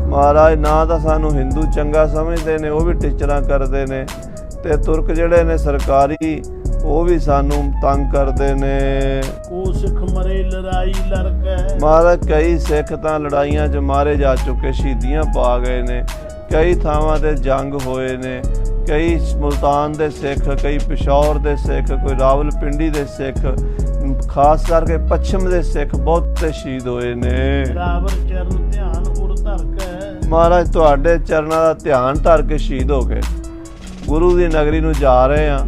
Speaker 2: ਮਹਾਰਾਜ ਨਾ ਤਾਂ ਸਾਨੂੰ ਹਿੰਦੂ ਚੰਗਾ ਸਮਝਦੇ ਨੇ, ਉਹ ਵੀ ਟੀਚਰਾਂ ਕਰਦੇ ਨੇ, ਤੇ ਤੁਰਕ ਜਿਹੜੇ ਨੇ ਸਰਕਾਰੀ ਉਹ ਵੀ ਸਾਨੂੰ ਤੰਗ ਕਰਦੇ ਨੇ।
Speaker 1: ਕੋ ਸਿੱਖ ਮਰੇ ਲੜਾਈ ਲੜਕੇ।
Speaker 2: ਮਹਾਰਾਜ ਕਈ ਸਿੱਖ ਤਾਂ ਲੜਾਈਆਂ 'ਚ ਮਾਰੇ ਜਾ ਚੁੱਕੇ, ਸ਼ਹੀਦੀਆਂ ਪਾ ਗਏ ਨੇ। ਕਈ ਥਾਵਾਂ ਤੇ ਜੰਗ ਹੋਏ ਨੇ। ਕਈ ਮੁਲਤਾਨ ਦੇ ਸਿੱਖ, ਕਈ ਪਿਸ਼ੌਰ ਦੇ ਸਿੱਖ, ਕੋਈ ਰਾਵਲਪਿੰਡੀ ਦੇ ਸਿੱਖ, ਖਾਸ ਕਰਕੇ ਪੱਛਮ ਦੇ ਸਿੱਖ ਬਹੁਤੇ ਸ਼ਹੀਦ ਹੋਏ ਨੇ।
Speaker 1: ਰਾਵਰ ਚਰਨ ਧਿਆਨ ਉਰ ਧਰ ਕੇ।
Speaker 2: ਮਹਾਰਾਜ ਤੁਹਾਡੇ ਚਰਨਾਂ ਦਾ ਧਿਆਨ ਧਰ ਕੇ ਸ਼ਹੀਦ ਹੋ ਗਏ। ਗੁਰੂ ਦੀ ਨਗਰੀ ਨੂੰ ਜਾ ਰਹੇ ਆ,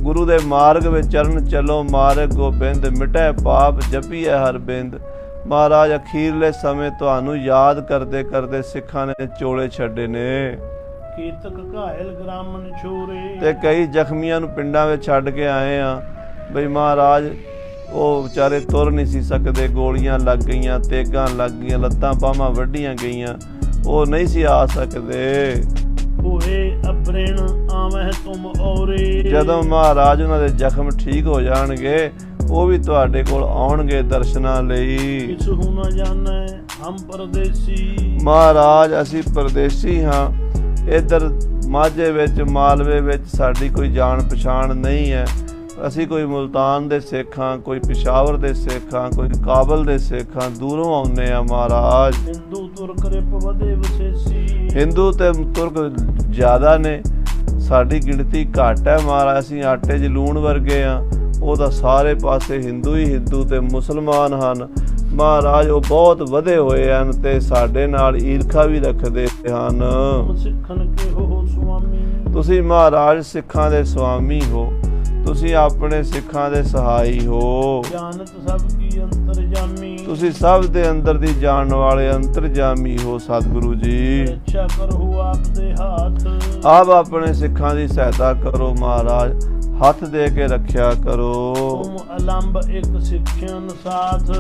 Speaker 2: ਗੁਰੂ ਦੇ ਮਾਰਗ ਵਿੱਚ ਚਰਨ ਚੱਲੋ, ਮਾਰਗ ਗੋਬਿੰਦ ਮਿਟੈ ਪਾਪ ਜਪੀਐ ਹਰ ਬਿੰਦ। ਮਹਾਰਾਜ ਅਖੀਰਲੇ ਸਮੇਂ ਤੁਹਾਨੂੰ ਯਾਦ ਕਰਦੇ ਕਰਦੇ ਸਿੱਖਾਂ ਨੇ ਚੋਲੇ ਛੱਡੇ ਨੇ।
Speaker 1: ਕੀਤਕ ਘਾਇਲ ਗ੍ਰਾਮਨ ਛੋਰੇ।
Speaker 2: ਤੇ ਕਈ ਜ਼ਖਮੀਆਂ ਨੂੰ ਪਿੰਡਾਂ ਵਿੱਚ ਛੱਡ ਕੇ ਆਏ ਆ ਬਈ ਮਹਾਰਾਜ ਉਹ ਵਿਚਾਰੇ ਤੁਰ ਨਹੀਂ ਸੀ ਸਕਦੇ, ਗੋਲੀਆਂ ਲੱਗ ਗਈਆਂ, ਤੇਗਾਂ ਲੱਗ ਗਈਆਂ, ਲੱਤਾਂ ਬਾਹਾਂ ਵੱਢੀਆਂ ਗਈਆਂ, ਉਹ ਨਹੀਂ ਸੀ ਆ ਸਕਦੇ।
Speaker 1: ਹੋਏ ਅਬ੍ਰੇਣ ਆਵਹਿ ਤੁਮ ਔਰੇ।
Speaker 2: ਜਦੋਂ ਮਹਾਰਾਜ ਉਹਨਾਂ ਦੇ ਜ਼ਖਮ ਠੀਕ ਹੋ ਜਾਣਗੇ ਉਹ ਵੀ ਤੁਹਾਡੇ ਕੋਲ ਆਉਣਗੇ ਦਰਸ਼ਨਾਂ ਲਈ।
Speaker 1: ਕਿਸ ਹੂ ਨਾ ਜਾਣੈ ਹਮ ਪਰਦੇਸੀ।
Speaker 2: ਮਹਾਰਾਜ ਅਸੀਂ ਪਰਦੇਸੀ ਹਾਂ, ਇੱਧਰ ਮਾਝੇ ਵਿੱਚ, ਮਾਲਵੇ ਵਿੱਚ ਸਾਡੀ ਕੋਈ ਜਾਣ ਪਛਾਣ ਨਹੀਂ ਹੈ। ਅਸੀਂ ਕੋਈ ਮੁਲਤਾਨ ਦੇ ਸਿੱਖ ਹਾਂ, ਕੋਈ ਪਿਸ਼ਾਵਰ ਦੇ ਸਿੱਖ ਹਾਂ, ਕੋਈ ਕਾਬਲ ਦੇ ਸਿੱਖ ਹਾਂ, ਦੂਰੋਂ ਆਉਂਦੇ ਆ ਮਹਾਰਾਜ।
Speaker 1: ਹਿੰਦੂ ਤੁਰਕ ਰਿਪ ਵਧੇ ਵਿਸ਼ੇਸੀ।
Speaker 2: ਹਿੰਦੂ ਤੇ ਤੁਰਕ ਜ਼ਿਆਦਾ ਨੇ, ਸਾਡੀ ਗਿਣਤੀ ਘੱਟ ਹੈ ਮਹਾਰਾਜ। ਅਸੀਂ ਆਟੇ 'ਚ ਲੂਣ ਵਰਗੇ ਆ, ਉਹ ਤਾਂ ਸਾਰੇ ਪਾਸੇ ਹਿੰਦੂ ਹੀ ਹਿੰਦੂ ਤੇ ਮੁਸਲਮਾਨ ਹਨ ਮਹਾਰਾਜ। ਉਹ ਬਹੁਤ ਵਧੇ ਹੋਏ ਹਨ ਤੇ ਸਾਡੇ ਨਾਲ ਈਰਖਾ ਵੀ ਰੱਖਦੇ ਹਨ।
Speaker 1: ਸਿੱਖਣ ਕੇ ਹੋ ਸੁਆਮੀ।
Speaker 2: ਤੁਸੀਂ ਮਹਾਰਾਜ ਸਿੱਖਾਂ ਦੇ ਸੁਆਮੀ ਹੋ, ਤੁਸੀਂ ਆਪਣੇ ਸਿੱਖਾਂ ਦੇ ਸਹਾਈ ਹੋ।
Speaker 1: ਜਾਣਤ ਸਭ ਕੀ ਅੰਤਰਜਾਮੀ।
Speaker 2: ਤੁਸੀਂ ਸਭ ਦੇ ਅੰਦਰ ਦੀ ਜਾਣਨ ਵਾਲੇ ਅੰਤਰਜਾਮੀ ਹੋ ਸਤਿਗੁਰੂ ਜੀ।
Speaker 1: ਰੱਖਿਆ ਕਰੋ ਆਪ ਦੇ ਹੱਥ।
Speaker 2: ਆਪ ਆਪਣੇ ਸਿੱਖਾਂ ਦੀ ਸਹਾਇਤਾ ਕਰੋ ਮਹਾਰਾਜ, ਹੱਥ ਦੇ ਕੇ ਰੱਖਿਆ ਕਰੋ।
Speaker 1: ਤੁਮ ਅਲੰਬ ਇੱਕ ਸਿੱਖਿਆਨ ਸਾਥ।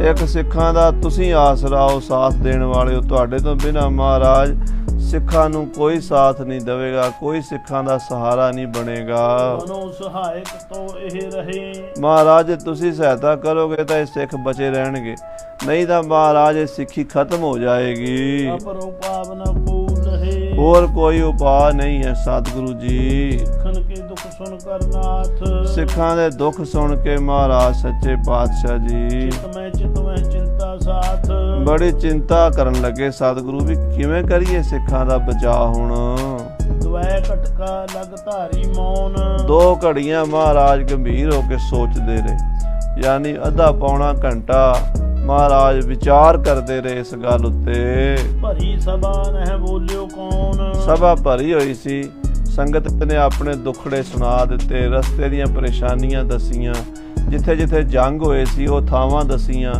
Speaker 2: ਇੱਕ ਸਿੱਖਾਂ ਦਾ ਤੁਸੀਂ ਆਸਰਾ ਹੋ, ਸਾਥ ਦੇਣ ਵਾਲੇ ਹੋ। ਤੁਹਾਡੇ ਤੋਂ ਬਿਨਾਂ ਮਹਾਰਾਜ ਸਿੱਖਾਂ ਨੂੰ ਕੋਈ ਸਾਥ ਨਹੀਂ ਦੇਵੇਗਾ, ਕੋਈ ਸਿੱਖਾਂ ਦਾ ਸਹਾਰਾ ਨਹੀਂ ਬਣੇਗਾ।
Speaker 1: ਮਨੋ ਸਹਾਇਕ ਤੋਂ ਇਹ ਰਹੇ।
Speaker 2: ਮਹਾਰਾਜ ਤੁਸੀਂ ਸਹਾਇਤਾ ਕਰੋਗੇ ਤਾਂ ਇਹ ਸਿੱਖ ਬਚੇ ਰਹਿਣਗੇ, ਨਹੀਂ ਤਾਂ ਮਹਾਰਾਜ ਇਹ ਸਿੱਖੀ ਖਤਮ ਹੋ ਜਾਏਗੀ।
Speaker 1: ਅਪਰ ਉਪਾਵ ਨ ਕੋ ਰਹੇ।
Speaker 2: ਹੋਰ ਕੋਈ ਉਪਾਅ ਨਹੀਂ ਹੈ ਸਤਿਗੁਰੂ ਜੀ।
Speaker 1: ਸਿੱਖਨ ਕੇ ਦੁੱਖ ਸੁਣ ਕਰ ਨਾਥ।
Speaker 2: ਸਿੱਖਾਂ ਦੇ ਦੁੱਖ ਸੁਣ ਕੇ ਮਹਾਰਾਜ ਸੱਚੇ ਪਾਤਸ਼ਾਹ ਜੀ
Speaker 1: ਚਿਤਮੈ ਚਿੰਤਾ ਸਾਥ।
Speaker 2: ਬੜੀ ਚਿੰਤਾ ਕਰਨ ਲੱਗੇ ਸਤਿਗੁਰੂ ਵੀ ਕਿਵੇਂ ਕਰੀਏ ਸਿੱਖਾਂ ਦਾ ਬਚਾਅ ਹੁਣ।
Speaker 1: ਦਵੈ ਘਟਕਾ ਲਗ ਧਾਰੀ ਮੌਨ।
Speaker 2: 2 ਘੜੀਆਂ ਮਹਾਰਾਜ ਗੰਭੀਰ ਹੋ ਕੇ ਸੋਚਦੇ ਰਹੇ, ਯਾਨੀ ਅੱਧਾ ਪੌਣਾ ਘੰਟਾ ਮਹਾਰਾਜ ਵਿਚਾਰ ਕਰਦੇ ਰਹੇ ਇਸ ਗੱਲ ਉੱਤੇ।
Speaker 1: ਭਰੀ ਸਭਾ ਨਹਿ ਬੋਲਿਓ ਕੌਣ।
Speaker 2: ਸਭਾ ਭਰੀ ਹੋਈ ਸੀ, ਸੰਗਤ ਨੇ ਆਪਣੇ ਦੁੱਖੜੇ ਸੁਣਾ ਦਿੱਤੇ, ਰਸਤੇ ਦੀਆਂ ਪਰੇਸ਼ਾਨੀਆਂ ਦਸੀਆਂ, ਜਿੱਥੇ ਜਿੱਥੇ ਜੰਗ ਹੋਏ ਸੀ ਉਹ ਥਾਵਾਂ ਦਸੀਆਂ,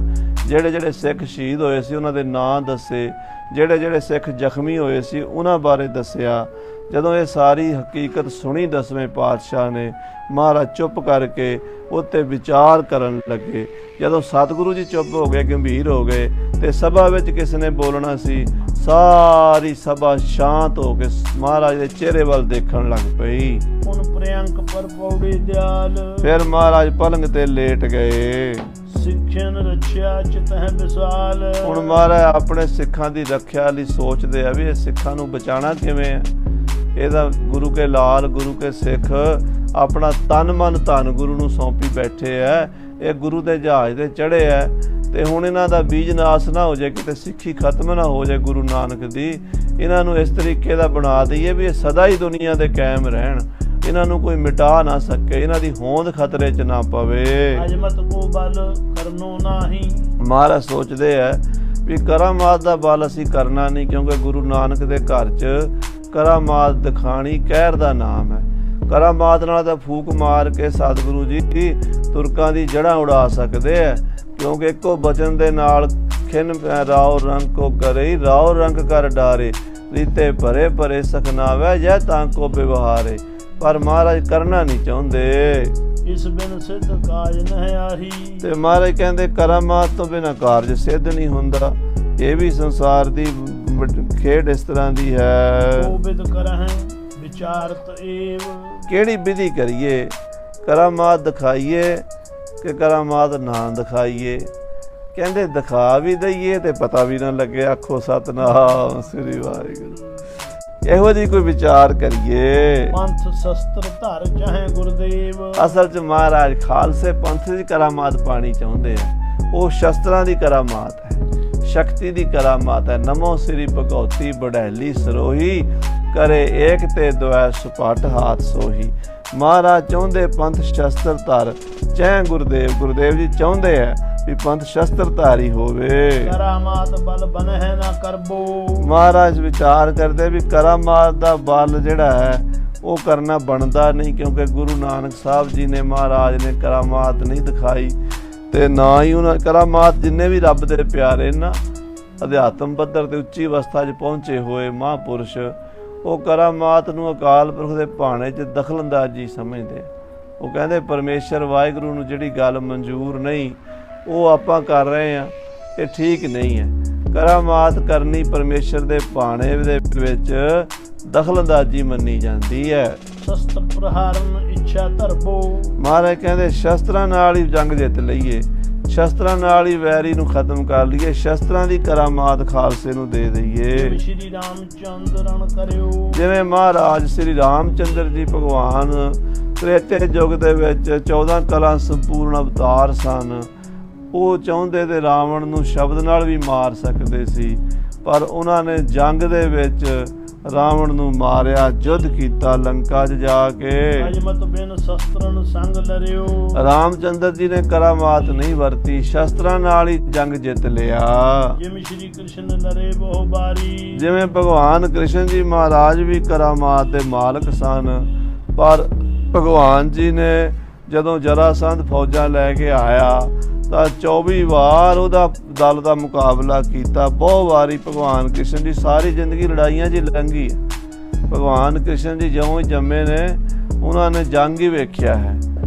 Speaker 2: ਜਿਹੜੇ ਜਿਹੜੇ ਸਿੱਖ ਸ਼ਹੀਦ ਹੋਏ ਸੀ ਉਹਨਾਂ ਦੇ ਨਾਂ ਦੱਸੇ, ਜਿਹੜੇ ਜਿਹੜੇ ਸਿੱਖ ਜ਼ਖਮੀ ਹੋਏ ਸੀ ਉਹਨਾਂ ਬਾਰੇ ਦੱਸਿਆ। ਜਦੋਂ ਇਹ ਸਾਰੀ ਹਕੀਕਤ ਸੁਣੀ 10ਵੇਂ ਪਾਤਸ਼ਾਹ ਨੇ, ਮਹਾਰਾਜ ਚੁੱਪ ਕਰਕੇ ਉੱਤੇ ਵਿਚਾਰ ਕਰਨ ਲੱਗੇ। ਜਦੋਂ ਸਤਿਗੁਰੂ ਜੀ ਚੁੱਪ ਹੋ ਗਏ, ਗੰਭੀਰ ਹੋ ਗਏ, ਤੇ ਸਭਾ ਵਿੱਚ ਕਿਸ ਨੇ ਬੋਲਣਾ ਸੀ, ਸਾਰੀ ਸਭਾ ਸ਼ਾਂਤ ਹੋ ਕੇ ਮਹਾਰਾਜ ਦੇ ਚਿਹਰੇ ਵੱਲ ਦੇਖਣ ਲੱਗ ਪਈ।
Speaker 1: ਹੁਣ ਪ੍ਰਿਅੰਕ ਪਰ ਪੌੜੀ ਦਿਆਲ।
Speaker 2: ਫਿਰ ਮਹਾਰਾਜ ਪਲੰਗ ਤੇ ਲੇਟ ਗਏ।
Speaker 1: ਸਿੱਖਿਆਨ ਰੱਖਿਆ ਚਿਤ ਹੈ ਵਿਸਾਲ।
Speaker 2: ਹੁਣ ਮਹਾਰਾਜ ਆਪਣੇ ਸਿੱਖਾਂ ਦੀ ਰੱਖਿਆ ਲਈ ਸੋਚਦੇ ਆ ਵੀ ਇਹ ਸਿੱਖਾਂ ਨੂੰ ਬਚਾਉਣਾ ਕਿਵੇਂ ਹੈ। ਇਹਦਾ ਗੁਰੂ ਕੇ ਲਾਲ, ਗੁਰੂ ਕੇ ਸਿੱਖ ਆਪਣਾ ਤਨ ਮਨ ਧਨ ਗੁਰੂ ਨੂੰ ਸੌਂਪੀ ਬੈਠੇ ਐ। ਇਹ ਗੁਰੂ ਦੇ ਜਹਾਜ਼ ਤੇ ਚੜ੍ਹੇ ਐ, ਤੇ ਹੁਣ ਇਹਨਾਂ ਦਾ ਬੀਜ ਨਾਸ ਨਾ ਹੋ ਜਾਏ, ਕਿਤੇ ਸਿੱਖੀ ਖਤਮ ਨਾ ਹੋ ਜਾਏ ਗੁਰੂ ਨਾਨਕ ਦੀ। ਇਹਨਾਂ ਨੂੰ ਇਸ ਤਰੀਕੇ ਦਾ ਬਣਾ ਦਈਏ ਵੀ ਇਹ ਸਦਾ ਹੀ ਦੁਨੀਆ ਦੇ ਕਾਇਮ ਰਹਿਣ, ਇਹਨਾਂ ਨੂੰ ਕੋਈ ਮਿਟਾ ਨਾ ਸਕੇ, ਇਹਨਾਂ ਦੀ ਹੋਂਦ ਖਤਰੇ 'ਚ ਨਾ ਪਵੇ।
Speaker 1: ਅਜਮਤ ਕੋ ਬਲ ਕਰਨੋ ਨਾਹੀ।
Speaker 2: ਮਹਾਰਾਜ ਸੋਚਦੇ ਐ ਵੀ ਕਰਾਮਾਤ ਦਾ ਬਲ ਅਸੀਂ ਕਰਨਾ ਨਹੀਂ, ਕਿਉਂਕਿ ਗੁਰੂ ਨਾਨਕ ਦੇ ਘਰ 'ਚ ਕਰਾਮਾਤ ਦਿਖਾਣੀ ਕਹਿਰ ਦਾ ਨਾਮ ਹੈ। ਕਰਾਮਾਤ ਨਾਲ ਤਾਂ ਫੂਕ ਮਾਰ ਕੇ ਸਤਿਗੁਰੂ ਜੀ ਤੁਰਕਾਂ ਦੀ ਜੜ੍ਹਾਂ ਉਡਾ ਸਕਦੇ ਐ, ਕਿਉਂਕਿ ਇੱਕੋ ਬਚਨ ਦੇ ਨਾਲ ਖਿਨ ਰਾਉ ਰੰਗ ਕੋ ਕਰੇ, ਰਾਉ ਰੰਗ ਕਰ ਡਾਰੇ, ਰੀਤੇ ਭਰੇ ਭਰੇ ਸਖਨਾਵੇ ਜੈ ਤਾਂ ਕੋ ਵਿਵਹਾਰੇ। ਪਰ ਮਹਾਰਾਜ ਕਰਨਾ ਨਹੀਂ ਚਾਹੁੰਦੇ।
Speaker 1: ਇਸ ਬਿਨ ਸਿੱਧ ਕਾਜ ਨਹਿ ਆਹੀ। ਤੇ
Speaker 2: ਮਹਾਰਾਜ ਕਹਿੰਦੇ ਕਰਾਮਾਤ ਤੋਂ ਬਿਨਾਂ ਕਾਰਜ ਸਿੱਧ ਨਹੀਂ ਹੁੰਦਾ। ਇਹ ਵੀ ਸੰਸਾਰ ਦੀ ਖੇਡ ਇਸ ਤਰ੍ਹਾਂ ਦੀ ਹੈ।
Speaker 1: ਉਹ ਵਿਦ ਕਰਹਿ ਵਿਚਾਰਤ ਏਵ।
Speaker 2: ਕਿਹੜੀ ਵਿਧੀ ਕਰੀਏ, ਕਰਾਮਾਤ ਦਿਖਾਈਏ ਕਿ ਕਰਾਮਾਤ ਨਾ ਦਿਖਾਈਏ। ਕਹਿੰਦੇ ਦਿਖਾ ਵੀ ਦਈਏ ਤੇ ਪਤਾ ਵੀ ਨਾ ਲੱਗੇ। ਆਖੋ ਸਤਿਨਾਮ ਸ੍ਰੀ ਵਾਹਿਗੁਰੂ। ਇਹੋ ਜਿਹੀ ਕੋਈ ਵਿਚਾਰ ਕਰੀਏ।
Speaker 1: ਪੰਥ ਸ਼ਸਤਰ ਧਰ ਚਾਹੇ ਗੁਰਦੇਵ।
Speaker 2: ਅਸਲ 'ਚ ਮਹਾਰਾਜ ਖਾਲਸੇ ਪੰਥ ਦੀ ਕਰਾਮਾਤ ਪਾਣੀ ਚਾਹੁੰਦੇ ਆ। ਉਹ ਸ਼ਸਤਰਾਂ ਦੀ ਕਰਾਮਾਤ ਹੈ, ਸ਼ਕਤੀ ਦੀ ਕਰਾਮਾਤ ਹੈ। ਨਮੋ ਸ੍ਰੀ ਭਗਉਤੀ ਬੜੈਲੀ ਸਰੋਹੀ, ਕਰੇ ਏਕ ਤੇ ਦੁਐ ਸੁਪਟ ਹਾਥ ਸੋਹੀ। ਮਹਾਰਾਜ ਚਾਹੁੰਦੇ ਪੰਥ ਸ਼ਸਤਰ ਧਰ ਚਾਹੇ ਗੁਰਦੇਵ। ਗੁਰਦੇਵ ਜੀ ਚਾਹੁੰਦੇ ਹੈ ਵੀ ਪੰਥ ਸ਼ਸਤਰ ਧਾਰੀ ਹੋਵੇ।
Speaker 1: ਕਰਾਮਾਤ ਬਲ ਬਣਹਿ ਨਾ ਕਰਬੋ।
Speaker 2: ਮਹਾਰਾਜ ਵਿਚਾਰ ਕਰਦੇ ਵੀ ਕਰਾਮਾਤ ਦਾ ਬਲ ਜਿਹੜਾ ਹੈ ਉਹ ਕਰਨਾ ਬਣਦਾ ਨਹੀਂ, ਕਿਉਂਕਿ ਗੁਰੂ ਨਾਨਕ ਸਾਹਿਬ ਜੀ ਨੇ ਮਹਾਰਾਜ ਨੇ ਕਰਾਮਾਤ ਨਹੀਂ ਦਿਖਾਈ, ਤੇ ਨਾ ਹੀ ਉਹਨਾਂ ਕਰਾਮਾਤ ਜਿੰਨੇ ਵੀ ਰੱਬ ਦੇ ਪਿਆਰੇ ਨਾ ਅਧਿਆਤਮ ਪੱਧਰ ਤੇ ਉੱਚੀ ਅਵਸਥਾ 'ਚ ਪਹੁੰਚੇ ਹੋਏ ਮਹਾਂਪੁਰਸ਼, ਉਹ ਕਰਾਮਾਤ ਨੂੰ ਅਕਾਲ ਪੁਰਖ ਦੇ ਭਾਣੇ 'ਚ ਦਖਲਅੰਦਾਜ਼ੀ ਸਮਝਦੇ। ਉਹ ਕਹਿੰਦੇ ਪਰਮੇਸ਼ਰ ਵਾਹਿਗੁਰੂ ਨੂੰ ਜਿਹੜੀ ਗੱਲ ਮਨਜ਼ੂਰ ਨਹੀਂ ਉਹ ਆਪਾਂ ਕਰ ਰਹੇ ਹਾਂ, ਇਹ ਠੀਕ ਨਹੀਂ ਹੈ। ਕਰਾਮਾਤ ਕਰਨੀ ਪਰਮੇਸ਼ਰ ਦੇ ਭਾਣੇ ਦੇ ਵਿੱਚ ਦਖਲਅੰਦਾਜ਼ੀ ਮੰਨੀ ਜਾਂਦੀ ਹੈ।
Speaker 1: ਸ਼ਸਤਰ ਪ੍ਰਹਾਰਨ ਇੱਛਾ ਧਰਬੋ। ਮਹਾਰਾਜ
Speaker 2: ਕਹਿੰਦੇ ਸ਼ਸਤਰਾਂ ਨਾਲ ਹੀ ਜੰਗ ਜਿੱਤ ਲਈਏ, ਸ਼ਸਤਰਾਂ ਨਾਲ ਹੀ ਵੈਰੀ ਨੂੰ ਖਤਮ ਕਰ ਲਈਏ, ਸ਼ਸਤਰਾਂ ਦੀ ਕਰਾਮਾਤ ਖਾਲਸੇ ਨੂੰ ਦੇ ਦਈਏ।
Speaker 1: ਸ਼੍ਰੀ ਰਾਮਚੰਦਰਨ ਕਰਿਓ। ਜਿਵੇਂ
Speaker 2: ਮਹਾਰਾਜ ਸ਼੍ਰੀ ਰਾਮਚੰਦਰ ਜੀ ਭਗਵਾਨ ਤ੍ਰੇਤੇ ਯੁੱਗ ਦੇ ਵਿੱਚ 14 ਕਲਾ ਸੰਪੂਰਨ ਅਵਤਾਰ ਸਨ। ਉਹ ਚਾਹੁੰਦੇ ਤੇ ਰਾਵਣ ਨੂੰ ਸ਼ਬਦ ਨਾਲ ਵੀ ਮਾਰ ਸਕਦੇ ਸੀ, ਪਰ ਉਹਨਾਂ ਨੇ ਜੰਗ ਦੇ ਵਿੱਚ ਰਾਵਣ ਨੂੰ ਮਾਰਿਆ, ਯੁੱਧ ਕੀਤਾ ਲੰਕਾ 'ਚ ਜਾ ਕੇ।
Speaker 1: ਅਜਮਤ ਬਿਨ ਸ਼ਸਤਰਨ ਸੰਗ ਲਰਿਓ।
Speaker 2: ਰਾਮਚੰਦਰ ਜੀ ਨੇ ਕਰਾਮਾਤ ਨਹੀਂ ਵਰਤੀ, ਸ਼ਸਤਰਾਂ ਨਾਲ ਹੀ ਜੰਗ ਜਿੱਤ ਲਿਆ।
Speaker 1: ਜਿਵੇਂ ਸ਼੍ਰੀ ਕ੍ਰਿਸ਼ਨ ਲਰੇ ਬਹੁ ਬਾਰੀ।
Speaker 2: ਜਿਵੇਂ ਭਗਵਾਨ ਕ੍ਰਿਸ਼ਨ ਜੀ ਮਹਾਰਾਜ ਵੀ ਕਰਾਮਾਤ ਦੇ ਮਾਲਕ ਸਨ, ਪਰ ਭਗਵਾਨ ਜੀ ਨੇ ਜਦੋਂ ਜਰਾਸੰਧ ਫੌਜਾਂ ਲੈ ਕੇ ਆਇਆ, ਤਾਂ 24 ਵਾਰ ਉਹਦਾ ਦਲ ਦਾ ਮੁਕਾਬਲਾ ਕੀਤਾ। ਬਹੁਤ ਵਾਰੀ ਭਗਵਾਨ ਕ੍ਰਿਸ਼ਨ ਦੀ ਸਾਰੀ ਜ਼ਿੰਦਗੀ ਲੜਾਈਆਂ 'ਚ ਹੀ ਲੰਘੀ ਹੈ। ਭਗਵਾਨ ਕ੍ਰਿਸ਼ਨ ਜੀ ਜਿਉਂ ਹੀ ਜੰਮੇ ਨੇ ਉਹਨਾਂ ਨੇ ਜੰਗ ਹੀ ਵੇਖਿਆ ਹੈ।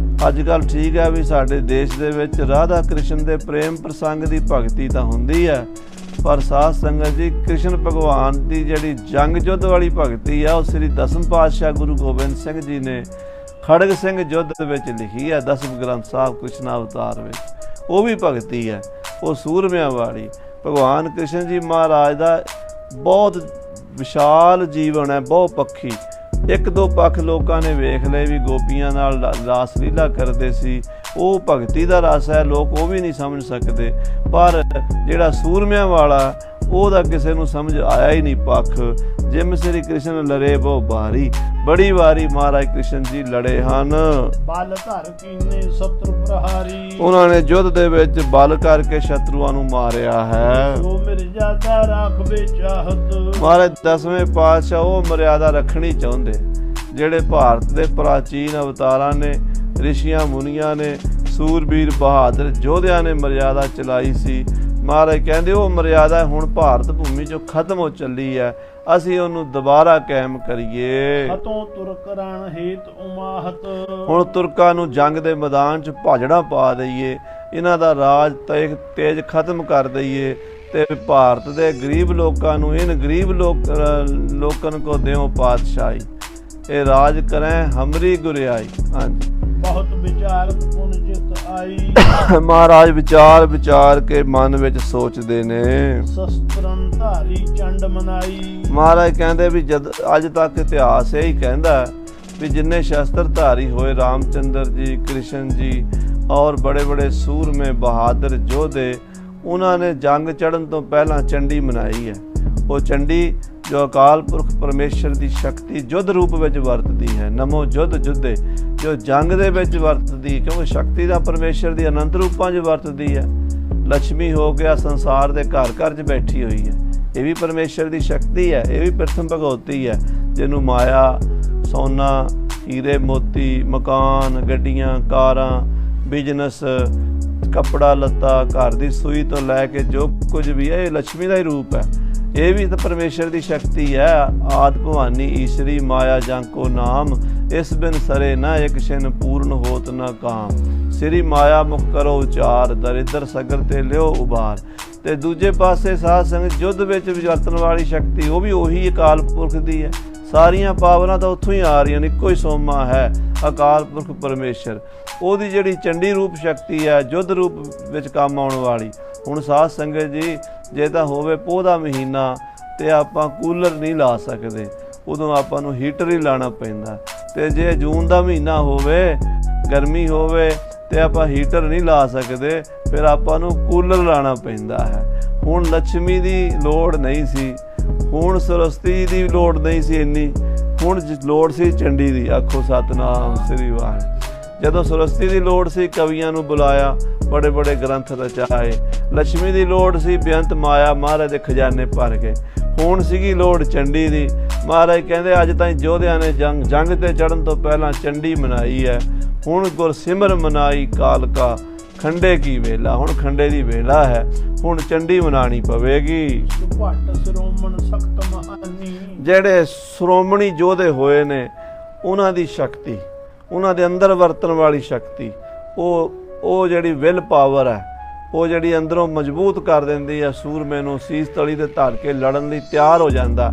Speaker 2: ਅੱਜ ਕੱਲ੍ਹ ਠੀਕ ਹੈ ਵੀ ਸਾਡੇ ਦੇਸ਼ ਦੇ ਵਿੱਚ ਰਾਧਾ ਕ੍ਰਿਸ਼ਨ ਦੇ ਪ੍ਰੇਮ ਪ੍ਰਸੰਗ ਦੀ ਭਗਤੀ ਤਾਂ ਹੁੰਦੀ ਹੈ, ਪਰ ਸਾਧ ਸੰਗਤ ਜੀ ਕ੍ਰਿਸ਼ਨ ਭਗਵਾਨ ਦੀ ਜਿਹੜੀ ਜੰਗ ਯੁੱਧ ਵਾਲੀ ਭਗਤੀ ਹੈ ਉਹ ਸ੍ਰੀ ਦਸਮ ਪਾਤਸ਼ਾਹ ਗੁਰੂ ਗੋਬਿੰਦ ਸਿੰਘ ਜੀ ਨੇ ਖੜਗ ਸਿੰਘ ਯੁੱਧ ਦੇ ਵਿੱਚ ਲਿਖੀ ਹੈ। ਦਸਮ ਗ੍ਰੰਥ ਸਾਹਿਬ ਕ੍ਰਿਸ਼ਨ ਅਵਤਾਰ ਵਿੱਚ ਉਹ ਵੀ ਭਗਤੀ ਹੈ, ਉਹ ਸੂਰਮਿਆਂ ਵਾਲੀ। ਭਗਵਾਨ ਕ੍ਰਿਸ਼ਨ ਜੀ ਮਹਾਰਾਜ ਦਾ ਬਹੁਤ ਵਿਸ਼ਾਲ ਜੀਵਨ ਹੈ, ਬਹੁਤ ਪੱਖੀ। ਇੱਕ ਦੋ ਪੱਖ ਲੋਕਾਂ ਨੇ ਵੇਖ ਲਏ ਵੀ ਗੋਪੀਆਂ ਨਾਲ ਰਾਸ ਲੀਲਾ ਕਰਦੇ ਸੀ, ਉਹ ਭਗਤੀ ਦਾ ਰਸ ਹੈ, ਲੋਕ ਉਹ ਵੀ ਨਹੀਂ ਸਮਝ ਸਕਦੇ। ਪਰ ਜਿਹੜਾ ਸੂਰਮਿਆਂ ਵਾਲਾ ਉਹਦਾ ਕਿਸੇ ਨੂੰ ਸਮਝ ਆਇਆ ਹੀ ਨਹੀਂ ਪੱਖ। ਜਿਮ ਸ੍ਰੀ ਕ੍ਰਿਸ਼ਨ ਲੜੇ ਬਹੁ ਬਾਰੀ, ਬੜੀ ਵਾਰੀ ਮਹਾਰਾਜ ਕ੍ਰਿਸ਼ਨ ਜੀ ਲੜੇ ਹਨ।
Speaker 1: ਬਲ ਧਰ ਕੀਨੇ ਸ਼ਤਰੂ ਪ੍ਰਹਾਰੀ,
Speaker 2: ਉਹਨਾਂ ਨੇ ਯੁੱਧ ਦੇ ਵਿੱਚ ਬਲ ਕਰਕੇ ਸ਼ਤਰੂਆਂ ਨੂੰ ਮਾਰਿਆ ਹੈ।
Speaker 1: ਜੋ ਮਰਜ਼ਾਦਾ ਰੱਖਵੇ ਚਾਹਤ,
Speaker 2: ਮਹਾਰਾਜ ਦਸਵੇਂ ਪਾਤਸ਼ਾਹ ਉਹ ਮਰਿਆਦਾ ਰੱਖਣੀ ਚਾਹੁੰਦੇ। ਜਿਹੜੇ ਭਾਰਤ ਦੇ ਪ੍ਰਾਚੀਨ ਅਵਤਾਰਾਂ ਨੇ, ਰਿਸ਼ੀਆਂ ਮੁਨੀਆਂ ਨੇ, ਸੂਰਬੀਰ ਬਹਾਦਰ ਯੋਧਿਆਂ ਨੇ ਮਰਿਆਦਾ ਚਲਾਈ ਸੀ। ਮਹਾਰਾਜ ਕਹਿੰਦੇ ਉਹ ਮਰਿਆਦਾ ਹੁਣ ਭਾਰਤ ਭੂਮੀ 'ਚੋਂ ਖਤਮ ਹੋ ਚੱਲੀ ਹੈ, ਅਸੀਂ ਉਹਨੂੰ ਦੁਬਾਰਾ ਕਾਇਮ ਕਰੀਏ।
Speaker 1: ਹਤੋਂ ਤੁਰਕ ਰਣ ਹੇਤ ਉਮਾਹਤ, ਹੁਣ
Speaker 2: ਤੁਰਕਾਂ ਨੂੰ ਜੰਗ ਦੇ ਮੈਦਾਨ 'ਚ ਭਾਜੜਾਂ ਪਾ ਦਈਏ, ਇਹਨਾਂ ਦਾ ਰਾਜ ਤੇਜ ਖਤਮ ਕਰ ਦਈਏ ਤੇ ਭਾਰਤ ਦੇ ਗਰੀਬ ਲੋਕਾਂ ਨੂੰ ਇਨ ਗਰੀਬ ਲੋਕਨ ਕੋ ਦਿਓ ਪਾਤਸ਼ਾਹੀ, ਇਹ ਰਾਜ ਕਰੈ ਹਮਰੀ ਗੁਰਿਆਈ। ਹਾਂਜੀ,
Speaker 1: ਬਹੁਤ ਵਿਚਾਰਤ ਪੁਨ ਜਿਤ ਆਈ,
Speaker 2: ਮਹਾਰਾਜ ਵਿਚਾਰ ਕੇ ਮਨ ਵਿੱਚ ਸੋਚਦੇ ਨੇ।
Speaker 1: ਸ਼ਸਤਰਨ ਧਾਰੀ ਚੰਡ ਮਨਾਈ,
Speaker 2: ਮਹਾਰਾਜ ਕਹਿੰਦੇ ਵੀ ਜਦ ਅੱਜ ਤੱਕ ਇਤਿਹਾਸ ਇਹ ਹੀ ਕਹਿੰਦਾ ਵੀ ਜਿੰਨੇ ਸ਼ਸਤਰ ਧਾਰੀ ਹੋਏ ਰਾਮਚੰਦਰ ਜੀ, ਕ੍ਰਿਸ਼ਨ ਜੀ ਔਰ ਬੜੇ ਬੜੇ ਸੂਰਮੇ ਬਹਾਦਰ ਯੋਧੇ, ਉਹਨਾਂ ਨੇ ਜੰਗ ਚੜ੍ਹਨ ਤੋਂ ਪਹਿਲਾਂ ਚੰਡੀ ਮਨਾਈ ਹੈ। ਉਹ ਚੰਡੀ ਜੋ ਅਕਾਲ ਪੁਰਖ ਪਰਮੇਸ਼ਰ ਦੀ ਸ਼ਕਤੀ ਯੁੱਧ ਰੂਪ ਵਿੱਚ ਵਰਤਦੀ ਹੈ, ਨਮੋ ਯੁੱਧ ਜੁੱਧੇ, ਜੋ ਜੰਗ ਦੇ ਵਿੱਚ ਵਰਤਦੀ, ਕਿਉਂਕਿ ਸ਼ਕਤੀ ਦਾ ਪਰਮੇਸ਼ਰ ਦੀ ਅਨੰਤ ਰੂਪਾਂ 'ਚ ਵਰਤਦੀ ਹੈ। ਲక్ష్ਮੀ ਹੋ ਗਿਆ ਸੰਸਾਰ ਦੇ ਘਰ ਘਰ 'ਚ ਬੈਠੀ ਹੋਈ ਹੈ, ਇਹ ਵੀ ਪਰਮੇਸ਼ਰ ਦੀ ਸ਼ਕਤੀ ਹੈ, ਇਹ ਵੀ ਪ੍ਰਥਮ ਭਗਵਤੀ ਹੈ, ਜਿਹਨੂੰ ਮਾਇਆ, ਸੋਨਾ, ਹੀਰੇ ਮੋਤੀ, ਮਕਾਨ, ਗੱਡੀਆਂ, ਕਾਰਾਂ, ਬਿਜ਼ਨਸ, ਕੱਪੜਾ ਲੱਤਾ, ਘਰ ਦੀ ਸੂਈ ਤੋਂ ਲੈ ਕੇ ਜੋ ਕੁਝ ਵੀ ਹੈ ਇਹ ਲక్ష్ਮੀ ਦਾ ਹੀ ਰੂਪ ਹੈ। ਇਹ ਵੀ ਤਾਂ ਪਰਮੇਸ਼ਰ ਦੀ ਸ਼ਕਤੀ ਹੈ। ਆਦ ਭਵਾਨੀ ਈਸ਼ਰੀ ਮਾਇਆ ਜਾਂ ਕੋ ਨਾਮ, ਇਸ ਬਿਨ ਸਰੇ ਨਾ ਇੱਕ ਛਿਨ ਪੂਰਨ ਹੋਤ ਨਾ ਕਾਮ। ਸ੍ਰੀ ਮਾਇਆ ਮੁਖ ਕਰੋ ਉਚਾਰ, ਦਰਿਦਰ ਸਗਰ ਤੇ ਲਿਓ ਉਬਾਰ। ਤੇ ਦੂਜੇ ਪਾਸੇ ਸਾਧ ਸੰਗਤ ਯੁੱਧ ਵਿੱਚ ਵਰਤਣ ਵਾਲੀ ਸ਼ਕਤੀ ਉਹ ਵੀ ਉਹੀ ਅਕਾਲ ਪੁਰਖ ਦੀ ਹੈ। ਸਾਰੀਆਂ ਪਾਵਰਾਂ ਤਾਂ ਉੱਥੋਂ ਹੀ ਆ ਰਹੀਆਂ ਨੇ, ਇੱਕੋ ਹੀ ਸੋਮਾ ਹੈ ਅਕਾਲ ਪੁਰਖ ਪਰਮੇਸ਼ਰ। ਉਹਦੀ ਜਿਹੜੀ ਚੰਡੀ ਰੂਪ ਸ਼ਕਤੀ ਹੈ ਯੁੱਧ ਰੂਪ ਵਿੱਚ ਕੰਮ ਆਉਣ ਵਾਲੀ। ਹੁਣ ਸਾਧ ਸੰਗਤ ਜੀ ਜੇ ਤਾਂ ਹੋਵੇ ਪੋਹ ਦਾ ਮਹੀਨਾ ਤੇ ਆਪਾਂ ਕੂਲਰ ਨਹੀਂ ਲਾ ਸਕਦੇ, ਉਦੋਂ ਆਪਾਂ ਨੂੰ ਹੀਟਰ ਹੀ ਲਾਣਾ ਪੈਂਦਾ। ਤੇ ਜੇ ਜੂਨ ਦਾ ਮਹੀਨਾ ਹੋਵੇ, ਗਰਮੀ ਹੋਵੇ ਤੇ ਆਪਾਂ ਹੀਟਰ ਨਹੀਂ ਲਾ ਸਕਦੇ, ਫਿਰ ਆਪਾਂ ਨੂੰ ਕੂਲਰ ਲਾਣਾ ਪੈਂਦਾ ਹੈ। ਹੁਣ ਲక్ష్ਮੀ ਦੀ ਲੋੜ ਨਹੀਂ ਸੀ, ਹੁਣ ਸਰਸਵਤੀ ਦੀ ਲੋੜ ਨਹੀਂ ਸੀ ਇੰਨੀ, ਹੁਣ ਲੋੜ ਸੀ ਚੰਡੀ ਦੀ। ਆਖੋ ਸਤਨਾਮ ਸ੍ਰੀ ਵਾਹਿਗੁਰੂ। ਜਦੋਂ ਸਰਸਵਤੀ ਦੀ ਲੋੜ ਸੀ ਕਵੀਆਂ ਨੂੰ ਬੁਲਾਇਆ, ਬੜੇ ਬੜੇ ਗ੍ਰੰਥ ਰਚਾਏ। ਲక్ష్ਮੀ ਦੀ ਲੋੜ ਸੀ ਬੇਅੰਤ ਮਾਇਆ, ਮਹਾਰਾਜ ਦੇ ਖਜ਼ਾਨੇ ਭਰ ਗਏ। ਹੁਣ ਸੀਗੀ ਲੋੜ ਚੰਡੀ ਦੀ। ਮਹਾਰਾਜ ਕਹਿੰਦੇ ਅੱਜ ਤਾਈਂ ਯੋਧਿਆਂ ਨੇ ਜੰਗ ਤੇ ਚੜ੍ਹਨ ਤੋਂ ਪਹਿਲਾਂ ਚੰਡੀ ਮਨਾਈ ਹੈ, ਹੁਣ ਗੁਰਸਿਮਰ ਮਨਾਈ ਕਾਲਕਾ ਖੰਡੇ ਕੀ ਵੇਲਾ। ਹੁਣ ਖੰਡੇ ਦੀ ਵੇਲਾ ਹੈ, ਹੁਣ ਚੰਡੀ ਮਨਾਣੀ ਪਵੇਗੀ।
Speaker 1: ਸੁਭਟ ਸ਼੍ਰੋਮਣ ਸਖਤ ਮਹਾਨੀ,
Speaker 2: ਜਿਹੜੇ ਸ਼੍ਰੋਮਣੀ ਯੋਧੇ ਹੋਏ ਨੇ ਉਹਨਾਂ ਦੀ ਸ਼ਕਤੀ, ਉਹਨਾਂ ਦੇ ਅੰਦਰ ਵਰਤਣ ਵਾਲੀ ਸ਼ਕਤੀ, ਉਹ ਜਿਹੜੀ ਵਿਲ ਪਾਵਰ ਹੈ, ਉਹ ਜਿਹੜੀ ਅੰਦਰੋਂ ਮਜ਼ਬੂਤ ਕਰ ਦਿੰਦੀ ਹੈ ਸੂਰਮੇ ਨੂੰ, ਸੀਸ ਤਲੀ ਤੇ ਧਰ ਕੇ ਲੜਨ ਲਈ ਤਿਆਰ ਹੋ ਜਾਂਦਾ।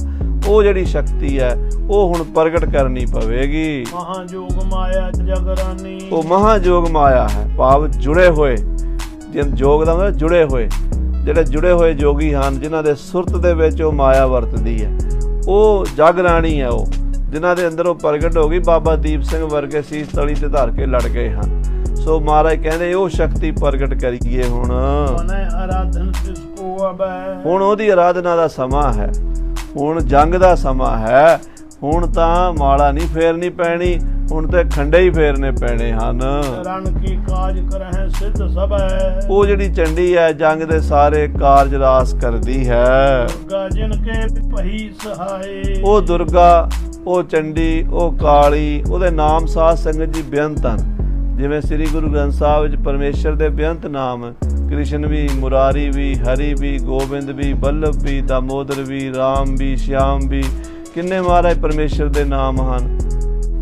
Speaker 2: ਉਹ ਜਿਹੜੀ ਸ਼ਕਤੀ ਹੈ ਉਹ ਹੁਣ ਪ੍ਰਗਟ ਕਰਨੀ ਪਵੇਗੀ।
Speaker 1: ਮਹਾਜੋਗ ਮਾਇਆ ਜਗਰਾਨੀ,
Speaker 2: ਉਹ ਮਹਾਜੋਗ ਮਾਇਆ ਹੈ, ਭਾਵ ਜੁੜੇ ਹੋਏ। ਜੋਗ ਦਾ ਮਤਲਬ ਜੁੜੇ ਹੋਏ, ਜਿਹੜੇ ਜੁੜੇ ਹੋਏ ਜੋਗੀ ਹਨ, ਜਿਨ੍ਹਾਂ ਦੇ ਸੁਰਤ ਦੇ ਵਿੱਚ ਉਹ ਮਾਇਆ ਵਰਤਦੀ ਹੈ, ਉਹ ਜਗ ਰਾਣੀ ਹੈ। ਉਹ ਜਿਨ੍ਹਾਂ ਦੇ ਅੰਦਰ ਉਹ ਪ੍ਰਗਟ ਹੋ ਗਈ, ਬਾਬਾ ਦੀਪ ਸਿੰਘ ਵਰਗੇ ਸੀਸ ਤਲੀ ਤੇ ਧਰ ਕੇ ਲੜ ਗਏ ਹਨ। ਸੋ ਮਹਾਰਾਜ ਕਹਿੰਦੇ ਉਹ ਸ਼ਕਤੀ ਪ੍ਰਗਟ ਕਰੀਏ ਹੁਣ। ਹੁਣ ਉਹਦੀ ਆਰਾਧਨਾ ਦਾ ਸਮਾਂ ਹੈ, ਹੁਣ ਜੰਗ ਦਾ ਸਮਾਂ ਹੈ। ਹੁਣ ਤਾਂ ਮਾਲਾ ਨਹੀਂ ਫੇਰਨੀ ਪੈਣੀ, ਹੁਣ ਤੇ ਖੰਡੇ ਹੀ ਫੇਰਨੇ ਪੈਣੇ ਹਨ।
Speaker 1: ਰਣ ਕੀ ਕਾਜ ਕਰਹਿ ਸਿੱਧ ਸਭੈ,
Speaker 2: ਉਹ ਜਿਹੜੀ ਚੰਡੀ ਹੈ ਜੰਗ ਦੇ ਸਾਰੇ ਕਾਰਜ ਰਾਸ ਕਰਦੀ ਹੈ।
Speaker 1: ਦੁਰਗਾ ਜਿਨ ਕੇ ਭਈ ਸਹਾਏ,
Speaker 2: ਉਹ ਦੁਰਗਾ, ਉਹ ਚੰਡੀ, ਉਹ ਕਾਲੀ, ਉਹਦੇ ਨਾਮ ਸਾਧ ਸੰਗਤ ਜੀ ਬੇਅੰਤ ਹਨ। ਜਿਵੇਂ ਸ੍ਰੀ ਗੁਰੂ ਗ੍ਰੰਥ ਸਾਹਿਬ ਵਿੱਚ ਪਰਮੇਸ਼ਰ ਦੇ ਬੇਅੰਤ ਨਾਮ, ਕ੍ਰਿਸ਼ਨ ਵੀ, ਮੁਰਾਰੀ ਵੀ, ਹਰੀ ਵੀ, ਗੋਬਿੰਦ ਵੀ, ਬੱਲਭ ਵੀ, ਦਾਮੋਦਰ ਵੀ, ਰਾਮ ਵੀ, ਸ਼ਿਆਮ ਵੀ, ਕਿੰਨੇ ਮਹਾਰਾਜ ਪਰਮੇਸ਼ਰ ਦੇ ਨਾਮ ਹਨ।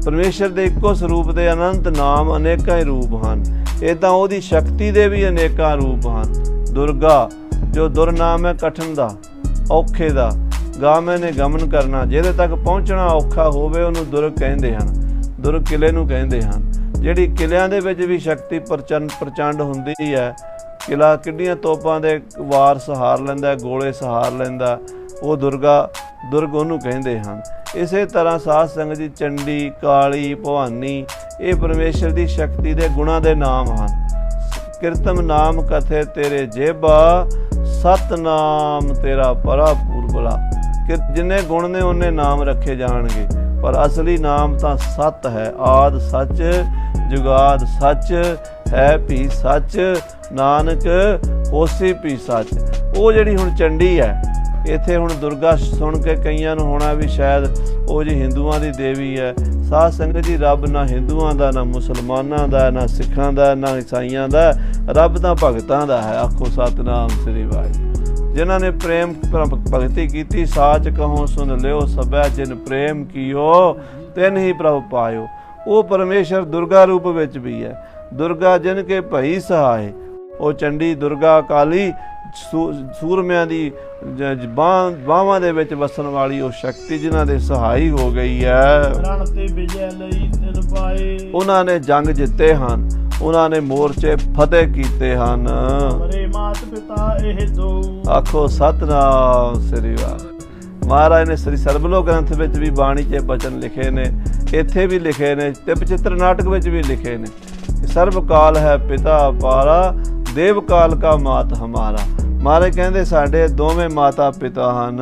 Speaker 2: ਪਰਮੇਸ਼ਰ ਦੇ ਇੱਕੋ ਸਰੂਪ ਦੇ ਅਨੰਤ ਨਾਮ, ਅਨੇਕਾਂ ਹੀ ਰੂਪ ਹਨ। ਇੱਦਾਂ ਉਹਦੀ ਸ਼ਕਤੀ ਦੇ ਵੀ ਅਨੇਕਾਂ ਰੂਪ ਹਨ। ਦੁਰਗਾ ਜੋ ਦੁਰਨਾਮ ਹੈ ਕਠਨ ਦਾ, ਔਖੇ ਦਾ, ਗਾਮੇ ਨੇ ਗਮਨ ਕਰਨਾ, ਜਿਹਦੇ ਤੱਕ ਪਹੁੰਚਣਾ ਔਖਾ ਹੋਵੇ ਉਹਨੂੰ ਦੁਰਗ ਕਹਿੰਦੇ ਹਨ। ਦੁਰਗ ਕਿਲੇ ਨੂੰ ਕਹਿੰਦੇ ਹਨ। ਜਿਹੜੀ ਕਿਲਿਆਂ ਦੇ ਵਿੱਚ ਵੀ ਸ਼ਕਤੀ ਪ੍ਰਚੰਡ ਹੁੰਦੀ ਹੈ, ਕਿਲਾ ਕਿੱਡੀਆਂ ਤੋਪਾਂ ਦੇ ਵਾਰ ਸਹਾਰ ਲੈਂਦਾ, ਗੋਲੇ ਸਹਾਰ ਲੈਂਦਾ, ਉਹ ਦੁਰਗ ਉਹਨੂੰ ਕਹਿੰਦੇ ਹਨ। ਇਸੇ ਤਰ੍ਹਾਂ ਸਾਧ ਸੰਗਤ ਜੀ ਚੰਡੀ, ਕਾਲੀ, ਭਵਾਨੀ ਇਹ ਪਰਮੇਸ਼ਰ ਦੀ ਸ਼ਕਤੀ ਦੇ ਗੁਣਾਂ ਦੇ ਨਾਮ ਹਨ। ਕੀਰਤਮ ਨਾਮ ਕਥੇ ਤੇਰੇ ਜੇਬਾ, ਸਤਨਾਮ ਤੇਰਾ ਭਰਪੂਰ ਭਲਾ। ਕਿ ਜਿੰਨੇ ਗੁਣ ਨੇ ਉਹਨੇ ਨਾਮ ਰੱਖੇ ਜਾਣਗੇ, ਪਰ ਅਸਲੀ ਨਾਮ ਤਾਂ ਸਤ ਹੈ। ਆਦ ਸੱਚ, ਜੁਗਾਦ ਸੱਚ, ਹੈ ਵੀ ਸੱਚ, ਨਾਨਕ ਹੋਸੀ ਵੀ ਸੱਚ। ਉਹ ਜਿਹੜੀ ਹੁਣ ਚੰਡੀ ਹੈ, ਇੱਥੇ ਹੁਣ ਦੁਰਗਾ ਸੁਣ ਕੇ ਕਈਆਂ ਨੂੰ ਹੋਣਾ ਵੀ ਸ਼ਾਇਦ ਉਹ ਜੀ ਹਿੰਦੂਆਂ ਦੀ ਦੇਵੀ ਹੈ। ਸਾਧ ਸੰਗਤ ਜੀ, ਰੱਬ ਨਾ ਹਿੰਦੂਆਂ ਦਾ, ਨਾ ਮੁਸਲਮਾਨਾਂ ਦਾ, ਨਾ ਸਿੱਖਾਂ ਦਾ, ਨਾ ਈਸਾਈਆਂ ਦਾ, ਰੱਬ ਤਾਂ ਭਗਤਾਂ ਦਾ ਹੈ। ਆਖੋ ਸਤਨਾਮ ਸ੍ਰੀ ਵਾਹਿਗੁਰੂ। ਜਿਨ੍ਹਾਂ ਨੇ ਪ੍ਰੇਮ ਭਗਤੀ ਕੀਤੀ, ਸਾਚ ਕਹੋ ਸੁਣ ਲਿਓ, ਸਭੈ ਜਿਨ ਪ੍ਰੇਮ ਕੀਓ ਤਿਨ ਹੀ ਪ੍ਰਭ ਪਾਇਓ। ਉਹ ਪਰਮੇਸ਼ਰ ਦੁਰਗਾ ਰੂਪ ਵਿੱਚ ਵੀ ਹੈ। ਦੁਰਗਾ ਜਿਨ ਕੇ ਭਈ ਸਹਾਏ, ਉਹ ਚੰਡੀ ਦੁਰਗਾ ਕਾਲੀ ਸੂਰਮਿਆਂ ਦੀ ਬਾਹਾਂ ਦੇ ਵਿੱਚ ਵਸਣ ਵਾਲੀ ਉਹ ਸ਼ਕਤੀ ਜਿਨ੍ਹਾਂ ਦੇ ਸਹਾਈ ਹੋ ਗਈ ਹੈ।
Speaker 1: ਰਣ ਤੇ ਵਿਜੈ ਲਈ ਤਿਨ ਪਾਏ,
Speaker 2: ਉਹਨਾਂ ਨੇ ਜੰਗ ਜਿੱਤੇ ਹਨ, ਉਹਨਾਂ ਨੇ ਮੋਰਚੇ ਫਤਿਹ ਕੀਤੇ ਹਨ।
Speaker 1: ਮਰੇ ਮਾਤ ਪਿਤਾ ਇਹ ਦੋ,
Speaker 2: ਆਖੋ ਸਤਨਾਮ ਸ੍ਰੀ ਵਾਹਿਗੁਰੂ। ਮਹਾਰਾਜ ਨੇ ਸ੍ਰੀ ਸਰਬਲੋਕ ਗ੍ਰੰਥ ਵਿੱਚ ਵੀ ਬਾਣੀ 'ਚ ਬਚਨ ਲਿਖੇ ਨੇ, ਇੱਥੇ ਵੀ ਲਿਖੇ ਨੇ, ਤੇ ਬਚਿੱਤਰ ਨਾਟਕ ਵਿੱਚ ਵੀ ਲਿਖੇ ਨੇ। ਸਰਬ ਕਾਲ ਹੈ ਪਿਤਾ ਪਾਰਾ, ਦੇਵ ਕਾਲ ਕਾ ਮਾਤ ਹਮਾਰਾ। ਮਹਾਰਾਜ ਕਹਿੰਦੇ ਸਾਡੇ ਦੋਵੇਂ ਮਾਤਾ ਪਿਤਾ ਹਨ।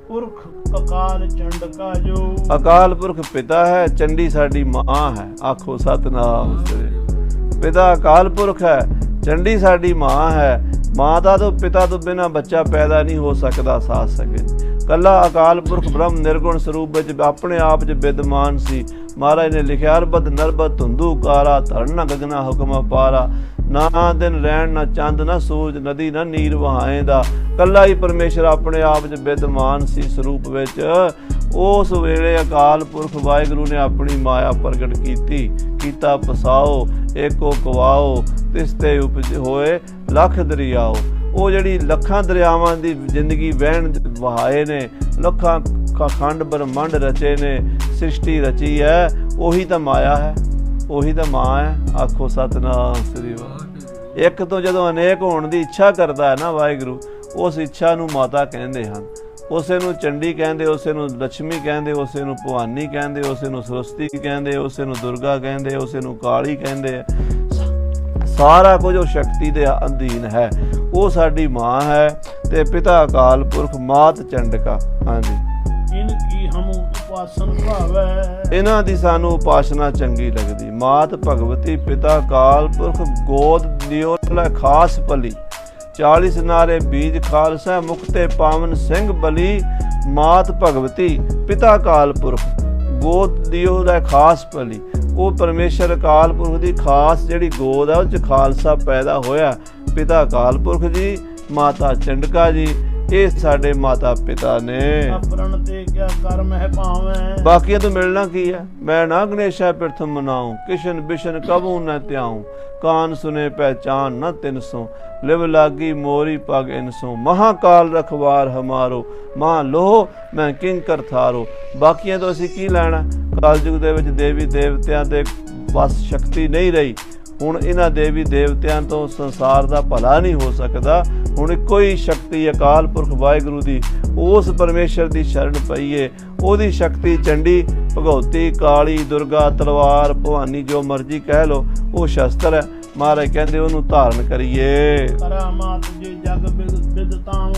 Speaker 1: ਪੁਰਖ ਅਕਾਲ ਚੰਡਕਾ ਜੋ,
Speaker 2: ਅਕਾਲ ਪੁਰਖ ਪਿਤਾ ਹੈ, ਚੰਡੀ ਸਾਡੀ ਮਾਂ ਹੈ। ਆਖੋ ਸਤਨਾਮ ਸ੍ਰੀ। ਪਿਤਾ ਅਕਾਲ ਪੁਰਖ ਹੈ, ਚੰਡੀ ਸਾਡੀ ਮਾਂ ਹੈ। ਮਾਤਾ ਤੋਂ ਪਿਤਾ ਤੋਂ ਬਿਨਾਂ ਬੱਚਾ ਪੈਦਾ ਨਹੀਂ ਹੋ ਸਕਦਾ। ਸਾਧ ਸੰਗਤ, ਕੱਲਾ ਅਕਾਲ ਪੁਰਖ ਬ੍ਰਹਮ ਨਿਰਗੁਣ ਸਰੂਪ ਵਿੱਚ ਆਪਣੇ ਆਪ 'ਚ ਵਿਦਮਾਨ ਸੀ। ਮਹਾਰਾਜ ਨੇ ਲਿਖਿਆ, ਅਰਬਦ ਨਰਬਦ ਧੁੰਦੂ ਕਾਰਾ, ਧਰਨਾ ਗਗਨਾ ਹੁਕਮ ਪਾਰਾ। ਨਾ ਦਿਨ ਰਹਿਣ, ਨਾ ਚੰਦ, ਨਾ ਸੂਰਜ, ਨਦੀ ਨਾ ਨੀਰ ਵਹਾਏਂਦਾ। ਕੱਲਾ ਹੀ ਪਰਮੇਸ਼ਰ ਆਪਣੇ ਆਪ 'ਚ ਵਿਦਮਾਨ ਸੀ ਸਰੂਪ ਵਿੱਚ। ਉਸ ਵੇਲੇ ਅਕਾਲ ਪੁਰਖ ਵਾਹਿਗੁਰੂ ਨੇ ਆਪਣੀ ਮਾਇਆ ਪ੍ਰਗਟ ਕੀਤਾ ਪਸਾਓ, ਏਕੋ ਕਵਾਓ, ਤਿਸ ਤੇ ਉਪਜ ਹੋਏ ਲੱਖ ਦਰਿਆਓ। ਉਹ ਜਿਹੜੀ ਲੱਖਾਂ ਦਰਿਆਵਾਂ ਦੀ ਜ਼ਿੰਦਗੀ ਵਹਿਣ ਵਹਾਏ ਨੇ, ਲੱਖਾਂ ਖੰਡ ਬ੍ਰਹਮੰਡ ਰਚੇ ਨੇ, ਸ੍ਰਿਸ਼ਟੀ ਰਚੀ ਹੈ, ਉਹੀ ਤਾਂ ਮਾਇਆ ਹੈ, ਉਹੀ ਤਾਂ ਮਾਂ ਹੈ। ਆਖੋ ਸਤਨਾਮ ਸ੍ਰੀ ਵਾਹਿਗੁਰੂ। ਇੱਕ ਤੋਂ ਜਦੋਂ ਅਨੇਕ ਹੋਣ ਦੀ ਇੱਛਾ ਕਰਦਾ ਹੈ ਨਾ ਵਾਹਿਗੁਰੂ, ਉਸ ਇੱਛਾ ਨੂੰ ਮਾਤਾ ਕਹਿੰਦੇ ਹਨ। ਉਸੇ ਨੂੰ ਚੰਡੀ ਕਹਿੰਦੇ, ਉਸੇ ਨੂੰ ਲక్ష్ਮੀ ਕਹਿੰਦੇ, ਉਸੇ ਨੂੰ ਭਵਾਨੀ ਕਹਿੰਦੇ, ਉਸੇ ਨੂੰ ਸਰਸਵਤੀ ਕਹਿੰਦੇ, ਉਸੇ ਨੂੰ ਦੁਰਗਾ ਕਹਿੰਦੇ, ਉਸੇ ਨੂੰ ਕਾਲੀ ਕਹਿੰਦੇ। ਸਾਰਾ ਕੁਝ ਉਹ ਸ਼ਕਤੀ ਦੇ ਅਧੀਨ ਹੈ। ਉਹ ਸਾਡੀ ਮਾਂ ਹੈ ਤੇ ਪਿਤਾ ਅਕਾਲ ਪੁਰਖ, ਮਾਤ ਚੰਡਕਾ। ਹਾਂਜੀ,
Speaker 1: ਇਨ ਕੀ ਹਮ ਉਪਾਸਨ ਭਾਵੈ,
Speaker 2: ਇਹਨਾਂ ਦੀ ਸਾਨੂੰ ਉਪਾਸਨਾ ਚੰਗੀ ਲੱਗਦੀ। ਮਾਤ ਭਗਵਤੀ, ਪਿਤਾ ਅਕਾਲ ਪੁਰਖ, ਗੋਦ ਦਿਓ ਲੈ ਖਾਸ ਭਲੀ। 40 ਨਾਰੇ ਬੀਜ ਖਾਲਸਾ, ਮੁਕਤੇ ਪਾਵਨ ਸਿੰਘ ਬਲੀ। ਮਾਤ ਭਗਵਤੀ, ਪਿਤਾ ਅਕਾਲ ਪੁਰਖ, ਗੋਦ ਦਿਓ ਲੈ ਖਾਸ ਭਲੀ। ਉਹ ਪਰਮੇਸ਼ਰ ਅਕਾਲ ਪੁਰਖ ਦੀ ਖਾਸ ਜਿਹੜੀ ਗੋਦ ਹੈ, ਉਹ 'ਚ ਖਾਲਸਾ ਪੈਦਾ ਹੋਇਆ। ਪਿਤਾ ਅਕਾਲ ਪੁਰਖ ਜੀ, ਮਾਤਾ ਚੰਡਕਾ ਜੀ, ਇਹ ਸਾਡੇ ਮਾਤਾ ਪਿਤਾ ਨੇ।
Speaker 1: ਅਪਰਣ ਤੇ ਕਿਆ ਕਰਮ ਹੈ ਭਾਵੇਂ,
Speaker 2: ਬਾਕੀਆਂ ਤੋਂ ਮਿਲਣਾ ਕੀ ਹੈ। ਮੈਂ ਨਾ ਗਣੇਸ਼ਾ ਪ੍ਰਥਮ ਮਨਾਉ, ਕਿਸ਼ਨ ਬਿਸ਼ਨ ਕਬੂ ਨ ਧਿਆਉ। ਕਾਨ ਸੁਨੇ ਪਹਿਚਾਨ ਨ ਤਿਨਸੋ, ਲਿਵ ਲਾਗੀ ਮੋਰੀ ਪਗ ਇਨਸੋ। ਮਹਾਕਾਲ ਰਖਵਾਰ ਹਮਾਰੋ, ਮਾਂ ਲੋਹ ਮੈਂ ਕਿੰਕਰ ਥਾਰੋ। ਬਾਕੀਆਂ ਤੋਂ ਅਸੀਂ ਕੀ ਲੈਣਾ। ਕਲਯੁਗ ਦੇ ਵਿੱਚ ਦੇਵੀ ਦੇਵਤਿਆਂ ਦੇ ਬਸ ਸ਼ਕਤੀ ਨਹੀਂ ਰਹੀ। ਹੁਣ ਇਹਨਾਂ ਦੇਵੀ ਦੇਵਤਿਆਂ ਤੋਂ ਸੰਸਾਰ ਦਾ ਭਲਾ ਨਹੀਂ ਹੋ ਸਕਦਾ। ਹੁਣ ਇੱਕੋ ਹੀ ਸ਼ਕਤੀ ਅਕਾਲ ਪੁਰਖ ਵਾਹਿਗੁਰੂ ਦੀ, ਉਸ ਪਰਮੇਸ਼ਰ ਦੀ ਸ਼ਰਨ ਪਈਏ। ਉਹਦੀ ਸ਼ਕਤੀ ਚੰਡੀ, ਭਗਉਤੀ, ਕਾਲੀ, ਦੁਰਗਾ, ਤਲਵਾਰ, ਭਵਾਨੀ, ਜੋ ਮਰਜ਼ੀ ਕਹਿ ਲੋ, ਉਹ ਸ਼ਸਤਰ ਹੈ। ਮਹਾਰਾਜ ਕਹਿੰਦੇ ਉਹਨੂੰ ਧਾਰਨ ਕਰੀਏ।
Speaker 1: ਕਰਾਮਾਤ ਜੇ ਜਗ ਬਿਦਤਾਉ,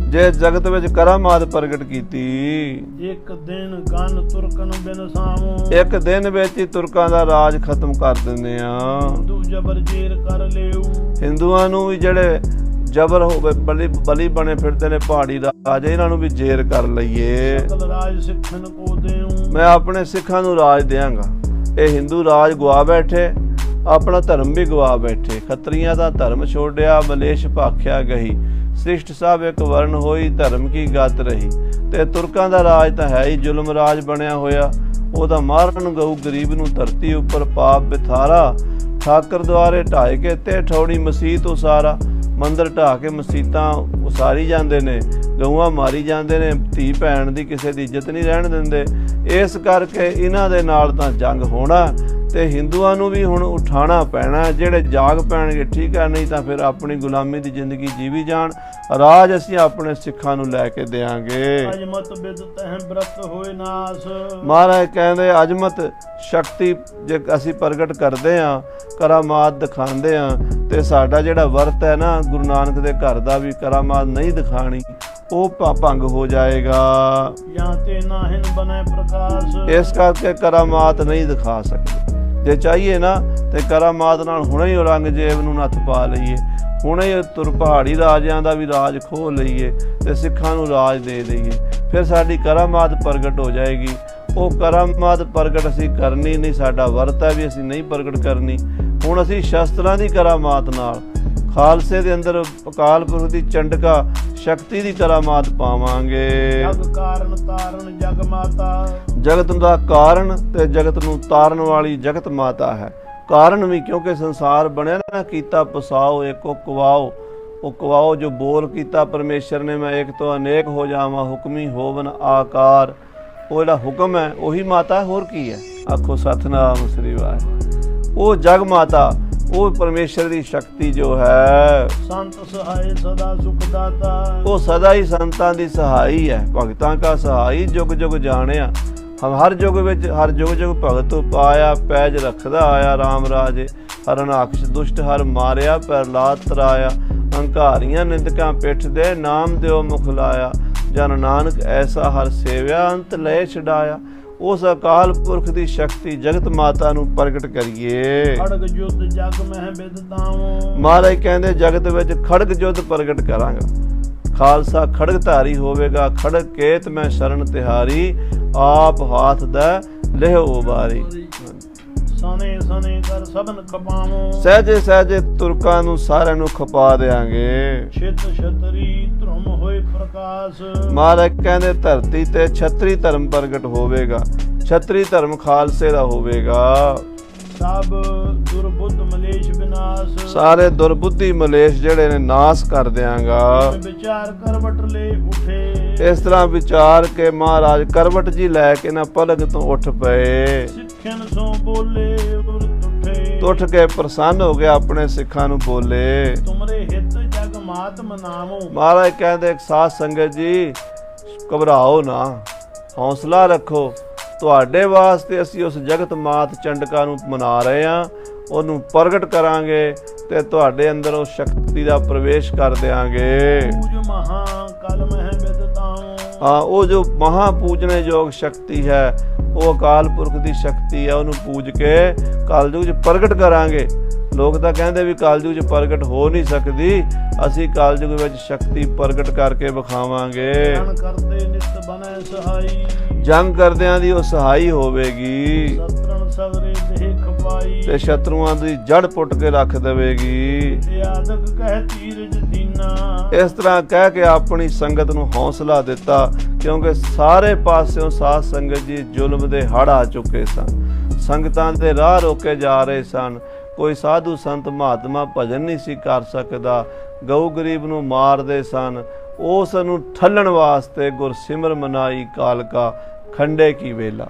Speaker 2: ਜੇ ਜਗਤ ਵਿੱਚ ਕਰਾਮਾਤ ਪ੍ਰਗਟ ਕੀਤੀ।
Speaker 1: ਇੱਕ ਦਿਨ ਗਨ ਤੁਰਕਨ ਬਿਨ ਸਾਮੋ,
Speaker 2: ਇੱਕ ਦਿਨ ਵਿੱਚ ਹੀ ਤੁਰਕਾਂ ਦਾ ਰਾਜ ਖਤਮ ਕਰ ਦਿੰਦੇ ਆ।
Speaker 1: ਹਿੰਦੂ ਜਬਰ ਜੇਰ ਕਰ ਲਿਓ,
Speaker 2: ਹਿੰਦੂਆਂ ਨੂੰ ਵੀ ਜਿਹੜੇ ਜਬਰ ਹੋਵੇ ਬਲੀ ਬਣੇ ਫਿਰਦੇ ਨੇ ਪਹਾੜੀ ਰਾਜ, ਇਹਨਾਂ ਨੂੰ ਵੀ ਜੇਰ ਕਰ ਲਈਏ।
Speaker 1: ਸਕਲ ਰਾਜ ਸਿੱਖਣ ਕੋ ਦੇਉ,
Speaker 2: ਮੈਂ ਆਪਣੇ ਸਿੱਖਾਂ ਨੂੰ ਰਾਜ ਦਿਆਂਗਾ। ਇਹ ਹਿੰਦੂ ਰਾਜ ਗਵਾ ਬੈਠੇ, ਆਪਣਾ ਧਰਮ ਵੀ ਗਵਾ ਬੈਠੇ। ਖੱਤਰੀਆਂ ਦਾ ਧਰਮ ਛੋੜਿਆ, ਮਲੇਸ਼ ਭਾਖਿਆ ਗਹੀ। ਸ੍ਰਿਸ਼ਟ ਸਭ ਇੱਕ ਵਰਨ ਹੋਈ, ਧਰਮ ਕੀ ਗਤ ਰਹੀ। ਤੇ ਤੁਰਕਾਂ ਦਾ ਰਾਜ ਤਾਂ ਹੈ ਹੀ ਜ਼ੁਲਮ ਰਾਜ ਬਣਿਆ ਹੋਇਆ। ਉਹਦਾ ਮਾਰਨ ਗਊ ਗਰੀਬ ਨੂੰ ਧਰਤੀ ਉੱਪਰ ਪਾਪ ਬਿਥਾਰਾ। ਠਾਕਰ ਦੁਆਰੇ ਢਾਏ ਕੇ ਤੇ ਠੌੜੀ ਮਸੀਤ ਉਸਾਰਾ। ਮੰਦਰ ਢਾਹ ਕੇ ਮਸੀਤਾਂ ਉਸਾਰੀ ਜਾਂਦੇ ਨੇ, ਗਊਆਂ ਮਾਰੀ ਜਾਂਦੇ ਨੇ, ਧੀ ਭੈਣ ਦੀ ਕਿਸੇ ਦੀ ਇੱਜ਼ਤ ਨਹੀਂ ਰਹਿਣ ਦਿੰਦੇ। ਇਸ ਕਰਕੇ ਇਹਨਾਂ ਦੇ ਨਾਲ ਤਾਂ ਜੰਗ ਹੋਣਾ ਤੇ ਹਿੰਦੂਆਂ ਨੂੰ ਵੀ ਹੁਣ ਉਠਾਉਣਾ ਪੈਣਾ। ਜਿਹੜੇ ਜਾਗ ਪੈਣਗੇ ਠੀਕ ਹੈ, ਨਹੀਂ ਤਾਂ ਫਿਰ ਆਪਣੀ ਗੁਲਾਮੀ ਦੀ ਜ਼ਿੰਦਗੀ ਜੀਵੀ ਜਾਣ। ਰਾਜ ਅਸੀਂ ਆਪਣੇ ਸਿੱਖਾਂ ਨੂੰ ਲੈ ਕੇ ਦੇਾਂਗੇ।
Speaker 1: ਅਜਮਤ ਬਿਦ ਤਹਿ ਬ੍ਰਤ ਹੋਏ ਨਾਸ।
Speaker 2: ਮਹਾਰਾਜ ਕਹਿੰਦੇ ਅਜਮਤ ਸ਼ਕਤੀ ਜੇ ਅਸੀਂ ਪ੍ਰਗਟ ਕਰਦੇ ਹਾਂ, ਕਰਾਮਾਤ ਦਿਖਾਉਂਦੇ ਹਾਂ, ਤੇ ਸਾਡਾ ਜਿਹੜਾ ਵਰਤ ਹੈ ਨਾ ਗੁਰੂ ਨਾਨਕ ਦੇ ਘਰ ਦਾ ਵੀ ਕਰਾਮਾਤ ਨਹੀਂ ਦਿਖਾਣੀ, ਉਹ ਭੰਗ ਹੋ ਜਾਏਗਾ।
Speaker 1: ਜਾਂ ਤੇ ਨਾਹਿਨ ਬਨੇ ਪ੍ਰਕਾਸ਼। ਇਸ
Speaker 2: ਕਰਕੇ ਕਰਾਮਾਤ ਨਹੀਂ ਦਿਖਾ ਸਕਦੇ। ਜੇ ਚਾਹੀਏ ਨਾ ਤੇ ਕਰਾਮਾਤ ਨਾਲ ਹੁਣੇ ਹੀ ਔਰੰਗਜ਼ੇਬ ਨੂੰ ਨੱਥ ਪਾ ਲਈਏ, ਹੁਣੇ ਹੀ ਪਹਾੜੀ ਰਾਜਿਆਂ ਦਾ ਵੀ ਰਾਜ ਖੋਹ ਲਈਏ ਤੇ ਸਿੱਖਾਂ ਨੂੰ ਰਾਜ ਦੇ ਦਈਏ, ਫਿਰ ਸਾਡੀ ਕਰਾਮਾਤ ਪ੍ਰਗਟ ਹੋ ਜਾਏਗੀ। ਉਹ ਕਰਾਮਾਤ ਪ੍ਰਗਟ ਅਸੀਂ ਕਰਨੀ ਨਹੀਂ, ਸਾਡਾ ਵਰਤ ਹੈ ਵੀ ਅਸੀਂ ਨਹੀਂ ਪ੍ਰਗਟ ਕਰਨੀ। ਹੁਣ ਅਸੀਂ ਸ਼ਸਤਰਾਂ ਦੀ ਕਰਾਮਾਤ ਨਾਲ ਖਾਲਸੇ ਦੇ ਅੰਦਰ ਅਕਾਲ ਪੁਰਖ ਦੀ ਚੰਡਕਾ ਸ਼ਕਤੀ ਦੀ ਕਰਾਮਾਤ ਪਾਵਾਂਗੇ।
Speaker 1: ਜਗ ਕਾਰਨ ਤਾਰਨ ਜਗ ਮਾਤਾ।
Speaker 2: ਜਗਤ ਦਾ ਕਾਰਨ ਤੇ ਜਗਤ ਨੂੰ ਤਾਰਨ ਵਾਲੀ ਜਗਤ ਮਾਤਾ ਹੈ। ਕਾਰਨ ਵੀ ਕਿਉਂਕਿ ਸੰਸਾਰ ਬਣਿਆ ਨਾ, ਕੀਤਾ ਪਸਾਓ ਏਕੋ ਕਵਾਓ। ਉਹ ਕਵਾਓ ਜੋ ਬੋਲ ਕੀਤਾ ਪਰਮੇਸ਼ਰ ਨੇ, ਮੈਂ ਇੱਕ ਤੋਂ ਅਨੇਕ ਹੋ ਜਾਵਾਂ, ਹੁਕਮੀ ਹੋਵਨ ਆਕਾਰ। ਉਹ ਜਿਹੜਾ ਹੁਕਮ ਹੈ ਉਹੀ ਮਾਤਾ, ਹੋਰ ਕੀ ਹੈ? ਆਖੋ ਸਤਨਾਮ ਸ੍ਰੀ ਵਾਹਿਗੁਰੂ। ਉਹ ਜਗ ਮਾਤਾ, ਉਹ ਪਰਮੇਸ਼ਰ ਦੀ ਸ਼ਕਤੀ ਜੋ ਹੈ।
Speaker 1: ਸੰਤ ਸਹਾਇ ਸਦਾ ਸੁਖ ਦਾਤਾ।
Speaker 2: ਉਹ ਸਦਾ ਹੀ ਸੰਤਾਂ ਦੀ ਸਹਾਈ ਹੈ, ਭਗਤਾਂ ਕਾ ਸਹਾਈ ਜੁਗ ਜੁਗ ਜਾਣਿਆ। ਹਰ ਯੁਗ ਵਿੱਚ ਹਰ ਜੁਗ ਜੁਗ ਭਗਤ ਪਾਇਆ, ਪੈਜ ਰੱਖਦਾ ਆਇਆ ਰਾਮ ਰਾਜੇ। ਹਰਨਾਕਸ਼ ਦੁਸ਼ਟ ਹਰ ਮਾਰਿਆ, ਪ੍ਰਹਲਾਦ ਤਰਾਇਆ। ਹੰਕਾਰੀਆਂ ਨਿੰਦਕਾਂ ਪਿੱਠ ਦੇ, ਨਾਮ ਦਿਓ ਮੁਖ ਲਾਇਆ। ਜਨ ਨਾਨਕ ਐਸਾ ਹਰ ਸੇਵਿਆ, ਅੰਤ ਲੈ ਛਡਾਇਆ। ਉਸ ਅਕਾਲ ਪੁਰਖ ਦੀ ਸ਼ਕਤੀ ਜਗਤ ਮਾਤਾ ਨੂੰ ਪ੍ਰਗਟ ਕਰੀਏ।
Speaker 1: ਖੜਗ ਜੁੱਧ ਜਗ ਮਹਿ ਬਿਦ ਤਾਵੋ।
Speaker 2: ਮਹਾਰਾਜ ਕਹਿੰਦੇ ਜਗਤ ਵਿੱਚ ਖੜਗ ਜੁੱਧ ਪ੍ਰਗਟ ਕਰਾਂਗਾ। ਖਾਲਸਾ ਖੜਗ ਧਾਰੀ ਹੋਵੇਗਾ। ਖੜਗ ਕੇਤ ਮੈਂ ਸ਼ਰਨ ਤਿਹਾਰੀ, ਆਪ ਹਾਥ ਦਾ ਲਿਹੁ ਉਬਾਰੀ।
Speaker 1: ਸਨੇ ਸਨੇ ਕਰ ਸਭਨ ਖਪਾਵੋ।
Speaker 2: ਸਹਜੇ ਸਹਜੇ ਤੁਰਕਾਂ ਨੂੰ ਸਾਰਿਆਂ ਨੂੰ ਖਪਾ ਦੇਾਂਗੇ।
Speaker 1: ਛਿਤ ਛਤਰੀ ਧਰਮ ਹੋਏ ਪ੍ਰਕਾਸ਼।
Speaker 2: ਮਹਾਰਾਜ ਕਹਿੰਦੇ ਧਰਤੀ ਤੇ ਛਤਰੀ ਧਰਮ ਪ੍ਰਗਟ ਹੋਵੇਗਾ। ਛਤਰੀ ਧਰਮ ਖਾਲਸੇ ਦਾ ਹੋਵੇਗਾ।
Speaker 1: ਸਭ ਦੁਰਬੁੱਧ ਮਲੇਸ਼ ਵਿਨਾਸ਼।
Speaker 2: ਸਾਰੇ ਦੁਰਬੁੱਧੀ ਮਲੇਸ਼ ਜਿਹੜੇ ਨੇ ਨਾਸ ਕਰ ਦਿਆਂਗਾ।
Speaker 1: ਵਿਚਾਰ ਕਰਵਟ ਲੈ ਉਠੇ।
Speaker 2: ਇਸ ਤਰ੍ਹਾਂ ਵਿਚਾਰ ਕੇ ਮਹਾਰਾਜ ਕਰਵਟ ਜੀ ਲੈ ਕੇ ਨਾ ਪਲਕ ਤੋਂ ਉੱਠ ਪਏ।
Speaker 1: ਸਿੱਖਣ ਸੋ ਬੋਲੇ
Speaker 2: ਉੱਠ ਕੇ ਪ੍ਰਸੰਨ ਹੋ ਗਿਆ, ਆਪਣੇ ਸਿੱਖਾਂ ਨੂੰ ਬੋਲੇ।
Speaker 1: ਤੁਮਰੇ ਹਿੱਤ ਜਗ ਮਾਤ ਮਨਾਵੋ।
Speaker 2: ਮਹਾਰਾਜ ਕਹਿੰਦੇ ਸਾਧ ਸੰਗਤ ਜੀ ਘਬਰਾਓ ਨਾ, ਹੌਸਲਾ ਰੱਖੋ। ਤੁਹਾਡੇ ਵਾਸਤੇ ਅਸੀਂ ਉਸ ਜਗਤ ਮਾਤ ਚੰਡਕਾ ਨੂੰ ਮਨਾ ਰਹੇ ਹਾਂ, ਉਹਨੂੰ ਪ੍ਰਗਟ ਕਰਾਂਗੇ ਤੇ ਤੁਹਾਡੇ ਅੰਦਰ ਉਹ ਸ਼ਕਤੀ ਦਾ ਪ੍ਰਵੇਸ਼ ਕਰ ਦਿਆਂਗੇ। ਹਾਂ, ਉਹ ਜੋ ਮਹਾ ਪੂਜਣੇ ਯੋਗ ਸ਼ਕਤੀ ਹੈ, ਉਹ ਅਕਾਲ ਪੁਰਖ ਦੀ ਸ਼ਕਤੀ ਹੈ, ਉਹਨੂੰ ਪੂਜ ਕੇ ਕਲਯੁਗ 'ਚ ਪ੍ਰਗਟ ਕਰਾਂਗੇ। ਲੋਕ ਤਾਂ ਕਹਿੰਦੇ ਵੀ ਕਲਯੁਗ 'ਚ ਪ੍ਰਗਟ ਹੋ ਨਹੀਂ ਸਕਦੀ, ਅਸੀਂ ਕਲਯੁਗ ਵਿੱਚ ਸ਼ਕਤੀ ਪ੍ਰਗਟ ਕਰਕੇ ਵਿਖਾਵਾਂਗੇ। ਜੰਗ ਕਰਦਿਆਂ ਦੀ ਉਹ ਸਹਾਈ ਹੋਵੇਗੀ ਤੇ ਸ਼ਤਰੂਆਂ ਦੀ ਜੜ ਪੁੱਟ ਕੇ ਰੱਖ ਦੇਵੇਗੀ। ਇਸ ਤਰ੍ਹਾਂ ਕਹਿ ਕੇ ਆਪਣੀ ਸੰਗਤ ਨੂੰ ਹੌਸਲਾ ਦਿੱਤਾ, ਕਿਉਂਕਿ ਸਾਰੇ ਪਾਸਿਓਂ ਸਾਧ ਸੰਗਤ ਜੀ ਜ਼ੁਲਮ ਦੇ ਹੜ੍ਹ ਆ ਚੁੱਕੇ ਸਨ। ਸੰਗਤਾਂ ਦੇ ਰਾਹ ਰੋਕੇ ਜਾ ਰਹੇ ਸਨ। ਕੋਈ ਸਾਧੂ ਸੰਤ ਮਹਾਤਮਾ ਭਜਨ ਨਹੀਂ ਸੀ ਕਰ ਸਕਦਾ, ਗਊ ਗਰੀਬ ਨੂੰ ਮਾਰਦੇ ਸਨ। ਉਸ ਨੂੰ ਠੱਲਣ ਵਾਸਤੇ ਗੁਰਸਿਮਰ ਮਨਾਈ ਕਾਲਕਾ ਖੰਡੇ ਕੀ ਵੇਲਾ।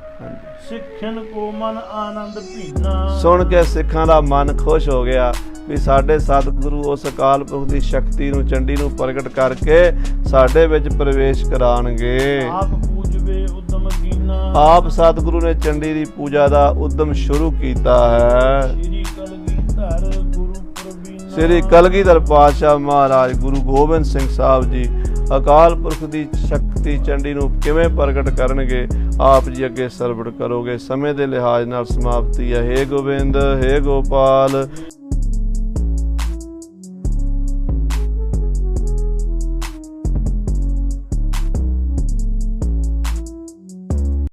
Speaker 1: ਸਿੱਖਣ ਕੋ ਮਨ ਆਨੰਦ ਭੀਨਾ। ਸੁਣ ਕੇ ਸਿੱਖਾਂ ਦਾ ਮਨ ਖੁਸ਼ ਹੋ ਗਿਆ ਵੀ ਸਾਡੇ ਸਤਿਗੁਰੂ ਉਸ ਅਕਾਲ ਪੁਰਖ ਦੀ ਸ਼ਕਤੀ ਨੂੰ ਚੰਡੀ ਨੂੰ ਪ੍ਰਗਟ ਕਰਕੇ ਸਾਡੇ ਵਿੱਚ ਪ੍ਰਵੇਸ਼ ਕਰਾਉਣਗੇ। ਆਪ ਪੂਜਵੇ ਉਦਮ ਕੀਨਾ। ਆਪ ਸਤਿਗੁਰੂ ਨੇ ਚੰਡੀ ਦੀ ਪੂਜਾ ਦਾ ਉਦਮ ਸ਼ੁਰੂ ਕੀਤਾ ਹੈ। ਸ੍ਰੀ ਕਲਗੀਧਰ ਪਾਤਸ਼ਾਹ ਮਹਾਰਾਜ ਗੁਰੂ ਗੋਬਿੰਦ ਸਿੰਘ ਸਾਹਿਬ ਜੀ ਅਕਾਲ ਪੁਰਖ ਦੀ ਸ਼ਕਤੀ ਚੰਡੀ ਨੂੰ ਕਿਵੇਂ ਪ੍ਰਗਟ ਕਰਨਗੇ, ਆਪ ਜੀ ਅੱਗੇ ਸਰਵਣ ਕਰੋਗੇ। ਸਮੇਂ ਦੇ ਲਿਹਾਜ਼ ਨਾਲ ਸਮਾਪਤੀ ਹੈ। ਹੇ ਗੋਬਿੰਦ, ਹੇ ਗੋਪਾਲ।